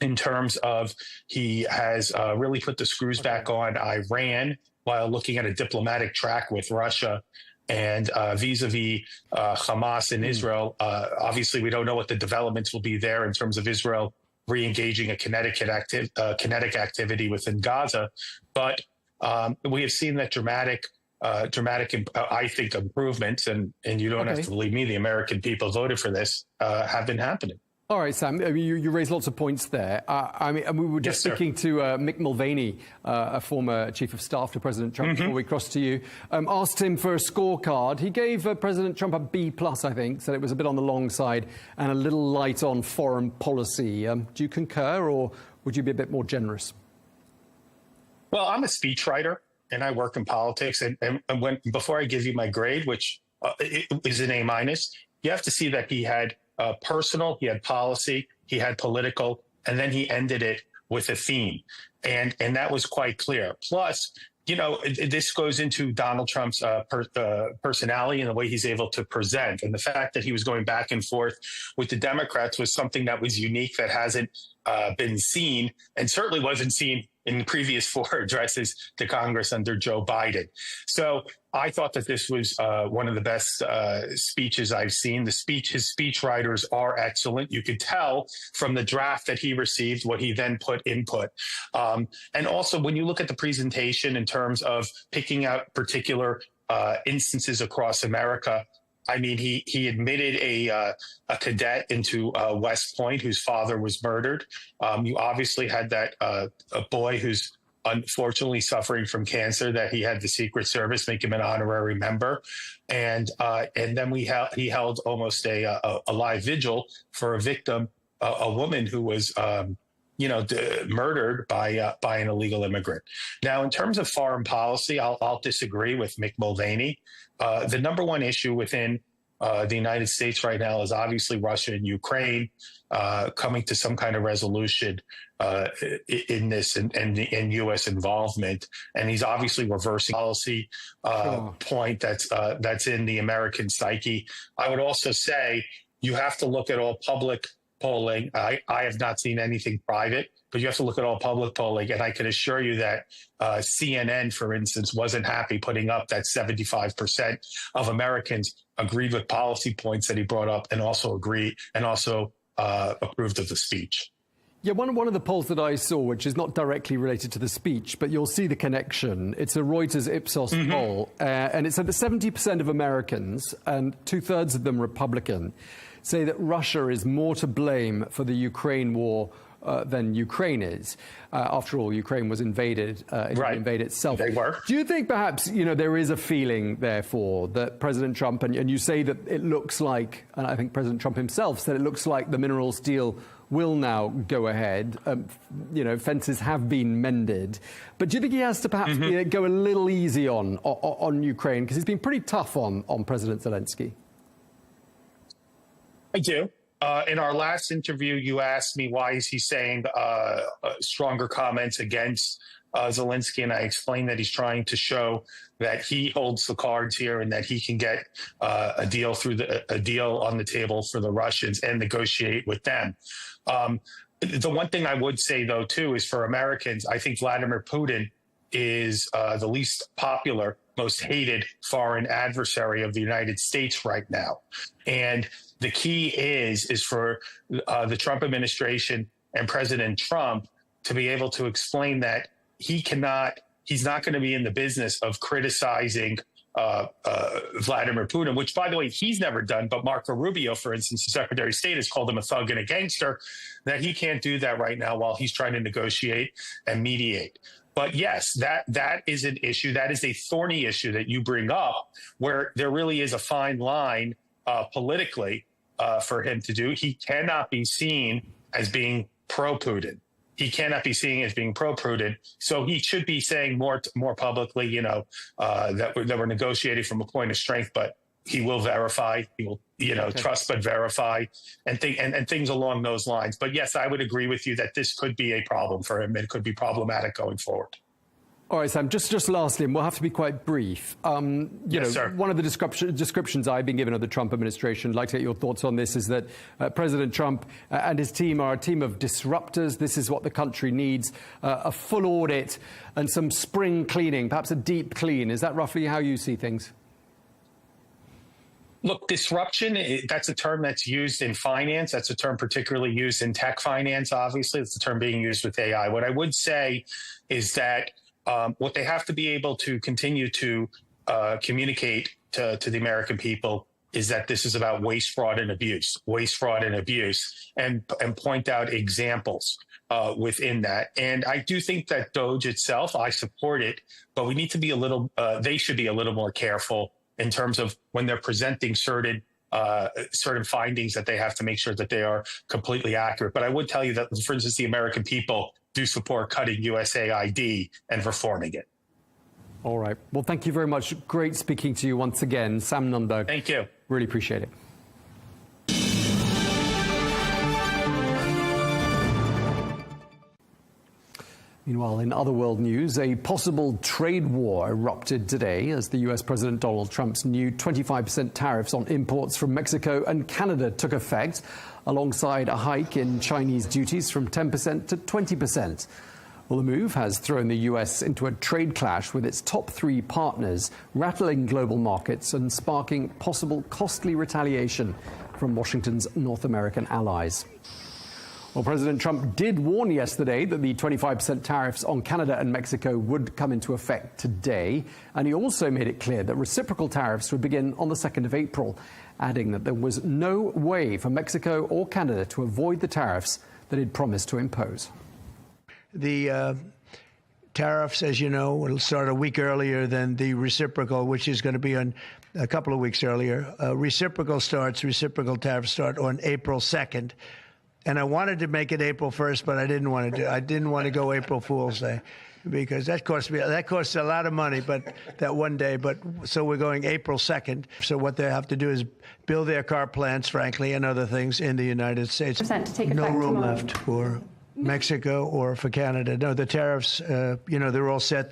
in terms of he has really put the screws back on Iran while looking at a diplomatic track with Russia and vis-a-vis Hamas in Israel. Obviously, we don't know what the developments will be there in terms of Israel re-engaging a kinetic activity within Gaza. But we have seen that dramatic, I think, improvements, and you don't have to believe me, the American people voted for this, have been happening. All right, Sam, you raised lots of points there. We were just speaking to Mick Mulvaney, a former chief of staff to President Trump, before we crossed to you, asked him for a scorecard. He gave President Trump a B+, I think, said it was a bit on the long side and a little light on foreign policy. Do you concur, or would you be a bit more generous? Well, I'm a speechwriter, and I work in politics. And before I give you my grade, which is an A-, you have to see that he had personal, he had policy, he had political, and then he ended it with a theme. And that was quite clear. Plus, you know, this goes into Donald Trump's personality and the way he's able to present. And the fact that he was going back and forth with the Democrats was something that was unique, that hasn't been seen, and certainly wasn't seen in the previous 4 addresses to Congress under Joe Biden. So I thought that this was one of the best speeches I've seen. His speech writers are excellent. You could tell from the draft that he received what he then put input. And also, when you look at the presentation in terms of picking out particular instances across America, I mean, he admitted a cadet into West Point whose father was murdered. You obviously had that a boy who's unfortunately suffering from cancer, that he had the Secret Service make him an honorary member. And then he held almost a live vigil for a victim, a woman who was murdered by an illegal immigrant. Now, in terms of foreign policy, I'll disagree with Mick Mulvaney. The number one issue within the United States right now is obviously Russia and Ukraine coming to some kind of resolution in this and U.S. involvement. And he's obviously reversing policy point that's in the American psyche. I would also say you have to look at all public polling. I have not seen anything private, but you have to look at all public polling. And I can assure you that CNN, for instance, wasn't happy putting up that 75% of Americans agreed with policy points that he brought up and also approved of the speech. Yeah, one of the polls that I saw, which is not directly related to the speech, but you'll see the connection. It's a Reuters Ipsos poll, and it said that 70% of Americans, and 2/3 of them Republican, say that Russia is more to blame for the Ukraine war than Ukraine is. After all, Ukraine was invaded. It Right. invaded itself. They were. Do you think perhaps, there is a feeling, therefore, that President Trump, and you say that it looks like, and I think President Trump himself said it looks like the minerals deal will now go ahead. Fences have been mended. But do you think he has to perhaps go a little easy on Ukraine? Because he's been pretty tough on President Zelenskyy. I do. In our last interview, you asked me why is he saying stronger comments against Zelenskyy, and I explained that he's trying to show that he holds the cards here and that he can get a deal on the table for the Russians and negotiate with them. The one thing I would say, though, too, is for Americans, I think Vladimir Putin is the least popular, most hated foreign adversary of the United States right now. And the key is for the Trump administration and President Trump to be able to explain that he's not going to be in the business of criticizing Vladimir Putin, which, by the way, he's never done. But Marco Rubio, for instance, the Secretary of State, has called him a thug and a gangster, that he can't do that right now while he's trying to negotiate and mediate. But yes, that is an issue. That is a thorny issue that you bring up, where there really is a fine line politically for him to do. He cannot be seen as being pro-Putin. He cannot be seen as being pro-Putin. So he should be saying more publicly, that we're negotiating from a point of strength, but he will verify. He will, trust but verify, and things along those lines. But yes, I would agree with you that this could be a problem for him. It could be problematic going forward. All right, Sam, just lastly, and we'll have to be quite brief. Yes, sir. One of the descriptions I've been given of the Trump administration, I'd like to get your thoughts on this, is that President Trump and his team are a team of disruptors. This is what the country needs, a full audit and some spring cleaning, perhaps a deep clean. Is that roughly how you see things? Look, disruption, that's a term that's used in finance. That's a term particularly used in tech finance, obviously. It's a term being used with AI. What I would say is that what they have to be able to continue to communicate to the American people is that this is about waste, fraud, and abuse, and point out examples within that. And I do think that DOGE itself, I support it, but we need to be they should be a little more careful in terms of when they're presenting certain findings, that they have to make sure that they are completely accurate. But I would tell you that, for instance, the American people do support cutting USAID and reforming it. All right. Well, thank you very much. Great speaking to you once again, Sam Nunberg. Thank you. Really appreciate it. Meanwhile, in other world news, a possible trade war erupted today as the US President Donald Trump's new 25% tariffs on imports from Mexico and Canada took effect, alongside a hike in Chinese duties from 10% to 20%. Well, the move has thrown the US into a trade clash with its top three partners, rattling global markets and sparking possible costly retaliation from Washington's North American allies. Well, President Trump did warn yesterday that the 25% tariffs on Canada and Mexico would come into effect today, and he also made it clear that reciprocal tariffs would begin on the 2nd of April, adding that there was no way for Mexico or Canada to avoid the tariffs that he'd promised to impose. The tariffs, as you know, will start a week earlier than the reciprocal, which is going to be on a couple of weeks earlier. Reciprocal tariffs start on April 2nd. And I wanted to make it April 1st, but I didn't want to go April Fool's Day, because that costs a lot of money, but that one day. But so we're going April 2nd. So what they have to do is build their car plants, frankly, and other things in the United States. No room left for Mexico or for Canada. No, the tariffs, they're all set.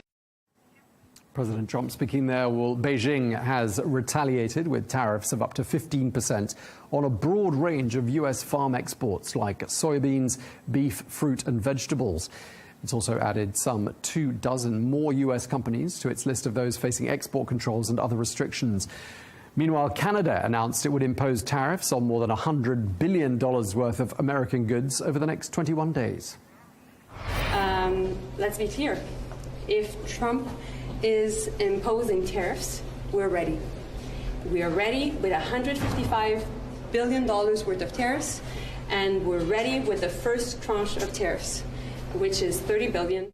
President Trump speaking there. Well, Beijing has retaliated with tariffs of up to 15% on a broad range of U.S. farm exports like soybeans, beef, fruit and vegetables. It's also added some 24 more U.S. companies to its list of those facing export controls and other restrictions. Meanwhile, Canada announced it would impose tariffs on more than $100 billion worth of American goods over the next 21 days. Let's be clear. If Trump is imposing tariffs, we're ready. We are ready with $155 billion worth of tariffs. and we're ready with the first tranche of tariffs, which is $30 billion.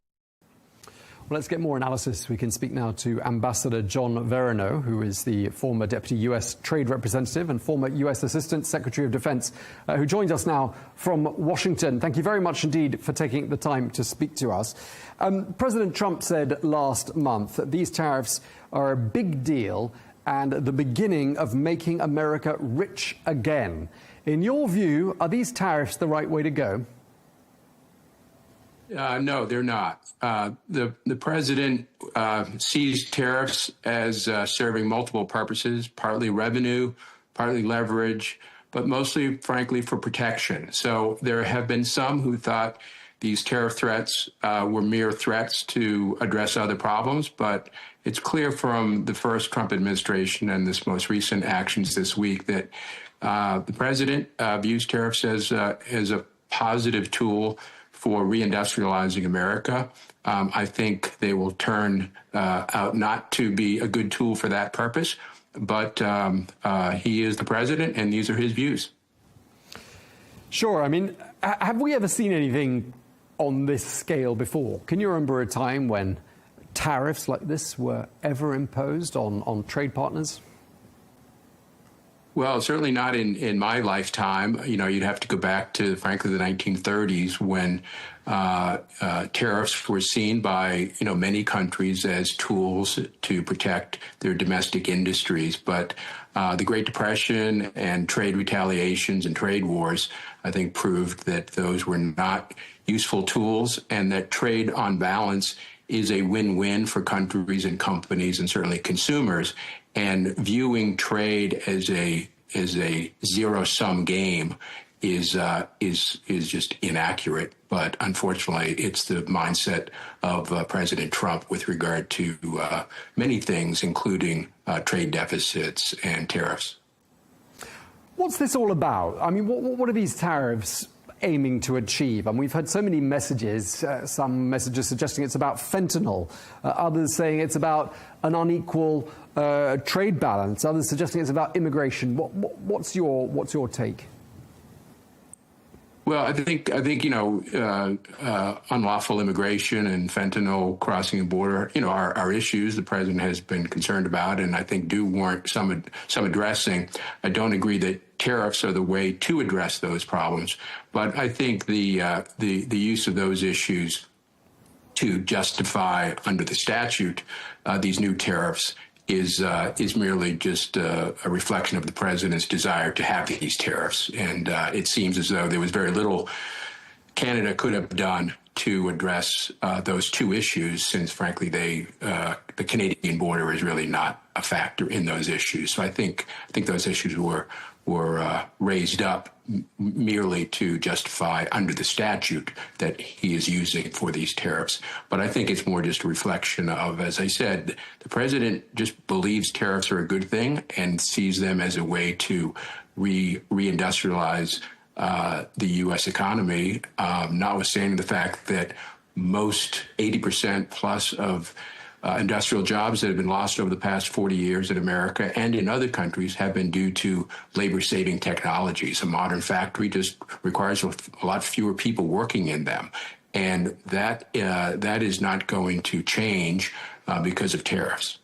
Well, let's get more analysis. We can speak now to Ambassador John Verino, who is the former Deputy U.S. Trade Representative and former U.S. Assistant Secretary of Defense, who joins us now from Washington. Thank you very much indeed for taking the time to speak to us. President Trump said last month that these tariffs are a big deal and the beginning of making America rich again. In your view, are these tariffs the right way to go? No, they're not. The president sees tariffs as serving multiple purposes, partly revenue, partly leverage, but mostly, frankly, for protection. So there have been some who thought these tariff threats were mere threats to address other problems, but it's clear from the first Trump administration and this most recent actions this week that the president views tariffs as a positive tool for reindustrializing America. I think they will turn out not to be a good tool for that purpose, but he is the president and these are his views. Sure. I mean, have we ever seen anything on this scale before? Can you remember a time when tariffs like this were ever imposed on trade partners? Well, certainly not in my lifetime. You know, you'd have to go back to, frankly, the 1930s when tariffs were seen by, many countries as tools to protect their domestic industries. But the Great Depression and trade retaliations and trade wars, I think, proved that those were not useful tools and that trade on balance is a win-win for countries and companies and certainly consumers. And viewing trade as a zero-sum game is just inaccurate. But unfortunately, it's the mindset of President Trump with regard to many things, including trade deficits and tariffs. What's this all about? I mean, what are these tariffs aiming to achieve? And we've had so many messages, some messages suggesting it's about fentanyl, others saying it's about an unequal trade balance, others suggesting it's about immigration. What's your take? Well, I think unlawful immigration and fentanyl crossing the border, are issues the president has been concerned about, and I think do warrant some addressing. I don't agree that tariffs are the way to address those problems, but I think the use of those issues to justify under the statute these new tariffs is merely just a reflection of the president's desire to have these tariffs. And it seems as though there was very little Canada could have done to address those two issues, since, frankly, the Canadian border is really not a factor in those issues. So I think those issues were raised up merely to justify under the statute that he is using for these tariffs. But I think it's more just a reflection of, as I said, the president just believes tariffs are a good thing and sees them as a way to reindustrialize the U.S. economy, notwithstanding the fact that most 80% plus of industrial jobs that have been lost over the past 40 years in America and in other countries have been due to labor-saving technologies. A modern factory just requires a lot fewer people working in them. And that is not going to change because of tariffs.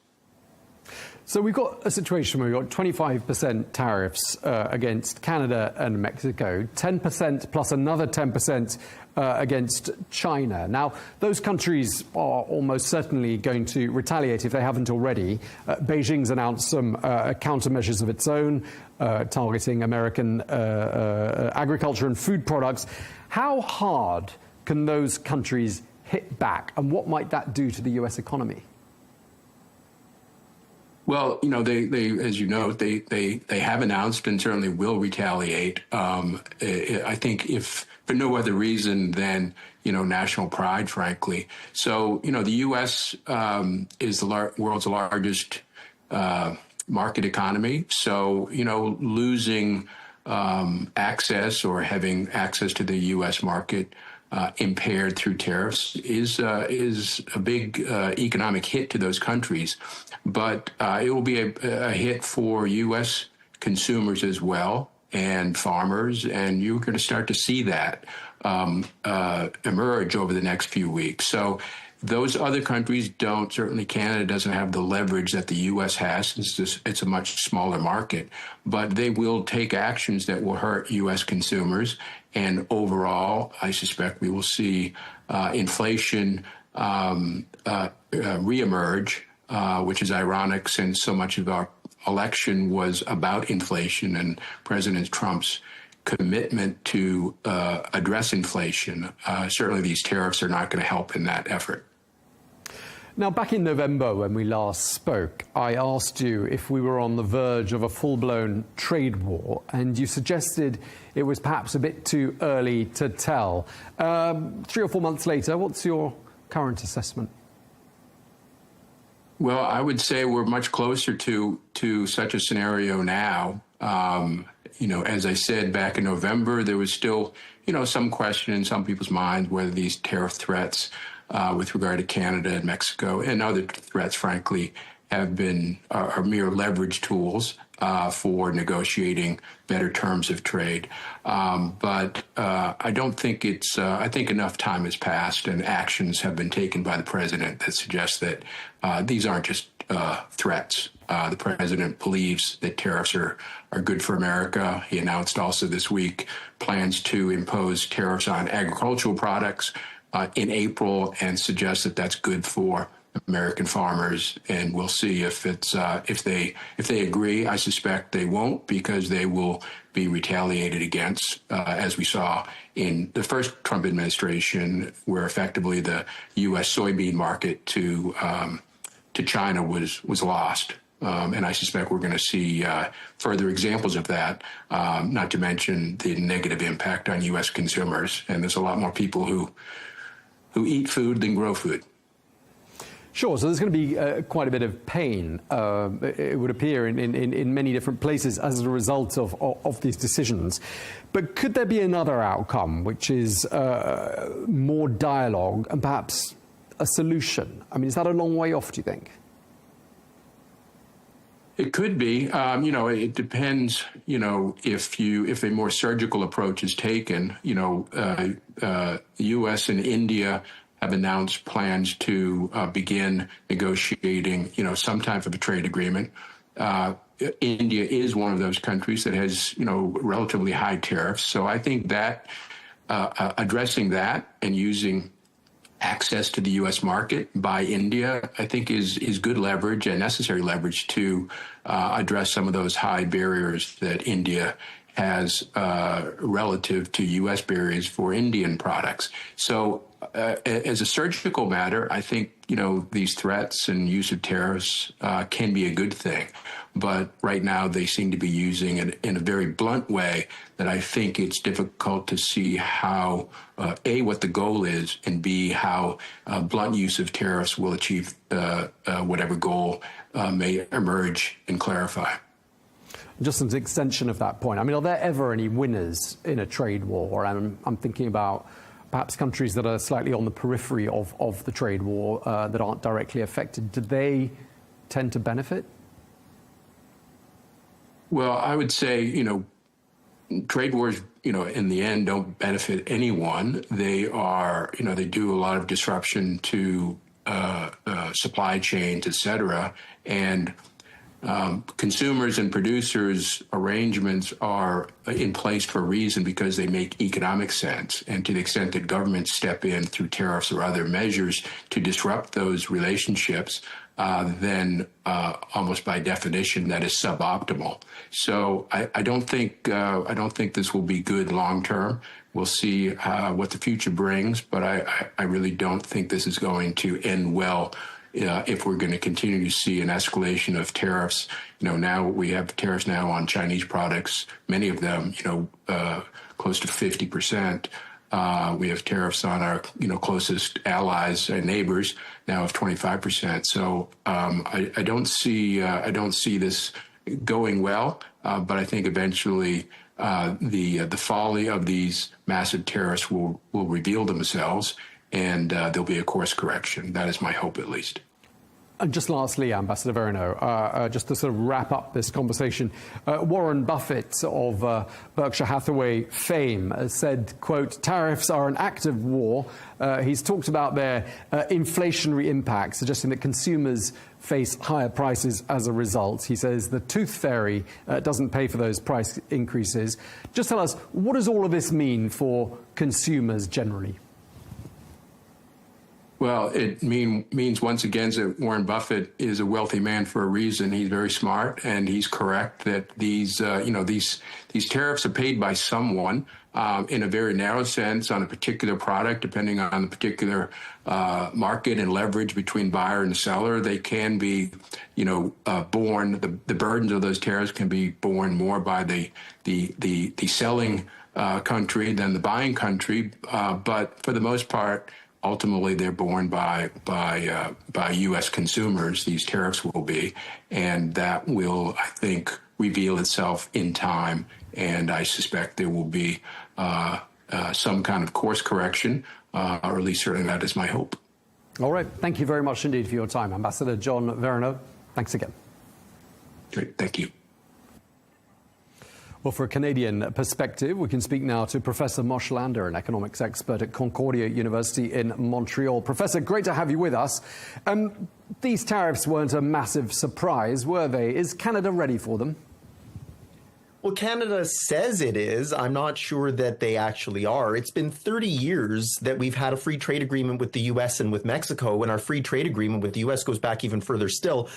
So we've got a situation where we've got 25% tariffs against Canada and Mexico, 10% plus another 10% against China. Now, those countries are almost certainly going to retaliate if they haven't already. Beijing's announced some countermeasures of its own, targeting American agriculture and food products. How hard can those countries hit back, and what might that do to the U.S. economy? Well, they as you know, they have announced and certainly will retaliate. I think if for no other reason than, national pride, frankly. So, the U.S. Is the world's largest market economy. So, losing access or having access to the U.S. market impaired through tariffs is a big economic hit to those countries. But it will be a hit for U.S. consumers as well. and farmers, and you're going to start to see that emerge over the next few weeks. So those other countries don't, certainly Canada doesn't have the leverage that the U.S. has. It's a much smaller market, but they will take actions that will hurt U.S. consumers. And overall, I suspect we will see inflation reemerge, which is ironic since so much of our election was about inflation and President Trump's commitment to address inflation. Certainly these tariffs are not going to help in that effort. Now, back in November when we last spoke, I asked you if we were on the verge of a full-blown trade war, and you suggested it was perhaps a bit too early to tell. 3 or 4 months later, what's your current assessment? Well, I would say we're much closer to such a scenario now. As I said back in November, there was still, some question in some people's minds whether these tariff threats with regard to Canada and Mexico and other threats, frankly, are mere leverage tools for negotiating better terms of trade. But I don't think I think enough time has passed and actions have been taken by the president that suggest that these aren't just threats. The president believes that tariffs are good for America. He announced also this week plans to impose tariffs on agricultural products in April and suggests that that's good for American farmers. And we'll see if they agree. I suspect they won't, because they will be retaliated against, as we saw in the first Trump administration, where effectively the U.S. soybean market to China was lost. And I suspect we're going to see further examples of that, not to mention the negative impact on U.S. consumers. And there's a lot more people who eat food than grow food. Sure, so there's going to be quite a bit of pain, it would appear, in many different places as a result of these decisions. But could there be another outcome, which is more dialogue and perhaps a solution? I mean, is that a long way off, do you think? It could be. It depends, if a more surgical approach is taken. The U.S. and India have announced plans to begin negotiating, some type of a trade agreement. India is one of those countries that has, relatively high tariffs. So I think that addressing that and using access to the U.S. market by India, I think is good leverage and necessary leverage to address some of those high barriers that India has relative to U.S. barriers for Indian products. So as a surgical matter, I think, these threats and use of tariffs can be a good thing. But right now they seem to be using it in a very blunt way that I think it's difficult to see how, A, what the goal is, and B, how blunt use of tariffs will achieve whatever goal may emerge and clarify. Just as an extension of that point, I mean, are there ever any winners in a trade war? And I'm thinking about perhaps countries that are slightly on the periphery of the trade war that aren't directly affected. Do they tend to benefit? Well, I would say, trade wars, in the end don't benefit anyone. They are, they do a lot of disruption to supply chains, et cetera. And consumers and producers arrangements are in place for a reason, because they make economic sense. And to the extent that governments step in through tariffs or other measures to disrupt those relationships, then almost by definition that is suboptimal. So I don't think this will be good long term. We'll see what the future brings, but I really don't think this is going to end well. If we're going to continue to see an escalation of tariffs. Now we have tariffs now on Chinese products, many of them, close to 50%. We have tariffs on our, closest allies and neighbors now of 25%. So I don't see this going well. But I think eventually the folly of these massive tariffs will reveal themselves, and there'll be a course correction. That is my hope, at least. And just lastly, Ambassador Verino, just to sort of wrap up this conversation, Warren Buffett of Berkshire Hathaway fame has said, quote, tariffs are an act of war. He's talked about their inflationary impact, suggesting that consumers face higher prices as a result. He says the tooth fairy doesn't pay for those price increases. Just tell us, what does all of this mean for consumers generally? Well, it means once again that Warren Buffett is a wealthy man for a reason. He's very smart, and he's correct that these tariffs are paid by someone in a very narrow sense on a particular product, depending on the particular market and leverage between buyer and seller. They can be, borne. The burdens of those tariffs can be borne more by the selling country than the buying country, but for the most part, ultimately, they're borne by U.S. consumers. These tariffs will be, and that will, I think, reveal itself in time. And I suspect there will be some kind of course correction, or at least certainly that is my hope. All right. Thank you very much indeed for your time, Ambassador John Verino. Thanks again. Great. Thank you. Well, for a Canadian perspective, we can speak now to Professor Moshe Lander, an economics expert at Concordia University in Montreal. Professor, great to have you with us. These tariffs weren't a massive surprise, were they? Is Canada ready for them? Well, Canada says it is. I'm not sure that they actually are. It's been 30 years that we've had a free trade agreement with the U.S. and with Mexico, and our free trade agreement with the U.S. goes back even further still.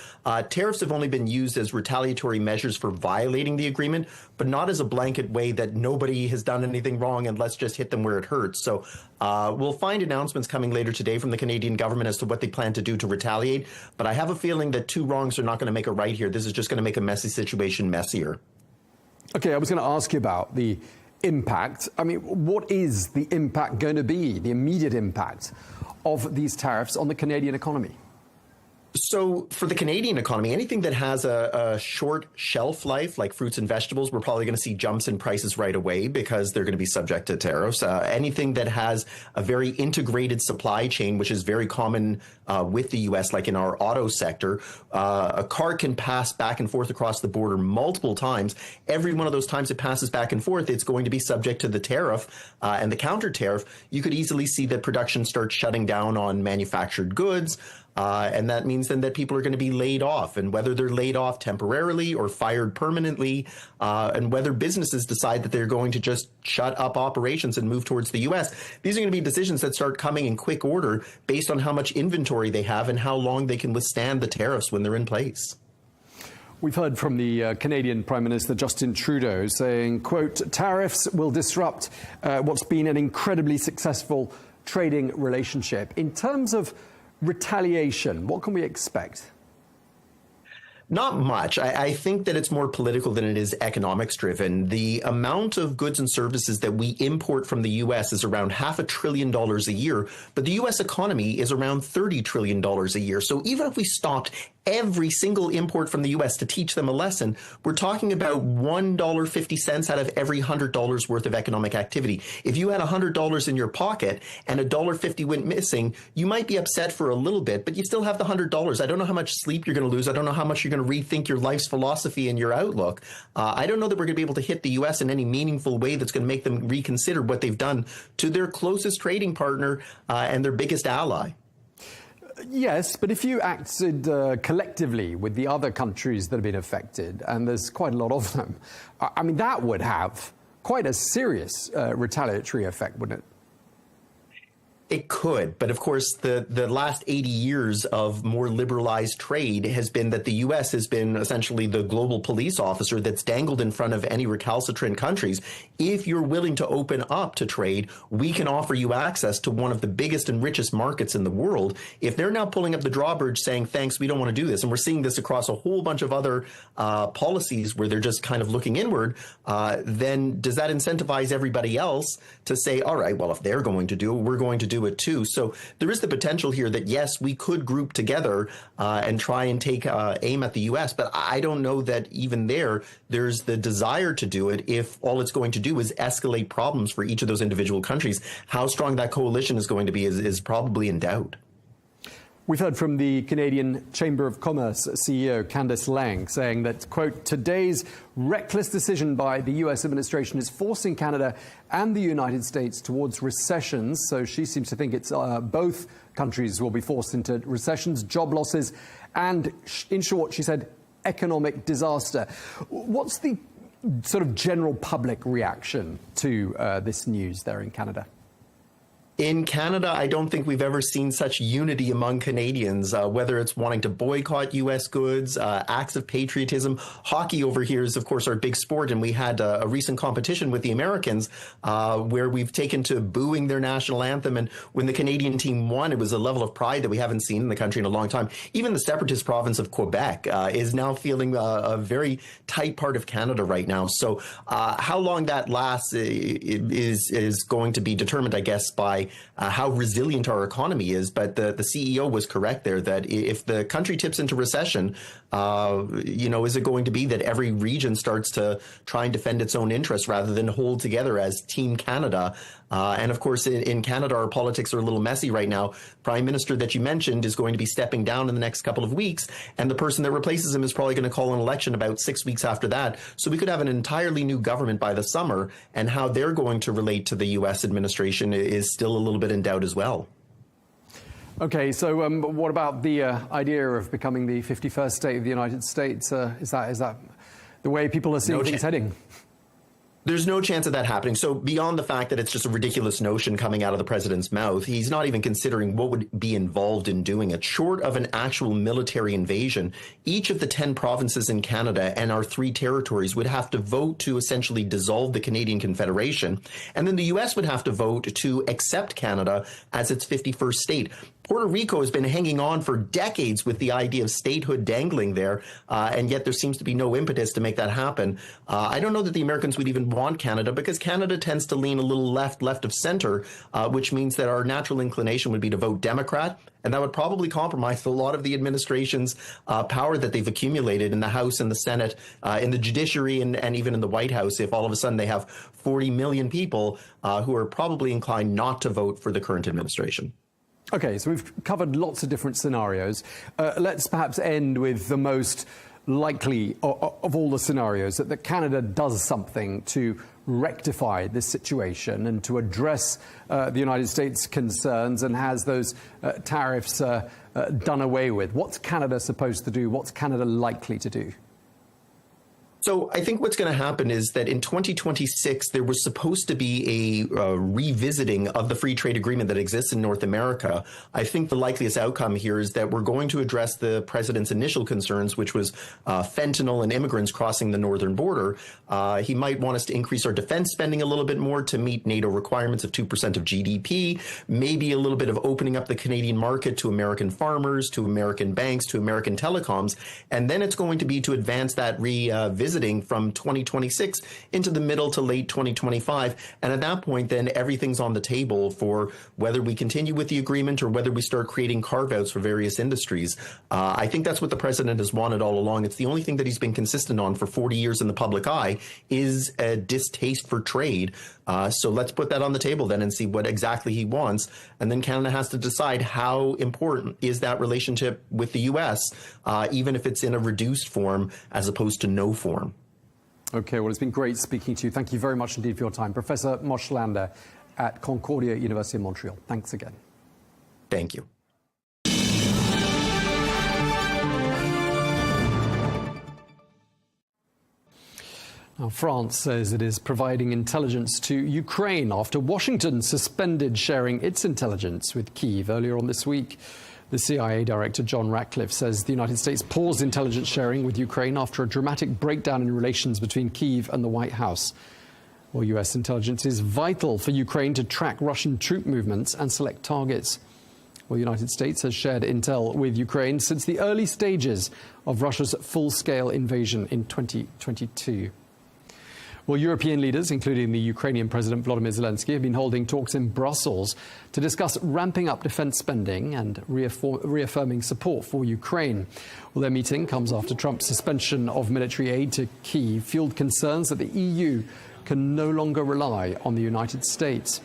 Tariffs have only been used as retaliatory measures for violating the agreement, but not as a blanket way that nobody has done anything wrong and let's just hit them where it hurts. So we'll find announcements coming later today from the Canadian government as to what they plan to do to retaliate. But I have a feeling that two wrongs are not going to make a right here. This is just going to make a messy situation messier. Okay, I was going to ask you about the impact. I mean, what is the impact going to be, the immediate impact of these tariffs on the Canadian economy? So for the Canadian economy, anything that has a short shelf life, like fruits and vegetables, we're probably going to see jumps in prices right away because they're going to be subject to tariffs. Anything that has a very integrated supply chain, which is very common with the U.S., like in our auto sector, a car can pass back and forth across the border multiple times. Every one of those times it passes back and forth, it's going to be subject to the tariff and the counter tariff. You could easily see that production starts shutting down on manufactured goods. And that means then that people are going to be laid off, and whether they're laid off temporarily or fired permanently, and whether businesses decide that they're going to just shut up operations and move towards the U.S. These are going to be decisions that start coming in quick order based on how much inventory they have and how long they can withstand the tariffs when they're in place. We've heard from the Canadian Prime Minister Justin Trudeau saying, quote, tariffs will disrupt what's been an incredibly successful trading relationship. In terms of retaliation, what can we expect? Not much. I think that it's more political than it is economics driven. The amount of goods and services that we import from the U.S. is around $500 billion a year, but the U.S. economy is around $30 trillion a year. So even if we stopped every single import from the U.S. to teach them a lesson, we're talking about $1.50 out of every $100 worth of economic activity. If you had $100 in your pocket and $1.50 went missing, you might be upset for a little bit, but you still have the $100. I don't know how much sleep you're going to lose. I don't know how much you're going to rethink your life's philosophy and your outlook. I don't know that we're going to be able to hit the U.S. in any meaningful way that's going to make them reconsider what they've done to their closest trading partner and their biggest ally. Yes, but if you acted collectively with the other countries that have been affected, and there's quite a lot of them, I mean, that would have quite a serious retaliatory effect, wouldn't it? It could, but of course, the last 80 years of more liberalized trade has been that the U.S. has been essentially the global police officer that's dangled in front of any recalcitrant countries. If you're willing to open up to trade, we can offer you access to one of the biggest and richest markets in the world. If they're now pulling up the drawbridge saying, thanks, we don't want to do this, and we're seeing this across a whole bunch of other policies where they're just kind of looking inward, then does that incentivize everybody else to say, all right, well, if they're going to do it, we're going to do it too. So there is the potential here that, yes, we could group together and try and take aim at the U.S., but I don't know that even there's the desire to do it if all it's going to do is escalate problems for each of those individual countries. How strong that coalition is going to be is probably in doubt. We've heard from the Canadian Chamber of Commerce CEO Candice Lang saying that, quote, today's reckless decision by the US administration is forcing Canada and the United States towards recessions. So she seems to think it's both countries will be forced into recessions, job losses, and in short, she said, economic disaster. What's the sort of general public reaction to this news there in Canada? In Canada, I don't think we've ever seen such unity among Canadians, whether it's wanting to boycott U.S. goods, acts of patriotism. Hockey over here is, of course, our big sport, and we had a recent competition with the Americans where we've taken to booing their national anthem. And when the Canadian team won, it was a level of pride that we haven't seen in the country in a long time. Even the separatist province of Quebec is now feeling a very tight part of Canada right now. So how long that lasts is going to be determined, I guess, by how resilient our economy is. But the CEO was correct there that if the country tips into recession, is it going to be that every region starts to try and defend its own interests rather than hold together as Team Canada? And of course, in Canada, our politics are a little messy right now. Prime Minister that you mentioned is going to be stepping down in the next couple of weeks, and the person that replaces him is probably going to call an election about 6 weeks after that. So we could have an entirely new government by the summer, and how they're going to relate to the U.S. administration is still a little bit in doubt as well. Okay, so what about the idea of becoming the 51st state of the United States? Is that the way people are seeing things heading? There's no chance of that happening. So beyond the fact that it's just a ridiculous notion coming out of the president's mouth, he's not even considering what would be involved in doing it. Short of an actual military invasion, each of the 10 provinces in Canada and our 3 territories would have to vote to essentially dissolve the Canadian Confederation. And then the U.S. would have to vote to accept Canada as its 51st state. Puerto Rico has been hanging on for decades with the idea of statehood dangling there, and yet there seems to be no impetus to make that happen. I don't know that the Americans would even want Canada, because Canada tends to lean a little left of center, which means that our natural inclination would be to vote Democrat, and that would probably compromise a lot of the administration's power that they've accumulated in the House and the Senate, in the judiciary, and even in the White House, if all of a sudden they have 40 million people who are probably inclined not to vote for the current administration. Okay, so we've covered lots of different scenarios. Let's perhaps end with the most likely of all the scenarios, that Canada does something to rectify this situation and to address the United States' concerns and has those tariffs done away with. What's Canada supposed to do? What's Canada likely to do? So I think what's going to happen is that in 2026, there was supposed to be a revisiting of the free trade agreement that exists in North America. I think the likeliest outcome here is that we're going to address the president's initial concerns, which was fentanyl and immigrants crossing the northern border. He might want us to increase our defense spending a little bit more to meet NATO requirements of 2% of GDP, maybe a little bit of opening up the Canadian market to American farmers, to American banks, to American telecoms. And then it's going to be to advance that revisiting from 2026 into the middle to late 2025. And at that point, then everything's on the table for whether we continue with the agreement or whether we start creating carve-outs for various industries. I think that's what the president has wanted all along. It's the only thing that he's been consistent on for 40 years in the public eye is a distaste for trade. So let's put that on the table then and see what exactly he wants. And then Canada has to decide how important is that relationship with the U.S., even if it's in a reduced form as opposed to no form. Okay, well, it's been great speaking to you. Thank you very much indeed for your time. Professor Moshlander at Concordia University of Montreal. Thanks again. Thank you. Now, France says it is providing intelligence to Ukraine after Washington suspended sharing its intelligence with Kyiv earlier on this week. The CIA Director John Ratcliffe says the United States paused intelligence sharing with Ukraine after a dramatic breakdown in relations between Kyiv and the White House. Well, US intelligence is vital for Ukraine to track Russian troop movements and select targets. Well, the United States has shared intel with Ukraine since the early stages of Russia's full-scale invasion in 2022. Well, European leaders, including the Ukrainian President Volodymyr Zelenskyy, have been holding talks in Brussels to discuss ramping up defense spending and reaffirming support for Ukraine. Well, their meeting comes after Trump's suspension of military aid to Kyiv fueled concerns that the EU can no longer rely on the United States.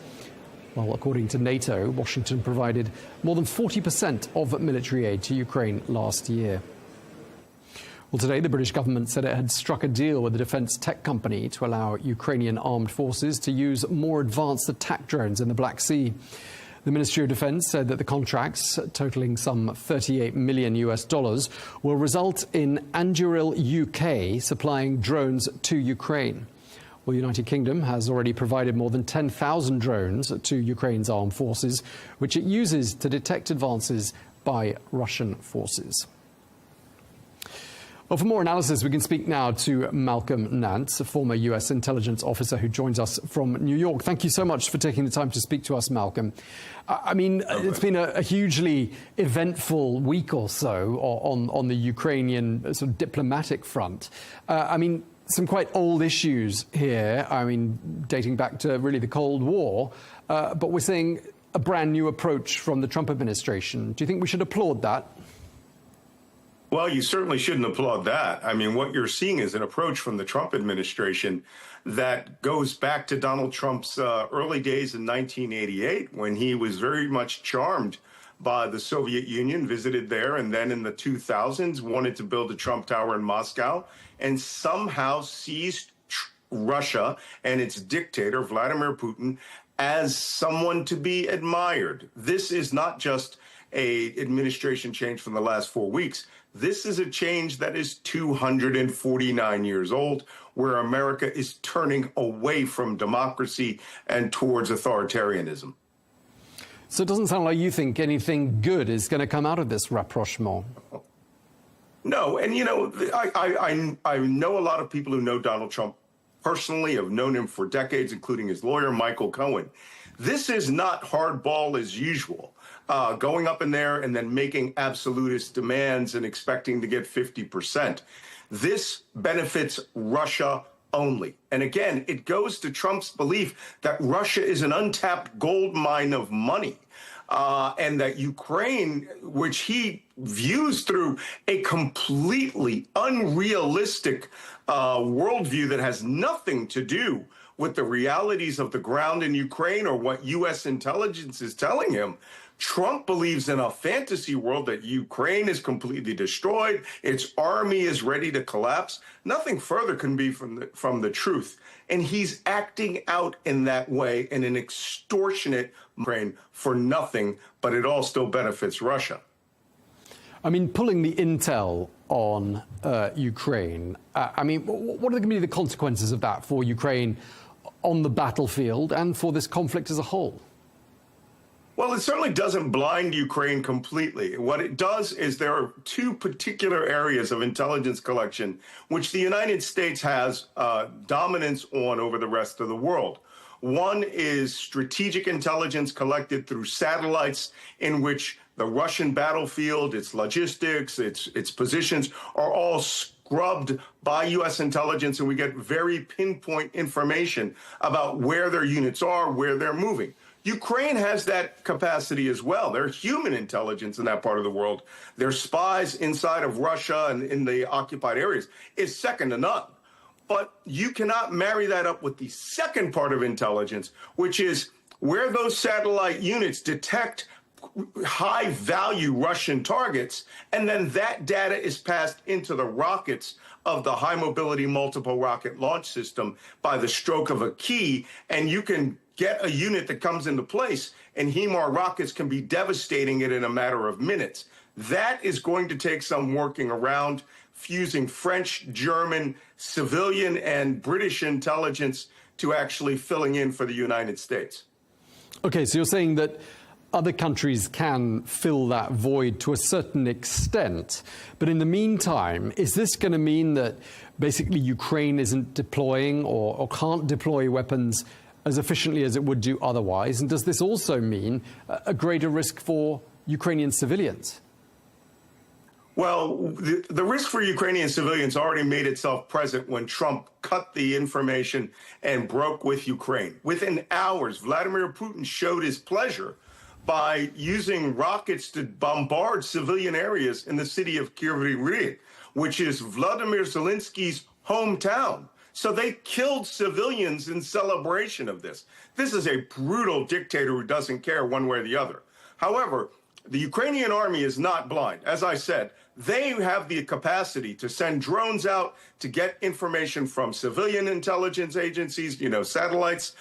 Well, according to NATO, Washington provided more than 40% of military aid to Ukraine last year. Well, today the British government said it had struck a deal with the defence tech company to allow Ukrainian armed forces to use more advanced attack drones in the Black Sea. The Ministry of Defence said that the contracts, totalling some $38 million, will result in Anduril UK supplying drones to Ukraine. Well, the United Kingdom has already provided more than 10,000 drones to Ukraine's armed forces, which it uses to detect advances by Russian forces. Well, for more analysis, we can speak now to Malcolm Nance, a former US intelligence officer who joins us from New York. Thank you so much for taking the time to speak to us, Malcolm. I mean, it's been a hugely eventful week or so on the Ukrainian sort of diplomatic front. I mean, some quite old issues here, I mean, dating back to really the Cold War, but we're seeing a brand new approach from the Trump administration. Do you think we should applaud that? Well, you certainly shouldn't applaud that. I mean, what you're seeing is an approach from the Trump administration that goes back to Donald Trump's early days in 1988, when he was very much charmed by the Soviet Union, visited there, and then in the 2000s wanted to build a Trump Tower in Moscow, and somehow seized Russia and its dictator, Vladimir Putin, as someone to be admired. This is not just an administration change from the last 4 weeks. This is a change that is 249 years old, where America is turning away from democracy and towards authoritarianism. So it doesn't sound like you think anything good is going to come out of this rapprochement. No, and you know, I know a lot of people who know Donald Trump personally, have known him for decades, including his lawyer, Michael Cohen. This is not hardball as usual. Going up in there and then making absolutist demands and expecting to get 50%. This benefits Russia only. And again, it goes to Trump's belief that Russia is an untapped gold mine of money. And that Ukraine, which he views through a completely unrealistic worldview that has nothing to do with the realities of the ground in Ukraine or what U.S. intelligence is telling him. Trump believes in a fantasy world that Ukraine is completely destroyed, its army is ready to collapse. Nothing further can be from the truth. And he's acting out in that way in an extortionate Ukraine for nothing, but it all still benefits Russia. I mean, pulling the intel on Ukraine, I mean, what are going to be the consequences of that for Ukraine on the battlefield and for this conflict as a whole? Well, it certainly doesn't blind Ukraine completely. What it does is there are two particular areas of intelligence collection which the United States has dominance on over the rest of the world. One is strategic intelligence collected through satellites in which the Russian battlefield, its logistics, its positions are all scrubbed by U.S. intelligence, and we get very pinpoint information about where their units are, where they're moving. Ukraine has that capacity as well. There's human intelligence in that part of the world. Their spies inside of Russia and in the occupied areas is second to none. But you cannot marry that up with the second part of intelligence, which is where those satellite units detect high-value Russian targets, and then that data is passed into the rockets of the high-mobility multiple rocket launch system by the stroke of a key, and you can get a unit that comes into place, and HIMARS rockets can be devastating it in a matter of minutes. That is going to take some working around, fusing French, German, civilian, and British intelligence to actually filling in for the United States. Okay, so you're saying that other countries can fill that void to a certain extent. But in the meantime, is this going to mean that basically Ukraine isn't deploying or can't deploy weapons as efficiently as it would do otherwise? And does this also mean a greater risk for Ukrainian civilians? Well, the risk for Ukrainian civilians already made itself present when Trump cut the information and broke with Ukraine. Within hours, Vladimir Putin showed his pleasure by using rockets to bombard civilian areas in the city of Kyiv, which is Volodymyr Zelensky's hometown. So they killed civilians in celebration of this. This is a brutal dictator who doesn't care one way or the other. However, the Ukrainian army is not blind. As I said, they have the capacity to send drones out to get information from civilian intelligence agencies, satellites,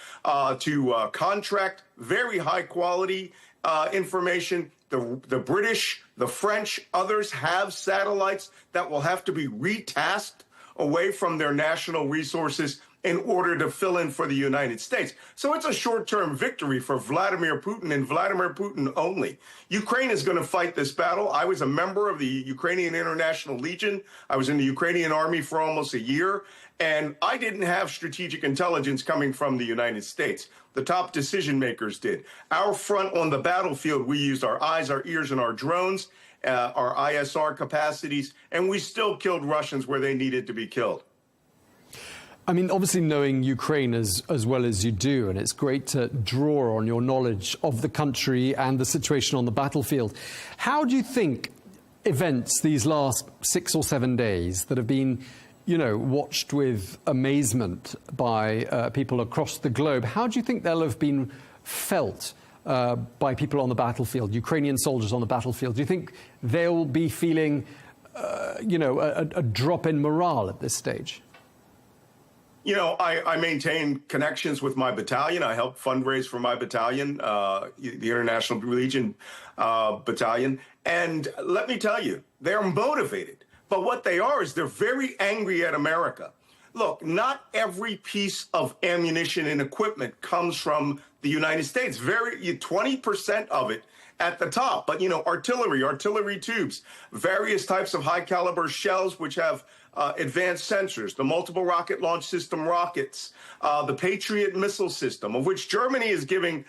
to contract very high quality information. The British, the French, others have satellites that will have to be retasked away from their national resources in order to fill in for the United States. So it's a short-term victory for Vladimir Putin and Vladimir Putin only. Ukraine is going to fight this battle. I was a member of the Ukrainian International Legion. I was in the Ukrainian army for almost a year, and I didn't have strategic intelligence coming from the United States. The top decision makers did. Our front on the battlefield, we used our eyes, our ears, and our drones, our ISR capacities, and we still killed Russians where they needed to be killed. I mean, obviously knowing Ukraine as well as you do, and it's great to draw on your knowledge of the country and the situation on the battlefield. How do you think events these last 6 or 7 days that have been, watched with amazement by people across the globe, how do you think they'll have been felt by people on the battlefield, Ukrainian soldiers on the battlefield? Do you think they'll be feeling, a drop in morale at this stage? I maintain connections with my battalion. I help fundraise for my battalion, the International Legion battalion. And let me tell you, they're motivated. But what they are is they're very angry at America. Look, not every piece of ammunition and equipment comes from the United States. 20% of it at the top. But, artillery tubes, various types of high caliber shells, which have advanced sensors, the multiple rocket launch system rockets, the Patriot missile system, of which Germany is giving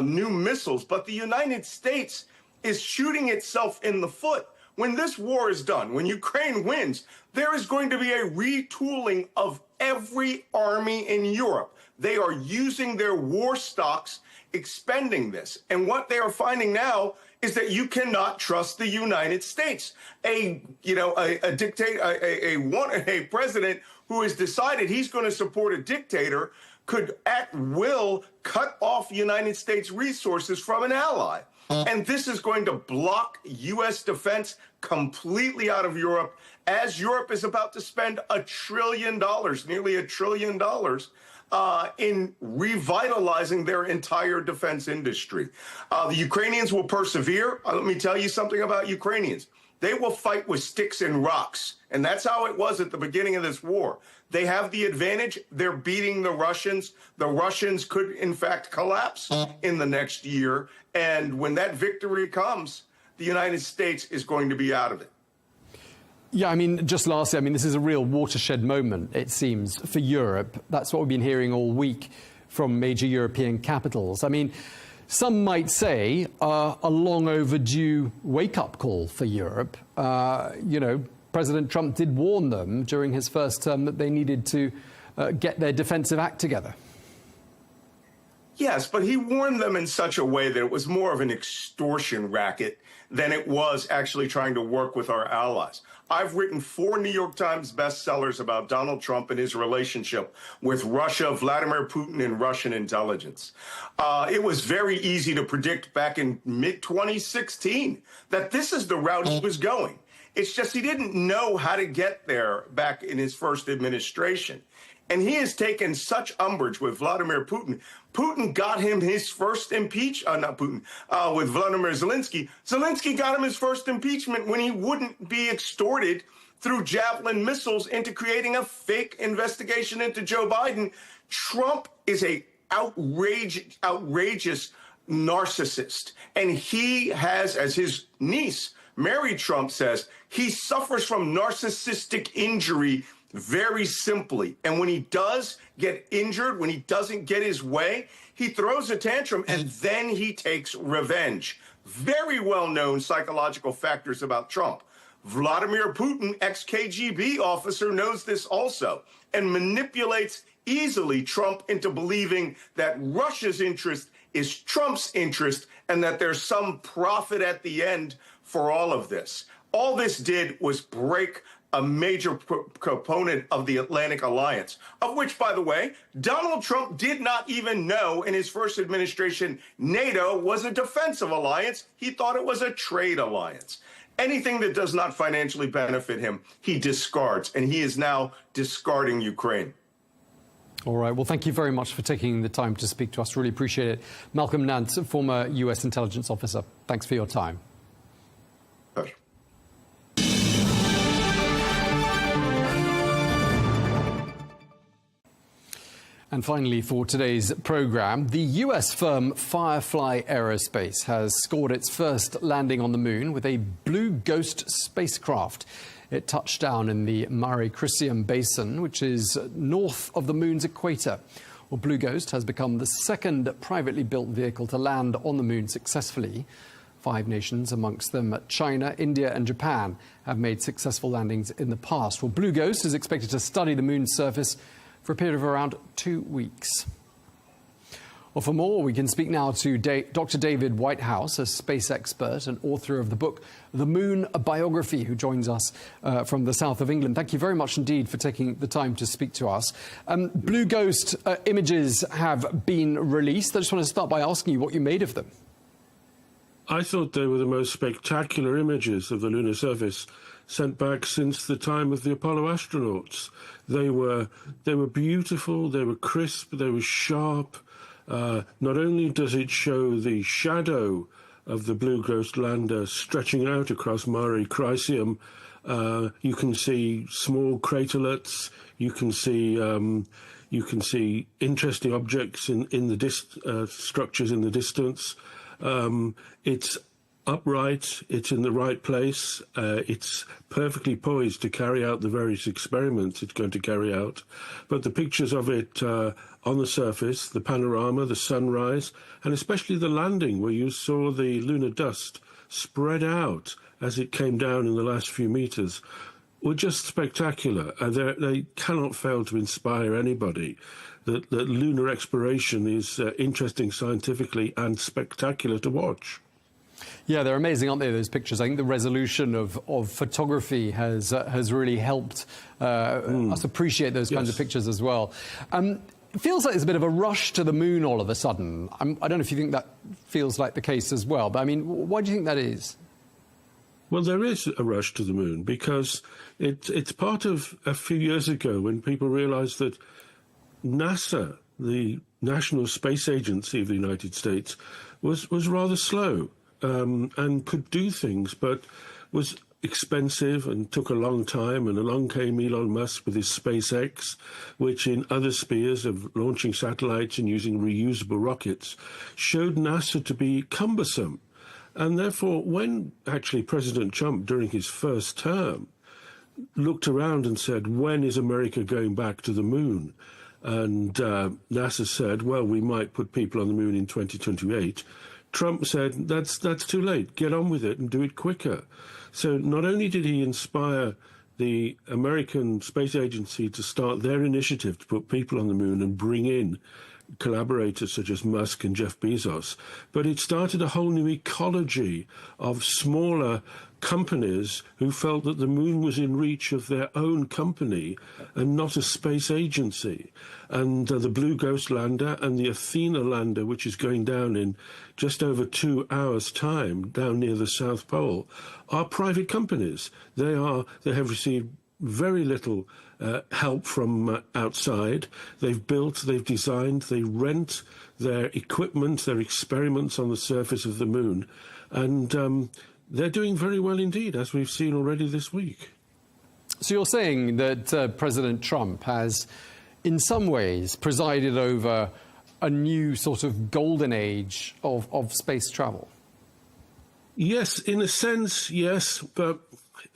new missiles. But the United States is shooting itself in the foot. When this war is done, when Ukraine wins, there is going to be a retooling of every army in Europe. They are using their war stocks, expending this. And what they are finding now is that you cannot trust the United States. A president who has decided he's going to support a dictator could at will cut off United States resources from an ally. And this is going to block U.S. defense completely out of Europe, as Europe is about to spend $1 trillion, nearly $1 trillion, in revitalizing their entire defense industry. The Ukrainians will persevere. Let me tell you something about Ukrainians. They will fight with sticks and rocks. And that's how it was at the beginning of this war. They have the advantage. They're beating the Russians. The Russians could, in fact, collapse in the next year. And when that victory comes, the United States is going to be out of it. Yeah, I mean, just lastly, this is a real watershed moment, it seems, for Europe. That's what we've been hearing all week from major European capitals. Some might say a long overdue wake-up call for Europe. President Trump did warn them during his first term that they needed to get their defensive act together. Yes, but he warned them in such a way that it was more of an extortion racket than it was actually trying to work with our allies. I've written 4 New York Times bestsellers about Donald Trump and his relationship with Russia, Vladimir Putin, and Russian intelligence. It was very easy to predict back in mid-2016 that this is the route he was going. It's just he didn't know how to get there back in his first administration. And he has taken such umbrage with Vladimir Putin. Putin got him his first impeachment, with Volodymyr Zelenskyy. Zelenskyy got him his first impeachment when he wouldn't be extorted through Javelin missiles into creating a fake investigation into Joe Biden. Trump is a outrageous narcissist. And he has, as his niece, Mary Trump says, he suffers from narcissistic injury very simply. And when he does get injured, when he doesn't get his way, he throws a tantrum and then he takes revenge. Very well-known psychological factors about Trump. Vladimir Putin, ex-KGB officer, knows this also and manipulates easily Trump into believing that Russia's interest is Trump's interest and that there's some profit at the end for all of this. All this did was break a major component of the Atlantic Alliance, of which, by the way, Donald Trump did not even know in his first administration NATO was a defensive alliance. He thought it was a trade alliance. Anything that does not financially benefit him, he discards, and he is now discarding Ukraine. All right. Well, thank you very much for taking the time to speak to us. Really appreciate it. Malcolm Nance, former U.S. intelligence officer, thanks for your time. Pleasure. And finally, for today's programme, the US firm Firefly Aerospace has scored its first landing on the moon with a Blue Ghost spacecraft. It touched down in the Mare Crisium Basin, which is north of the moon's equator. Well, Blue Ghost has become the second privately built vehicle to land on the moon successfully. 5 nations, amongst them China, India and Japan, have made successful landings in the past. Well, Blue Ghost is expected to study the moon's surface for a period of around 2 weeks. Well, for more, we can speak now to Dr. David Whitehouse, a space expert and author of the book The Moon, a Biography, who joins us from the south of England. Thank you very much indeed for taking the time to speak to us. Blue Ghost images have been released. I just want to start by asking you what you made of them. I thought they were the most spectacular images of the lunar surface sent back since the time of the Apollo astronauts. They were beautiful, they were crisp, they were sharp. Not only does it show the shadow of the Blue Ghost lander stretching out across Mare Crisium, you can see small craterlets, you can see interesting objects in the structures in the distance. It's upright, it's in the right place, it's perfectly poised to carry out the various experiments it's going to carry out. But the pictures of it on the surface, the panorama, the sunrise, and especially the landing where you saw the lunar dust spread out as it came down in the last few meters, were just spectacular. They cannot fail to inspire anybody. That lunar exploration is interesting scientifically and spectacular to watch. Yeah, they're amazing, aren't they, those pictures? I think the resolution of photography has really helped us appreciate those kinds of pictures as well. It feels like there's a bit of a rush to the moon all of a sudden. I don't know if you think that feels like the case as well, but I mean, why do you think that is? Well, there is a rush to the moon because it's part of a few years ago when people realized that NASA, the National Space Agency of the United States, was rather slow. And could do things, but was expensive and took a long time. And along came Elon Musk with his SpaceX, which in other spheres of launching satellites and using reusable rockets showed NASA to be cumbersome. And therefore, when actually President Trump, during his first term, looked around and said, when is America going back to the moon? And NASA said, well, we might put people on the moon in 2028. Trump said, that's too late. Get on with it and do it quicker. So not only did he inspire the American Space Agency to start their initiative to put people on the moon and bring in collaborators such as Musk and Jeff Bezos, but it started a whole new ecology of smaller companies who felt that the moon was in reach of their own company and not a space agency. And the Blue Ghost lander and the Athena lander, which is going down in just over 2 hours' time down near the South Pole, are private companies. They have received very little help from outside. They've built, they've designed, they rent their equipment, their experiments on the surface of the moon, and they're doing very well indeed, as we've seen already this week. So you're saying that President Trump has, in some ways, presided over a new sort of golden age of space travel? Yes, in a sense, yes, but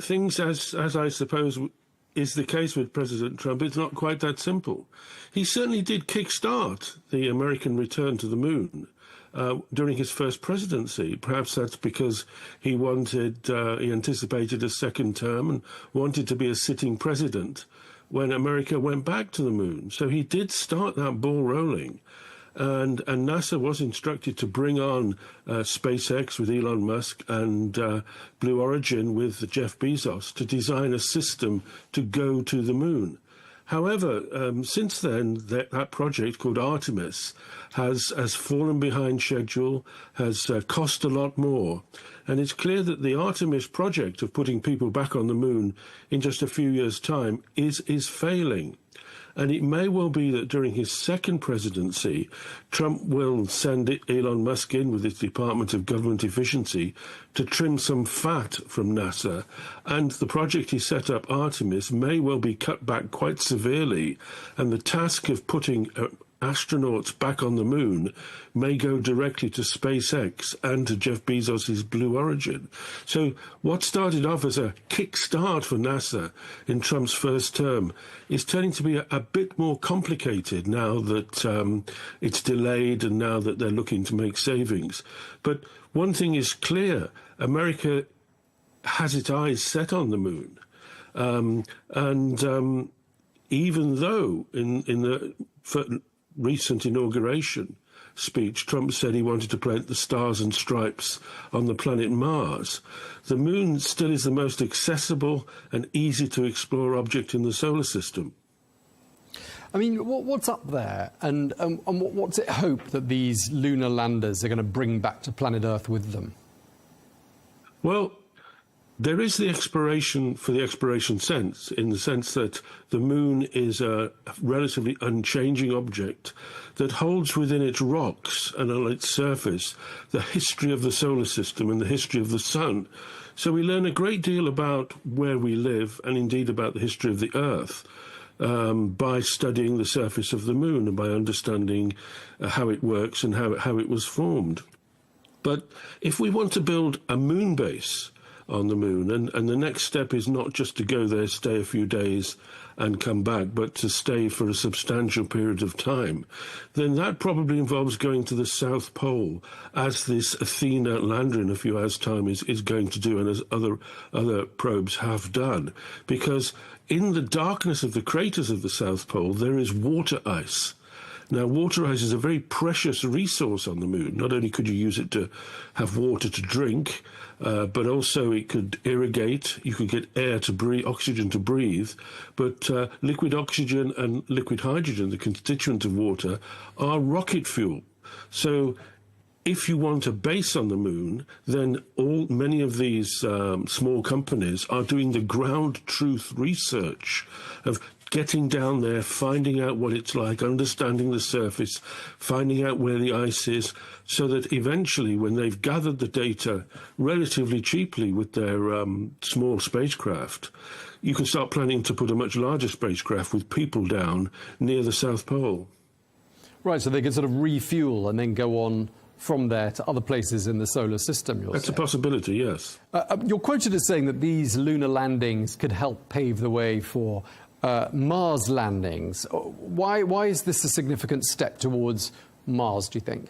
things, as I suppose is the case with President Trump, it's not quite that simple. He certainly did kickstart the American return to the moon during his first presidency. Perhaps that's because he anticipated a second term and wanted to be a sitting president when America went back to the moon. So he did start that ball rolling. And NASA was instructed to bring on SpaceX with Elon Musk and Blue Origin with Jeff Bezos to design a system to go to the moon. However, since then, that project called Artemis has fallen behind schedule, has cost a lot more. And it's clear that the Artemis project of putting people back on the moon in just a few years' time is failing. And it may well be that during his second presidency, Trump will send Elon Musk in with his Department of Government Efficiency to trim some fat from NASA. And the project he set up, Artemis, may well be cut back quite severely. And the task of putting astronauts back on the moon may go directly to SpaceX and to Jeff Bezos' Blue Origin. So what started off as a kickstart for NASA in Trump's first term is turning to be a bit more complicated now that it's delayed and now that they're looking to make savings. But one thing is clear, America has its eyes set on the moon. Even though in the recent inauguration speech, Trump said he wanted to plant the stars and stripes on the planet Mars, the moon still is the most accessible and easy to explore object in the solar system. I mean, what's up there, and what's it hoped that these lunar landers are going to bring back to planet Earth with them? Well, there is the exploration for the exploration sense, in the sense that the moon is a relatively unchanging object that holds within its rocks and on its surface the history of the solar system and the history of the sun. So we learn a great deal about where we live and indeed about the history of the Earth by studying the surface of the moon and by understanding how it works and how it was formed. But if we want to build a moon base on the moon, and the next step is not just to go there, stay a few days and come back, but to stay for a substantial period of time, then that probably involves going to the South Pole, as this Athena lander in a few hours' time is going to do, and as other probes have done. Because in the darkness of the craters of the South Pole, there is water ice. Now, water ice is a very precious resource on the moon. Not only could you use it to have water to drink, but also it could irrigate. You could get air to breathe, oxygen to breathe. But liquid oxygen and liquid hydrogen, the constituent of water, are rocket fuel. So if you want a base on the moon, then many of these small companies are doing the ground truth research of getting down there, finding out what it's like, understanding the surface, finding out where the ice is, so that eventually, when they've gathered the data relatively cheaply with their small spacecraft, you can start planning to put a much larger spacecraft with people down near the South Pole. Right, so they can sort of refuel and then go on from there to other places in the solar system, you're saying? That's a possibility, yes. You're quoted as saying that these lunar landings could help pave the way for Mars landings. Why is this a significant step towards Mars, do you think?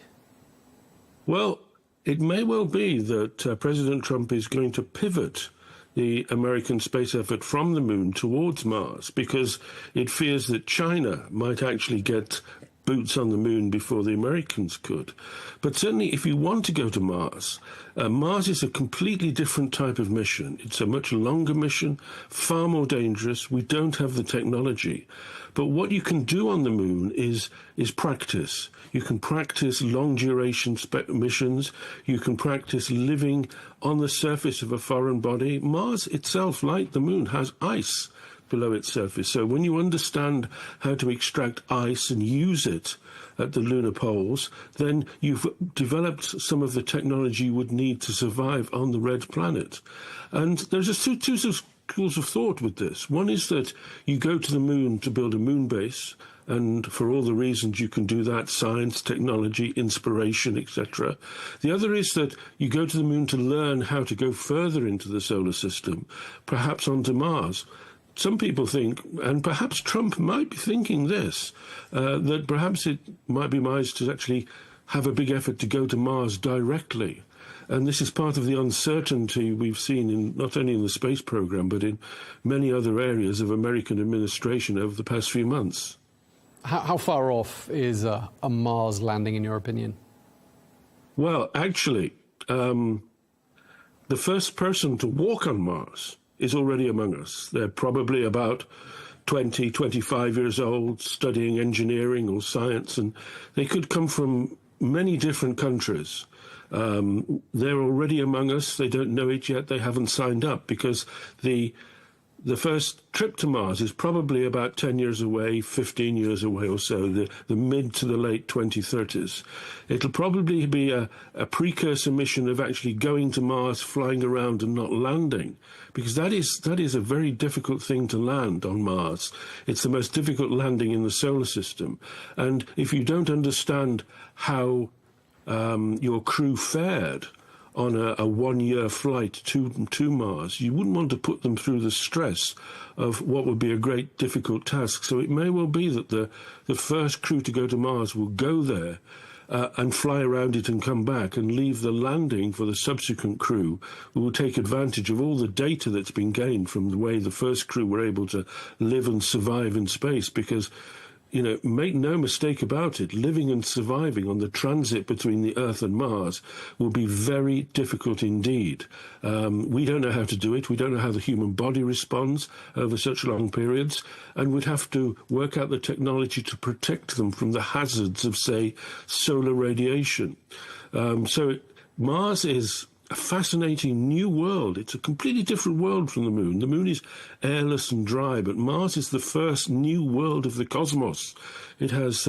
Well, it may well be that President Trump is going to pivot the American space effort from the moon towards Mars, because it fears that China might actually get boots on the moon before the Americans could. But certainly if you want to go to Mars, Mars is a completely different type of mission. It's a much longer mission, far more dangerous. We don't have the technology. But what you can do on the moon is practice. You can practice long-duration missions. You can practice living on the surface of a foreign body. Mars itself, like the moon, has ice below its surface. So when you understand how to extract ice and use it at the lunar poles, then you've developed some of the technology you would need to survive on the red planet. And there's two schools of thought with this. One is that you go to the moon to build a moon base, and for all the reasons you can do that, science, technology, inspiration, etc. The other is that you go to the moon to learn how to go further into the solar system, perhaps onto Mars. Some people think, and perhaps Trump might be thinking this, that perhaps it might be wise to actually have a big effort to go to Mars directly. And this is part of the uncertainty we've seen in not only in the space program, but in many other areas of American administration over the past few months. How far off is a Mars landing, in your opinion? Well, actually, the first person to walk on Mars is already among us. They're probably about 20, 25 years old, studying engineering or science, and they could come from many different countries. They're already among us. They don't know it yet. They haven't signed up because the first trip to Mars is probably about 10 years away, 15 years away or so, the mid to the late 2030s. It'll probably be a precursor mission of actually going to Mars, flying around and not landing, because that is a very difficult thing to land on Mars. It's the most difficult landing in the solar system. And if you don't understand how your crew fared on a one-year flight to Mars, you wouldn't want to put them through the stress of what would be a great difficult task. So it may well be that the first crew to go to Mars will go there and fly around it and come back and leave the landing for the subsequent crew, who will take advantage of all the data that's been gained from the way the first crew were able to live and survive in space. Because, you know, make no mistake about it, living and surviving on the transit between the Earth and Mars will be very difficult indeed. We don't know how to do it. We don't know how the human body responds over such long periods, and we'd have to work out the technology to protect them from the hazards of, say, solar radiation. So Mars is a fascinating new world. It's a completely different world from the Moon. The Moon is airless and dry, but Mars is the first new world of the cosmos. It has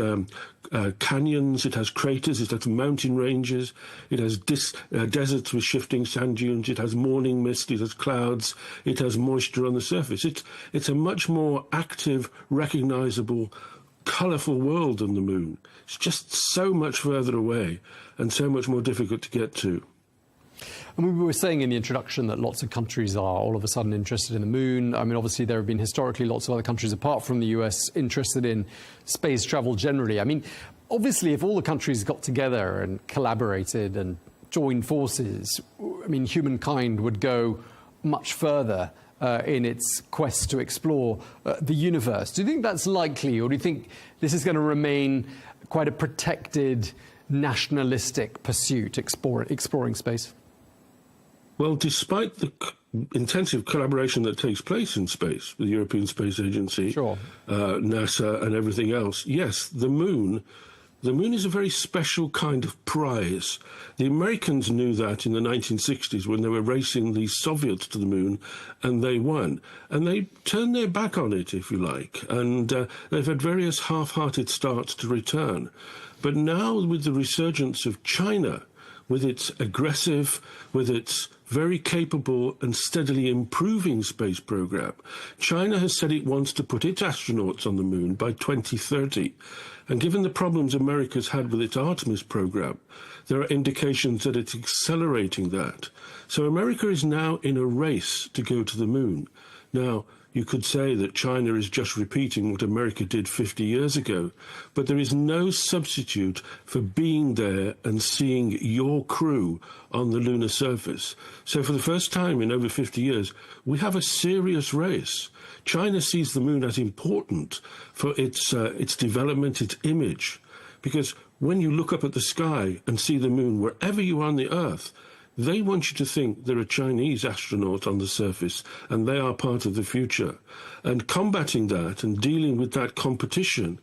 canyons, it has craters, it has mountain ranges, it has deserts with shifting sand dunes, it has morning mist, it has clouds, it has moisture on the surface. It's a much more active, recognizable, colourful world than the Moon. It's just so much further away and so much more difficult to get to. And we were saying in the introduction that lots of countries are all of a sudden interested in the Moon. I mean, obviously, there have been historically lots of other countries apart from the US interested in space travel generally. I mean, obviously, if all the countries got together and collaborated and joined forces, I mean, humankind would go much further in its quest to explore the universe. Do you think that's likely, or do you think this is going to remain quite a protected, nationalistic pursuit, exploring space? Well, despite the intensive collaboration that takes place in space, the European Space Agency, NASA and everything else, yes, the Moon is a very special kind of prize. The Americans knew that in the 1960s when they were racing the Soviets to the Moon, and they won. And they turned their back on it, if you like, and they've had various half-hearted starts to return. But now, with the resurgence of China, with its aggressive, with its very capable and steadily improving space program, China has said it wants to put its astronauts on the Moon by 2030. And given the problems America's had with its Artemis program, there are indications that it's accelerating that. So America is now in a race to go to the Moon. Now, you could say that China is just repeating what America did 50 years ago, but there is no substitute for being there and seeing your crew on the lunar surface. So for the first time in over 50 years, we have a serious race. China sees the Moon as important for its development, its image, because when you look up at the sky and see the Moon wherever you are on the Earth, they want you to think there are Chinese astronauts on the surface and they are part of the future. And combating that and dealing with that competition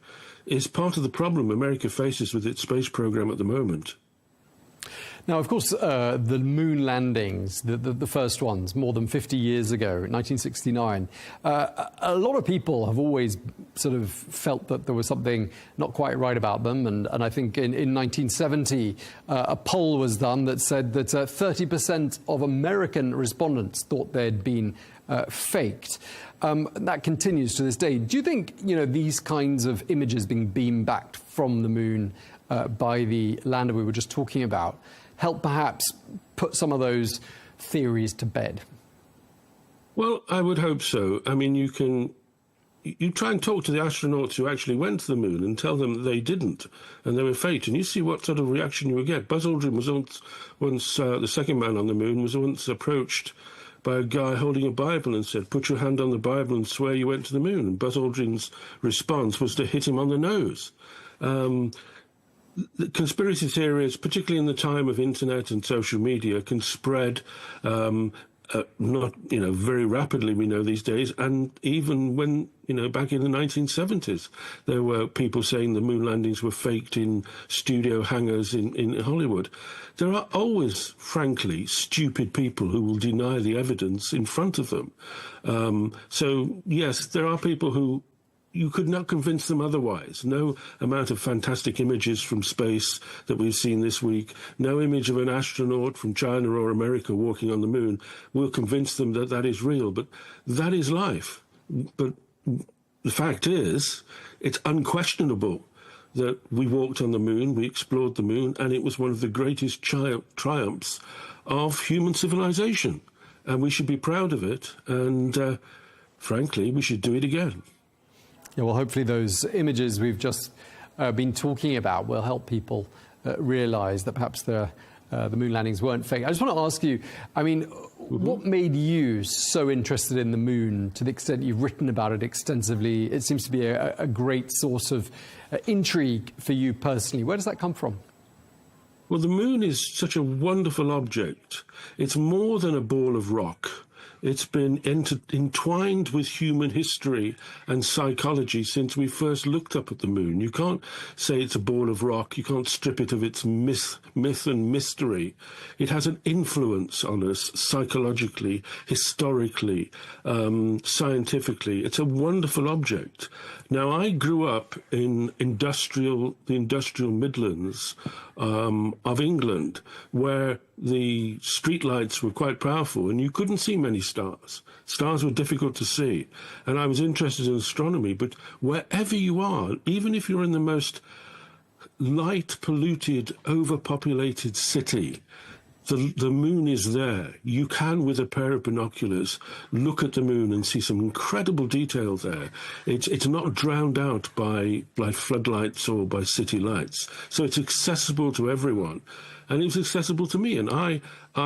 is part of the problem America faces with its space program at the moment. Now, of course, the moon landings, the first ones, more than 50 years ago, 1969, a lot of people have always sort of felt that there was something not quite right about them. And I think in 1970, a poll was done that said that 30% of American respondents thought they'd been faked. That continues to this day. Do you think, these kinds of images being beamed back from the moon by the lander we were just talking about help perhaps put some of those theories to bed? Well, I would hope so. I mean, you try and talk to the astronauts who actually went to the moon and tell them that they didn't and they were faked, and you see what sort of reaction you would get. Buzz Aldrin was once the second man on the moon, was once approached by a guy holding a Bible and said, "Put your hand on the Bible and swear you went to the moon." And Buzz Aldrin's response was to hit him on the nose. The conspiracy theories, particularly in the time of internet and social media, can spread not, very rapidly, we know these days. And even when, back in the 1970s, there were people saying the moon landings were faked in studio hangars in Hollywood. There are always, frankly, stupid people who will deny the evidence in front of them. So, yes, there are people who you could not convince them otherwise. No amount of fantastic images from space that we've seen this week, no image of an astronaut from China or America walking on the moon will convince them that that is real. But that is life. But the fact is, it's unquestionable that we walked on the moon, we explored the moon, and it was one of the greatest triumphs of human civilization. And we should be proud of it. And frankly, we should do it again. Yeah, well, hopefully those images we've just been talking about will help people realise that perhaps the moon landings weren't fake. I just want to ask you, what made you so interested in the moon to the extent you've written about it extensively? It seems to be a great source of intrigue for you personally. Where does that come from? Well, the moon is such a wonderful object. It's more than a ball of rock. It's been entwined with human history and psychology since we first looked up at the moon. You can't say it's a ball of rock. You can't strip it of its myth and mystery. It has an influence on us psychologically, historically, scientifically. It's a wonderful object. Now, I grew up in the industrial Midlands of England, where the streetlights were quite powerful and you couldn't see many stars. Stars were difficult to see. And I was interested in astronomy, but wherever you are, even if you're in the most light-polluted, overpopulated city, the moon is there. You can, with a pair of binoculars, look at the moon and see some incredible detail there. It's not drowned out by floodlights or by city lights. So it's accessible to everyone. And it was accessible to me. And I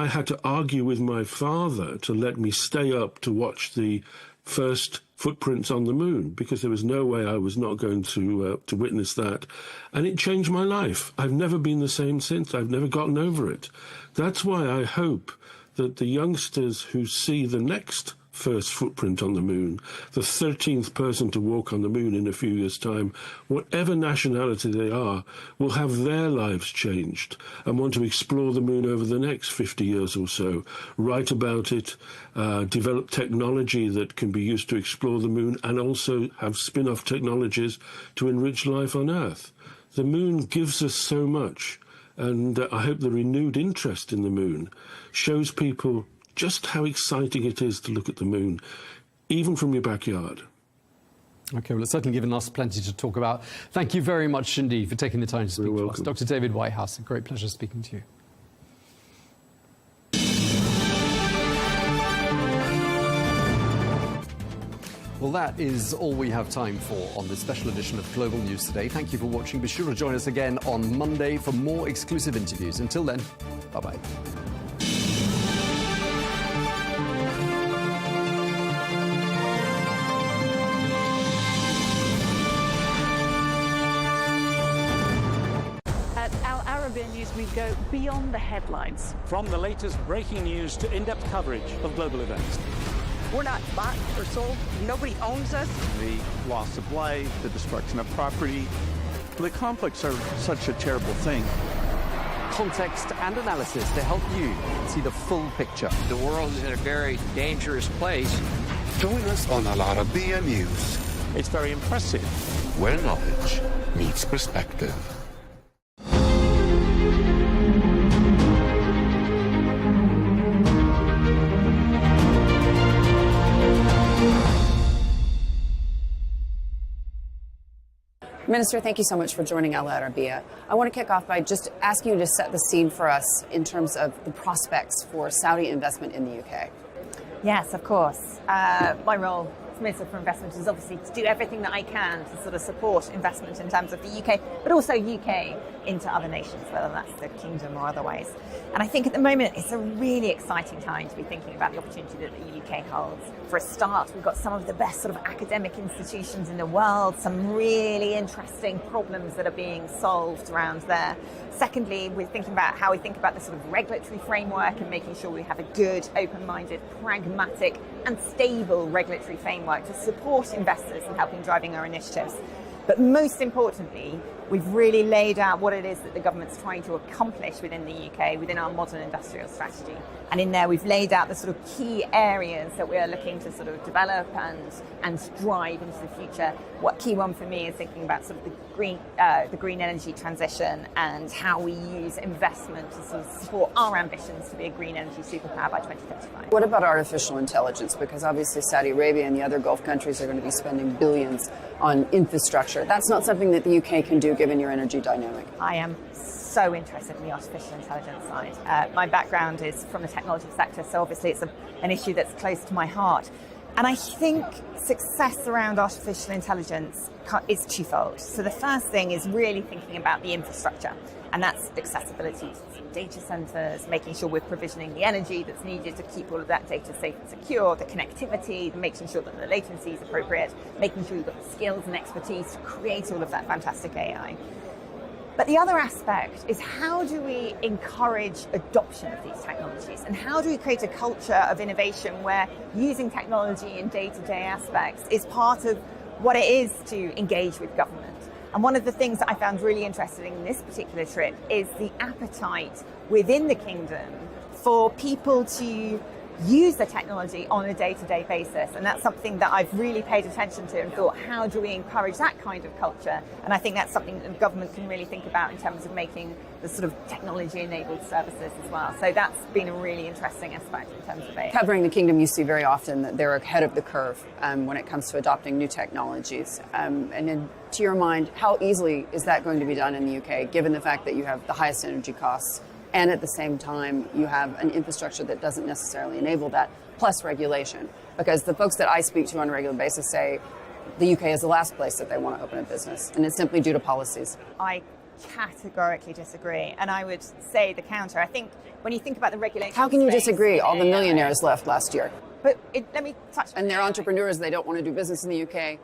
had to argue with my father to let me stay up to watch the first footprints on the moon, because there was no way I was not going to witness that. And it changed my life. I've never been the same since. I've never gotten over it. That's why I hope that the youngsters who see the next first footprint on the moon, the 13th person to walk on the moon in a few years' time, whatever nationality they are, will have their lives changed and want to explore the moon over the next 50 years or so, write about it, develop technology that can be used to explore the moon, and also have spin-off technologies to enrich life on Earth. The moon gives us so much, and I hope the renewed interest in the moon shows people just how exciting it is to look at the moon, even from your backyard. OK, well, it's certainly given us plenty to talk about. Thank you very much indeed for taking the time to speak to us. Dr. David Whitehouse, a great pleasure speaking to you. Well, that is all we have time for on this special edition of Global News Today. Thank you for watching. Be sure to join us again on Monday for more exclusive interviews. Until then, bye-bye. Arabiya News, we go beyond the headlines. From the latest breaking news to in-depth coverage of global events. We're not bought or sold. Nobody owns us. The loss of life, the destruction of property. The conflicts are such a terrible thing. Context and analysis to help you see the full picture. The world is in a very dangerous place. Join us on Arabiya News. It's very impressive. Where knowledge meets perspective. Minister, thank you so much for joining Al Arabiya. I want to kick off by just asking you to set the scene for us in terms of the prospects for Saudi investment in the UK. Yes, of course. My role Finance Minister for Investment is obviously to do everything that I can to sort of support investment in terms of the UK, but also UK into other nations, whether that's the Kingdom or otherwise. And I think at the moment it's a really exciting time to be thinking about the opportunity that the UK holds. For a start, we've got some of the best sort of academic institutions in the world, some really interesting problems that are being solved around there. Secondly, we're thinking about how we think about the sort of regulatory framework and making sure we have a good, open-minded, pragmatic and stable regulatory framework to support investors in helping driving our initiatives. But most importantly, we've really laid out what it is that the government's trying to accomplish within the UK, within our modern industrial strategy. And in there, we've laid out the sort of key areas that we're looking to sort of develop and drive into the future. What key one for me is thinking about sort of the green energy transition and how we use investment to sort of support our ambitions to be a green energy superpower by 2035. What about artificial intelligence? Because obviously Saudi Arabia and the other Gulf countries are going to be spending billions on infrastructure. That's not something that the UK can do given your energy dynamic. I am so interested in the artificial intelligence side. My background is from the technology sector, so obviously it's an issue that's close to my heart. And I think success around artificial intelligence is twofold. So the first thing is really thinking about the infrastructure, and that's accessibility to data centers, making sure we're provisioning the energy that's needed to keep all of that data safe and secure, the connectivity, making sure that the latency is appropriate, making sure you've got the skills and expertise to create all of that fantastic AI. But the other aspect is how do we encourage adoption of these technologies, and how do we create a culture of innovation where using technology in day-to-day aspects is part of what it is to engage with government. And one of the things that I found really interesting in this particular trip is the appetite within the kingdom for people to use the technology on a day-to-day basis. And that's something that I've really paid attention to and thought, how do we encourage that kind of culture? And I think that's something that the government can really think about in terms of making the sort of technology-enabled services as well. So that's been a really interesting aspect in terms of it. Covering the kingdom, you see very often that they're ahead of the curve when it comes to adopting new technologies. And then, to your mind, how easily is that going to be done in the UK, given the fact that you have the highest energy costs, and at the same time, you have an infrastructure that doesn't necessarily enable that, plus regulation? Because the folks that I speak to on a regular basis say the UK is the last place that they want to open a business, and it's simply due to policies. I categorically disagree, and I would say the counter. I think when you think about the regulation... How can you disagree? All the millionaires left last year. But let me touch... And they're entrepreneurs, they don't want to do business in the UK.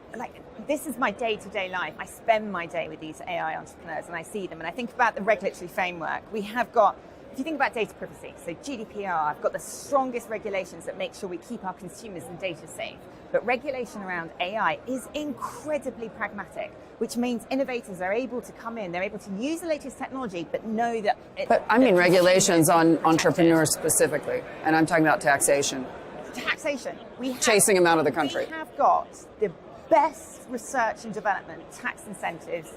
This is my day-to-day life. I spend my day with these AI entrepreneurs and I see them, and I think about the regulatory framework. We have got, if you think about data privacy, so GDPR, I've got the strongest regulations that make sure we keep our consumers and data safe. But regulation around AI is incredibly pragmatic, which means innovators are able to come in, they're able to use the latest technology, but know that... But I mean regulations on entrepreneurs specifically, and I'm talking about taxation. Taxation. Chasing them out of the country. We have got the best research and development tax incentives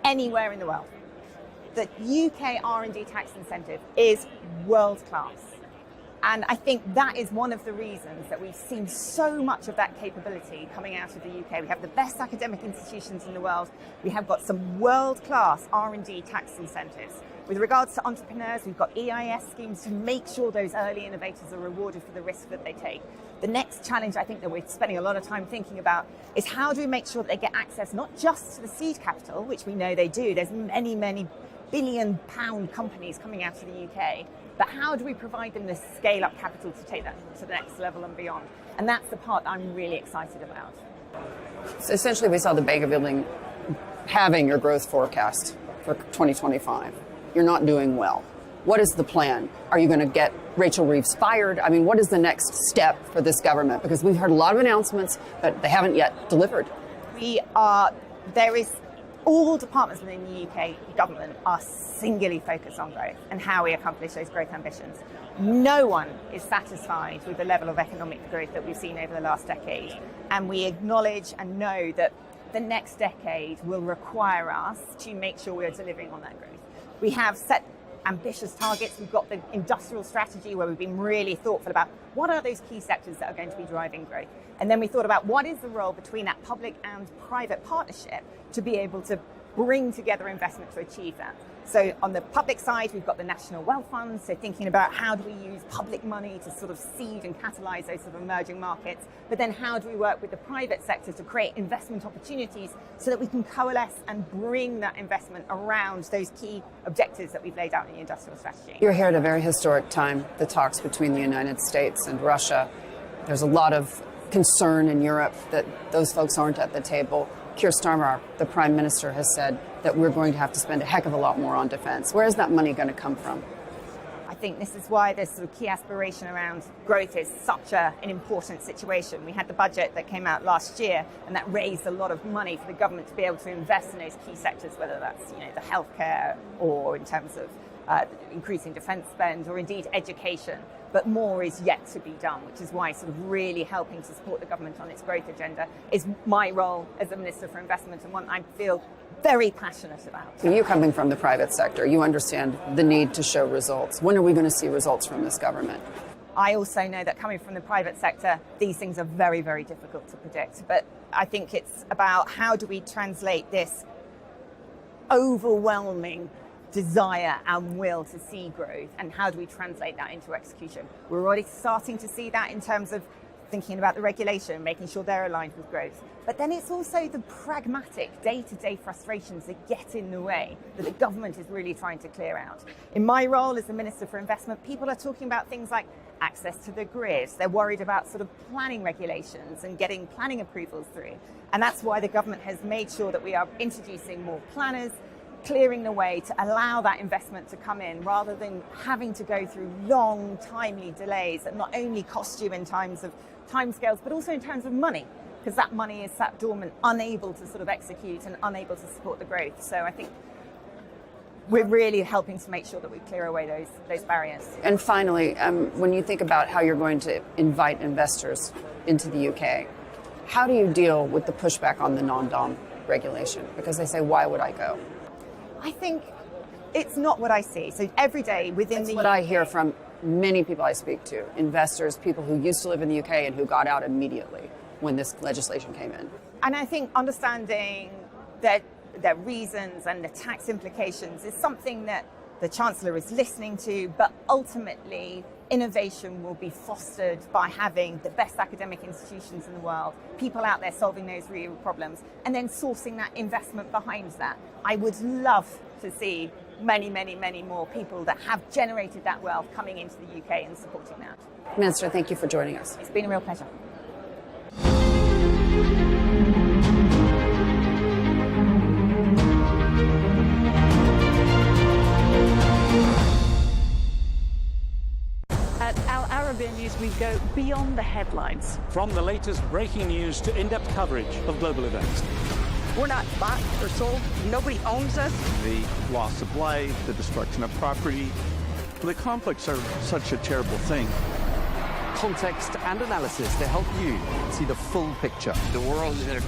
anywhere in the world. The UK R&D tax incentive is world class. And I think that is one of the reasons that we've seen so much of that capability coming out of the UK. We have the best academic institutions in the world. We have got some world-class R&D tax incentives. With regards to entrepreneurs, we've got EIS schemes to make sure those early innovators are rewarded for the risk that they take. The next challenge I think that we're spending a lot of time thinking about is how do we make sure that they get access not just to the seed capital, which we know they do. There's many, many billion-pound companies coming out of the UK. But how do we provide them the scale-up capital to take that to the next level and beyond? And that's the part that I'm really excited about. So essentially, we saw the Bank of England having your growth forecast for 2025. You're not doing well. What is the plan? Are you going to get Rachel Reeves fired? I mean, what is the next step for this government? Because we've heard a lot of announcements, but they haven't yet delivered. All departments within the UK government are singularly focused on growth and how we accomplish those growth ambitions. No one is satisfied with the level of economic growth that we've seen over the last decade. And we acknowledge and know that the next decade will require us to make sure we're delivering on that growth. We have set ambitious targets. We've got the industrial strategy where we've been really thoughtful about what are those key sectors that are going to be driving growth. And then we thought about what is the role between that public and private partnership to be able to bring together investment to achieve that. So on the public side, we've got the National Wealth Fund, so thinking about how do we use public money to sort of seed and catalyse those sort of emerging markets, but then how do we work with the private sector to create investment opportunities so that we can coalesce and bring that investment around those key objectives that we've laid out in the industrial strategy. You're here at a very historic time, the talks between the United States and Russia. There's a lot of concern in Europe that those folks aren't at the table. Keir Starmer, the Prime Minister, has said that we're going to have to spend a heck of a lot more on defense. Where is that money going to come from? I think this is why this sort of key aspiration around growth is such an important situation. We had the budget that came out last year, and that raised a lot of money for the government to be able to invest in those key sectors, whether that's the healthcare or in terms of increasing defence spend or indeed education. But more is yet to be done, which is why sort of really helping to support the government on its growth agenda is my role as a Minister for Investment, and one I feel very passionate about. So you coming from the private sector, you understand the need to show results. When are we going to see results from this government? I also know that coming from the private sector, these things are very, very difficult to predict. But I think it's about how do we translate this overwhelming desire and will to see growth, and how do we translate that into execution? We're already starting to see that in terms of thinking about the regulation, making sure they're aligned with growth. But then it's also the pragmatic day-to-day frustrations that get in the way that the government is really trying to clear out. In my role as the Minister for Investment, people are talking about things like access to the grid. They're worried about sort of planning regulations and getting planning approvals through. And that's why the government has made sure that we are introducing more planners, clearing the way to allow that investment to come in rather than having to go through long, timely delays that not only cost you in terms of timescales, but also in terms of money, because that money is sat dormant, unable to sort of execute and unable to support the growth. So I think we're really helping to make sure that we clear away those barriers. And finally, when you think about how you're going to invite investors into the UK, how do you deal with the pushback on the non-dom regulation? Because they say, why would I go? I think it's not what I see. So every day within That's what I hear from many people I speak to, investors, people who used to live in the UK and who got out immediately when this legislation came in. And I think understanding their reasons and the tax implications is something that the Chancellor is listening to, but ultimately innovation will be fostered by having the best academic institutions in the world, people out there solving those real problems, and then sourcing that investment behind that. I would love to see many, many, many more people that have generated that wealth coming into the UK and supporting that. Minister, thank you for joining us. It's been a real pleasure. At Arabiya News, we go beyond the headlines. From the latest breaking news to in-depth coverage of global events. We're not bought or sold. Nobody owns us. The loss of life, the destruction of property. The conflicts are such a terrible thing. Context and analysis to help you see the full picture. The world is in a very